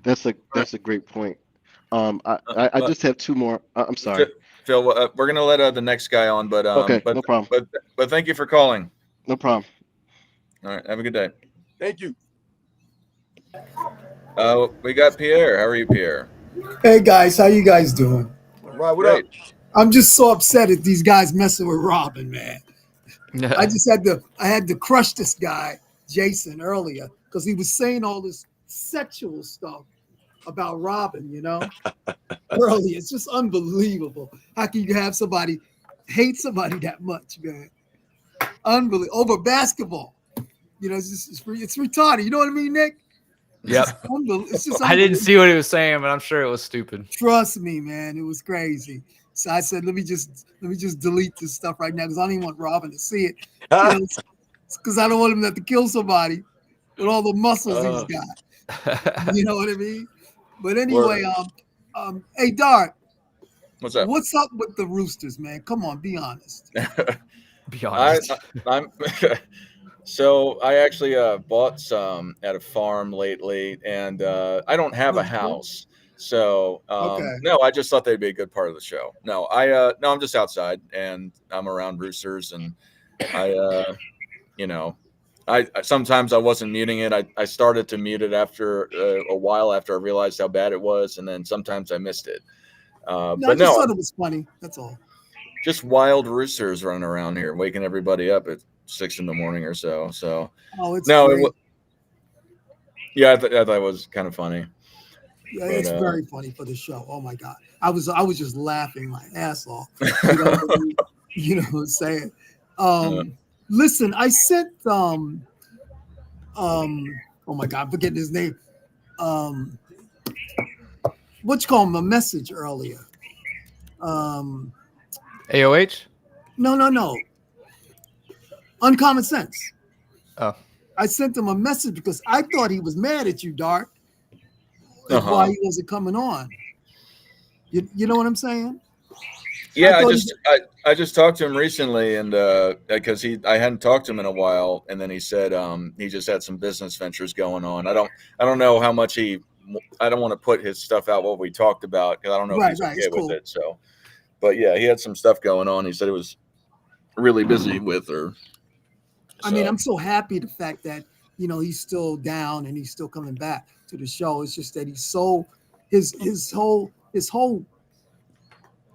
that's a great point. I just have 2 more. I'm sorry. Phil, we're gonna let the next guy on, but Okay, no problem. But thank you for calling. No problem. All right, have a good day. Thank you. We got Pierre. How are you, Pierre? Hey guys, how you guys doing? All right, what Great. up? I'm just so upset at these guys messing with Robin, man. I just had to crush this guy, Jason, earlier because he was saying all this sexual stuff about Robin, earlier. It's just unbelievable. How can you have somebody hate somebody that much, man? Unbelievable. Over basketball. It's retarded. You know what I mean, Nick? Yep. It's just I didn't see what he was saying, but I'm sure it was stupid. Trust me, man, it was crazy. So I said, let me just delete this stuff right now because I don't even want Robin to see it. Because I don't want him to have to kill somebody with all the muscles he's got. You know what I mean? But anyway, hey Dart, What's up? What's up with the Roosters, man? Come on, be honest. Be honest. I'm so I actually bought some at a farm lately, and I don't have a house. So Okay. no, I just thought they'd be a good part of the show. No, I'm just outside and I'm around roosters, and I sometimes I wasn't muting it. I started to mute it after a while after I realized how bad it was, and then sometimes I missed it. No, I But just no, thought it was funny. That's all. just wild roosters running around here, waking everybody up at 6 a.m. or so. So Oh, it's no, great. yeah, I thought it was kind of funny. Yeah, But, it's very funny for the show. Oh my God, I was just laughing my ass off. You know what I mean? You know what I'm saying? Listen, I sent oh my God, I'm forgetting his name. What you call him, a message earlier. AOH? No. Uncommon Sense. Oh. I sent him a message because I thought he was mad at you, Dark. That's why he wasn't coming on. You know what I'm saying? Yeah, I just talked to him recently, and because I hadn't talked to him in a while, and then he said he just had some business ventures going on. I don't know how much I don't want to put his stuff out what we talked about because I don't know if he's okay with cool. it. So, but yeah, he had some stuff going on. He said it was really busy with her. I mean, I'm so happy the fact that he's still down and he's still coming back to the show. It's just that he's so his whole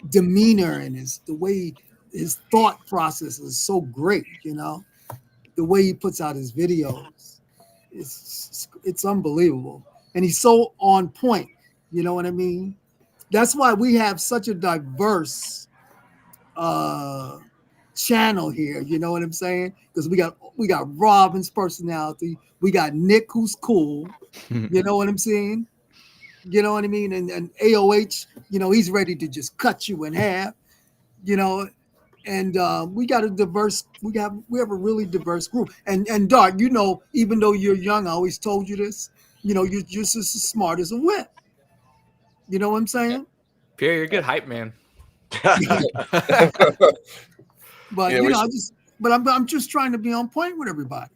demeanor and the way his thought process is so great. The way he puts out his videos, it's unbelievable, and he's so on point. You know what I mean? That's why we have such a diverse channel here. You know what I'm saying? Because we got Robin's personality, we got Nick who's cool. You know what I'm saying? You know what I mean? And AOH, he's ready to just cut you in half. And we got we have a really diverse group. And Dark, even though you're young, I always told you this. You're just as smart as a whip. You know what I'm saying? Pierre, you're a good hype man. But I'm just trying to be on point with everybody.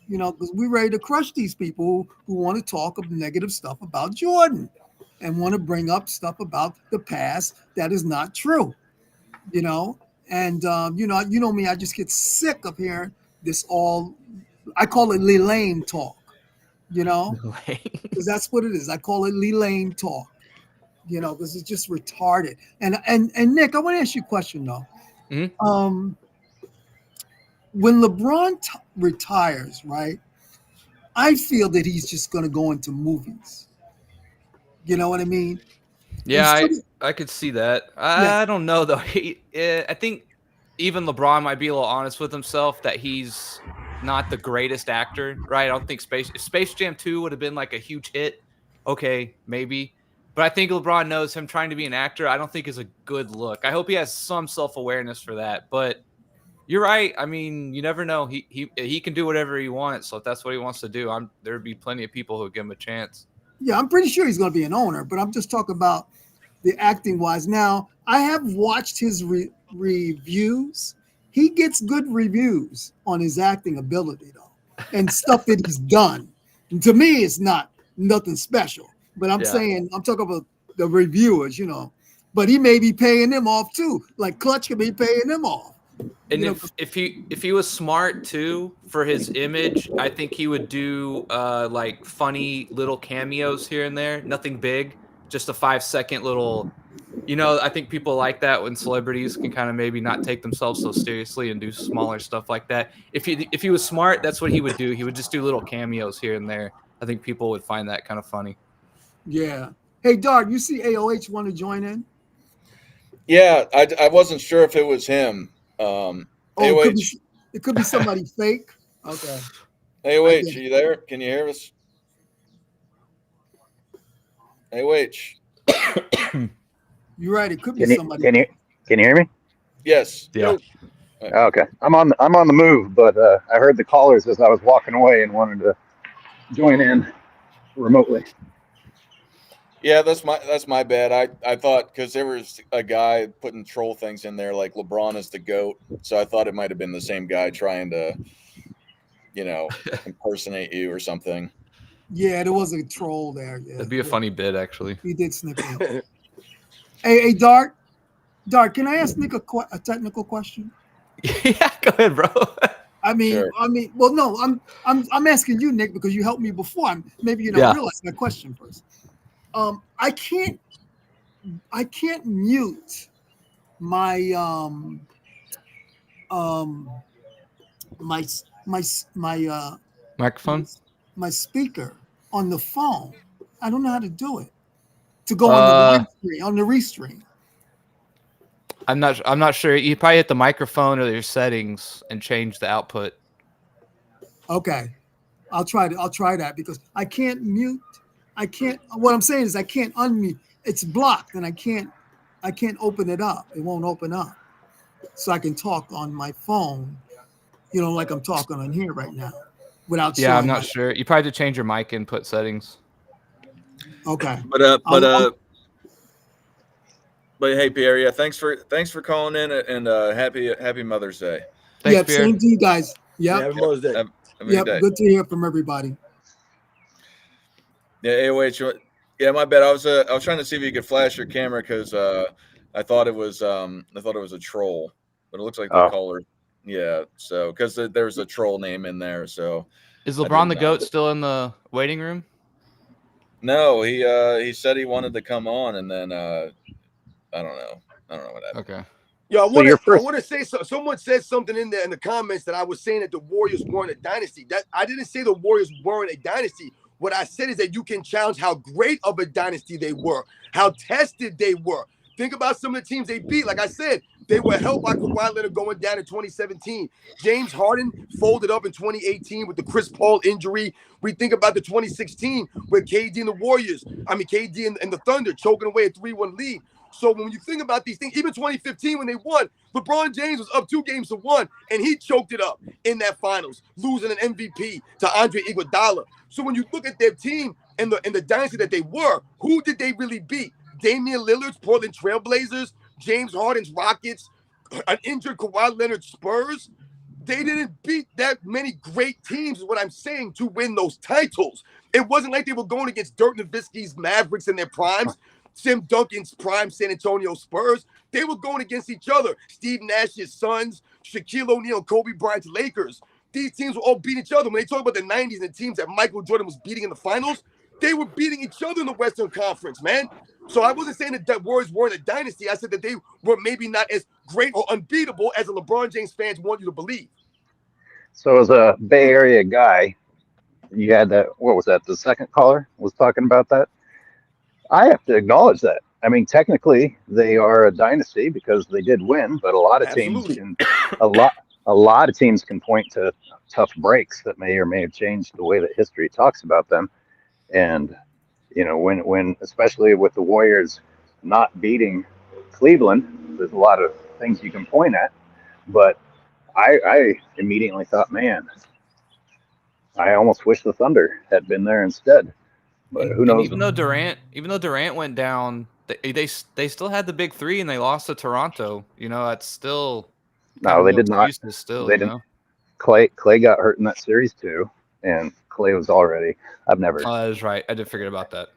Because we're ready to crush these people who want to talk of negative stuff about Jordan and want to bring up stuff about the past that is not true. And you know me, I just get sick of hearing this I call it Lee Lane talk, because that's what it is. I call it Lee Lane talk, because it's just retarded. And Nick, I want to ask you a question though. Mm-hmm. When LeBron retires, right? I feel that he's just going to go into movies. You know what I mean? Yeah, I could see that. I don't know though. I think even LeBron might be a little honest with himself that he's not the greatest actor, right? I don't think Space Jam 2 would have been like a huge hit. Okay, maybe. But I think LeBron knows him trying to be an actor, I don't think is a good look. I hope he has some self-awareness for that. But you're right. I mean, you never know. He can do whatever he wants. So if that's what he wants to do, there'd be plenty of people who give him a chance. Yeah, I'm pretty sure he's going to be an owner, but I'm just talking about the acting wise. Now, I have watched his reviews. He gets good reviews on his acting ability, though, and stuff that he's done. And to me, it's not nothing special. But I'm talking about the reviewers, But he may be paying them off too. Like Clutch could be paying them off. And if he was smart too for his image, I think he would do like funny little cameos here and there. Nothing big, just a 5-second little. I think people like that when celebrities can kind of maybe not take themselves so seriously and do smaller stuff like that. If he was smart, that's what he would do. He would just do little cameos here and there. I think people would find that kind of funny. Yeah. Hey, Dark, you see AOH want to join in? Yeah, I wasn't sure if it was him. It could be somebody fake. Okay. AOH, are you there? Can you hear us? AOH. You're right. It could be somebody. Can you hear me? Yes. Yeah. Okay. I'm on the move, but I heard the callers as I was walking away and wanted to join in remotely. Yeah, that's my bad. I thought because there was a guy putting troll things in there like LeBron is the GOAT, so I thought it might have been the same guy trying to, impersonate you or something. Yeah, there was a troll there. Yeah, that'd be a funny bit, actually. He did sneak in. Hey, Dark, can I ask Nick a technical question? Yeah, go ahead, bro. Sure. Well, no, I'm asking you, Nick, because you helped me before. Maybe you don't realize my question first. I can't I can't mute my my Microphone. my speaker on the phone. I don't know how to do it. To go on the restream. I'm not sure. You probably hit the microphone or your settings and change the output. Okay, I'll try that because I can't mute. I can't. What I'm saying is I can't unmute. It's blocked, and I can't open it up. It won't open up, so I can talk on my phone. You know, like I'm talking on here right now, without showing. Yeah, I'm not sure. You probably have to change your mic input settings. Okay, But hey, Pierre, yeah, thanks for calling in, and happy Mother's Day. Thanks, Pierre. Same to you guys. Yeah, happy Mother's Day. Have a good day. Good to hear from everybody. Yeah, AOH. Yeah, my bad. I was trying to see if you could flash your camera because I thought it was a troll, but it looks like the caller. Yeah, so because there's a troll name in there. So is LeBron the GOAT still in the waiting room? No, he said he wanted to come on, and then I don't know what happened. Okay. Yeah, I want to say so. Someone said something in there in the comments that I was saying that the Warriors weren't a dynasty. That I didn't say the Warriors weren't a dynasty. What I said is that you can challenge how great of a dynasty they were, how tested they were. Think about some of the teams they beat. Like I said, they were helped by Kawhi Leonard going down in 2017. James Harden folded up in 2018 with the Chris Paul injury. We think about the 2016 with KD and the Warriors. KD and the Thunder choking away a 3-1 lead. So when you think about these things, even 2015 when they won, LeBron James was up 2-1, and he choked it up in that finals, losing an MVP to Andre Iguodala. So when you look at their team and the dynasty that they were, who did they really beat? Damian Lillard's Portland Trailblazers, James Harden's Rockets, an injured Kawhi Leonard Spurs. They didn't beat that many great teams, is what I'm saying, to win those titles. It wasn't like they were going against Dirk Nowitzki's Mavericks in their primes, Tim Duncan's prime San Antonio Spurs. They were going against each other. Steve Nash's Suns, Shaquille O'Neal, Kobe Bryant's Lakers. These teams were all beating each other. When they talk about the 90s and the teams that Michael Jordan was beating in the finals, they were beating each other in the Western Conference, man. So I wasn't saying that the Warriors weren't a dynasty. I said that they were maybe not as great or unbeatable as the LeBron James fans want you to believe. So as a Bay Area guy, you had that, what was that? The second caller was talking about that. I have to acknowledge that. I mean, technically they are a dynasty because they did win, but a lot of teams can, a lot of teams can point to tough breaks that may or may have changed the way that history talks about them. And, you know, when especially with the Warriors not beating Cleveland, there's a lot of things you can point at, but I immediately thought, man, I almost wish the Thunder had been there instead. But who knows? Even though Durant went down, they still had the big three and they lost to Toronto. You know, that's still they did not. They didn't. Clay got hurt in that series too, and Clay was already. I've never. Oh, that is right. I did forget about that.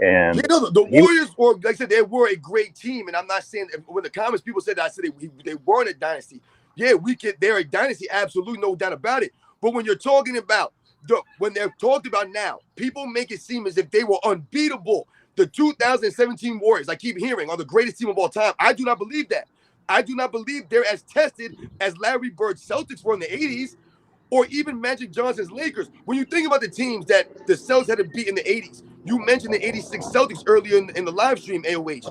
And the Warriors, or like I said, they were a great team. And I'm not saying when the comments people said that, I said they weren't a dynasty. Yeah, they're a dynasty, absolutely, no doubt about it. But when you're talking about when they're talked about now, people make it seem as if they were unbeatable. The 2017 Warriors, I keep hearing, are the greatest team of all time. I do not believe that. I do not believe they're as tested as Larry Bird's Celtics were in the 80s, or even Magic Johnson's Lakers. When you think about the teams that the Celtics had to beat in the 80s, you mentioned the 86 Celtics earlier in the live stream, AOH.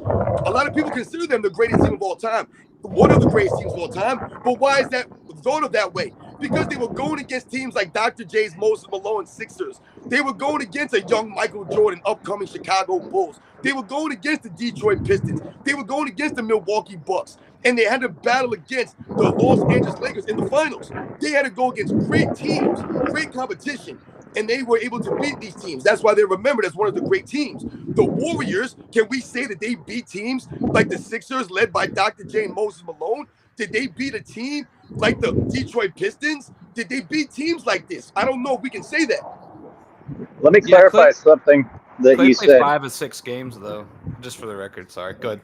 A lot of people consider them the greatest team of all time. One of the greatest teams of all time. But why is that thought of that way? Because they were going against teams like Dr. J's, Moses Malone, Sixers. They were going against a young Michael Jordan, upcoming Chicago Bulls. They were going against the Detroit Pistons. They were going against the Milwaukee Bucks. And they had to battle against the Los Angeles Lakers in the finals. They had to go against great teams, great competition, and they were able to beat these teams. That's why they're remembered as one of the great teams. The Warriors, can we say that they beat teams like the Sixers led by Dr. J and Moses Malone? Did they beat a team like the Detroit Pistons? Did they beat teams like this? I don't know if we can say that. Let me clarify something that Clay you played said. 5 of 6 games, though, just for the record. Sorry. Good.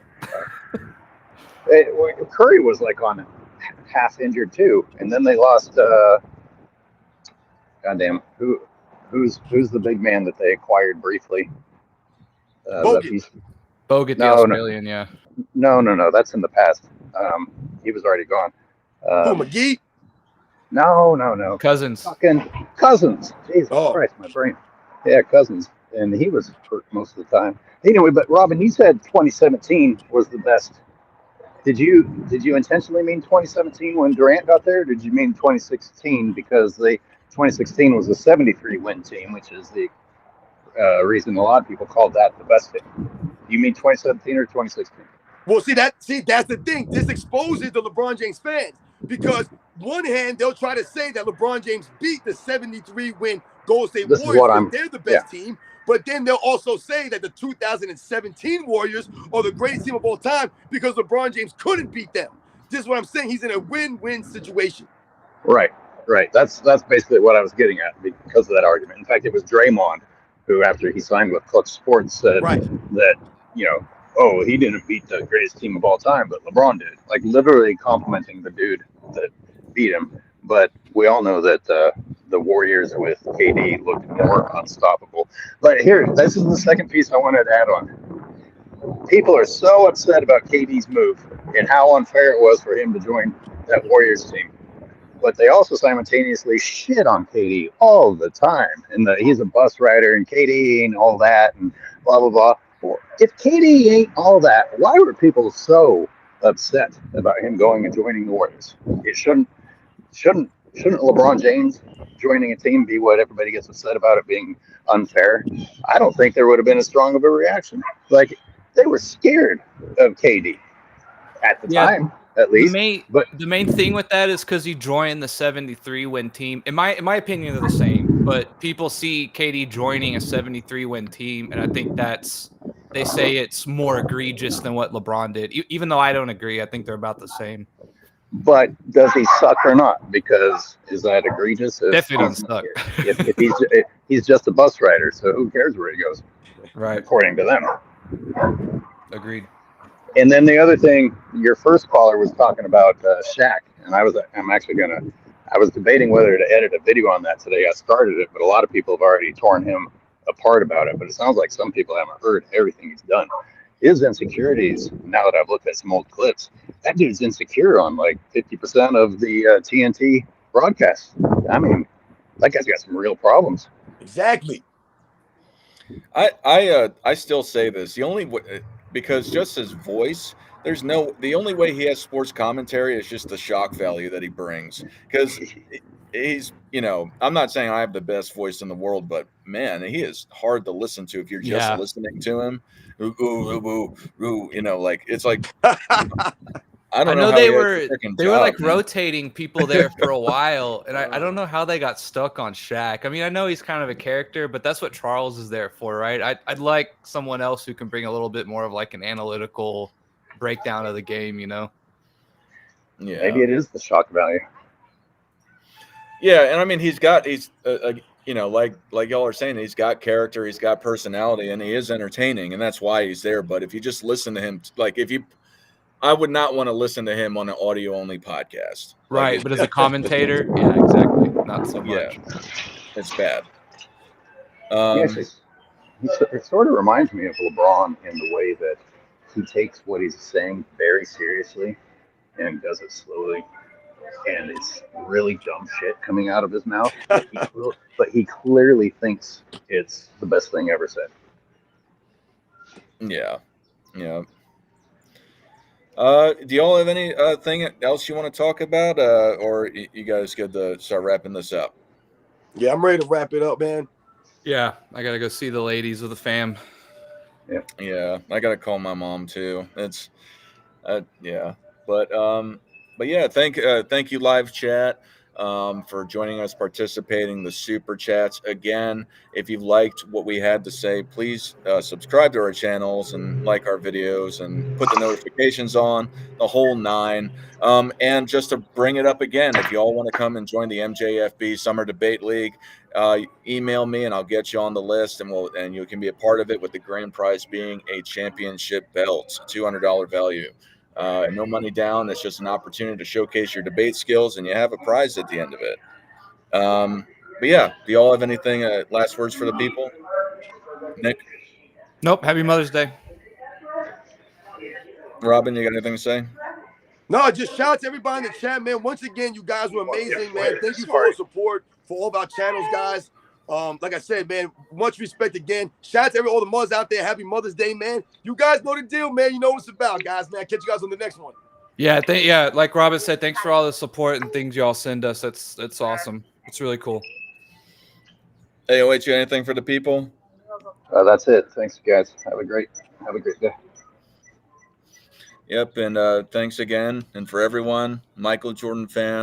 Curry was like on half injured too, and then they lost. Goddamn, who's the big man that they acquired briefly? Bogut, the No, Australian, yeah. no. That's in the past. He was already gone. Who, McGee? No. Cousins. Fucking Cousins. Jesus Oh. Christ, my brain. Yeah, Cousins. And he was hurt most of the time. Anyway, but Robin, you said 2017 was the best. Did you intentionally mean 2017 when Durant got there? Or did you mean 2016 because the 2016 was a 73 win team, which is the reason a lot of people called that the best team. You mean 2017 or 2016? Well, that's the thing. This exposes the LeBron James fans because one hand they'll try to say that LeBron James beat the 73 win Golden State This is Warriors what because I'm- they're the best team. But then they'll also say that the 2017 Warriors are the greatest team of all time because LeBron James couldn't beat them. This is what I'm saying. He's in a win-win situation. Right. That's basically what I was getting at because of that argument. In fact, it was Draymond who, after he signed with Clutch Sports, said that, oh, he didn't beat the greatest team of all time, but LeBron did. Like literally complimenting the dude that beat him. But we all know that the Warriors with KD looked more unstoppable. But here, this is the second piece I wanted to add on. People are so upset about KD's move and how unfair it was for him to join that Warriors team. But they also simultaneously shit on KD all the time. And he's a bus rider and KD ain't all that and blah, blah, blah. Well, if KD ain't all that, why were people so upset about him going and joining the Warriors? It shouldn't LeBron James joining a team be what everybody gets upset about it being unfair? I don't think there would have been as strong of a reaction. Like, they were scared of KD at the time. At least, the main thing with that is because he joined the 73 win team. In my opinion, they're the same. But people see KD joining a 73 win team, and I think they say it's more egregious than what LeBron did. Even though I don't agree, I think they're about the same. But does he suck or not? Because is that egregious? Definitely doesn't suck. if he's just a bus rider, so who cares where he goes? Right. According to them. Agreed. And then the other thing, your first caller was talking about Shaq, and I was debating whether to edit a video on that today. I started it, but a lot of people have already torn him apart about it. But it sounds like some people haven't heard everything he's done. His insecurities, now that I've looked at some old clips, that dude's insecure on like 50% of the TNT broadcasts. I mean, that guy's got some real problems. Exactly. I still say this. The only way, because just his voice, the only way he has sports commentary is just the shock value that he brings. Because he's, I'm not saying I have the best voice in the world, but man, he is hard to listen to if you're just listening to him. Like it's like I know they were like rotating people there for a while, and I don't know how they got stuck on Shaq. I mean, I know he's kind of a character, but that's what Charles is there for, right? I'd like someone else who can bring a little bit more of like an analytical breakdown of the game, Yeah, maybe it is the shock value. Yeah, and I mean he's like y'all are saying, he's got character, he's got personality, and he is entertaining, and that's why he's there. But if you just listen to him, I would not want to listen to him on an audio-only podcast. Right, but as a commentator, yeah, exactly. Not so much. Yeah, it's bad. It sort of reminds me of LeBron in the way that he takes what he's saying very seriously and does it slowly. And it's really dumb shit coming out of his mouth. But he clearly thinks it's the best thing ever said. Yeah. Do y'all have any thing else you want to talk about, or you guys good to start wrapping this up? Yeah, I'm ready to wrap it up, man. Yeah, I gotta go see the ladies with the fam. Yeah, I gotta call my mom too. It's, yeah, but yeah, thank you, live chat, for joining us, participating, the super chats. Again, if you liked what we had to say, please subscribe to our channels and like our videos and put the notifications on, the whole nine. And just to bring it up again, if you all want to come and join the MJFB Summer Debate League, email me and I'll get you on the list, and you can be a part of it, with the grand prize being a championship belt, $200 value. No money down. It's just an opportunity to showcase your debate skills, and you have a prize at the end of it. But yeah, do y'all have anything, last words for the people? Nick? Nope. Happy Mother's Day. Robin, you got anything to say? No, just shout out to everybody in the chat, man. Once again, you guys were amazing, man. Thank you for all the support for all of our channels, guys. Like I said, man, much respect again. Shout out to all the mothers out there. Happy Mother's Day, man. You guys know the deal, man. You know what it's about, guys, man. Catch you guys on the next one. Yeah, like Robin said, thanks for all the support and things y'all send us. That's awesome. It's really cool. Hey, you got anything for the people? That's it. Thanks, guys. Have a great day. Yep, and thanks again, and for everyone, Michael Jordan fans.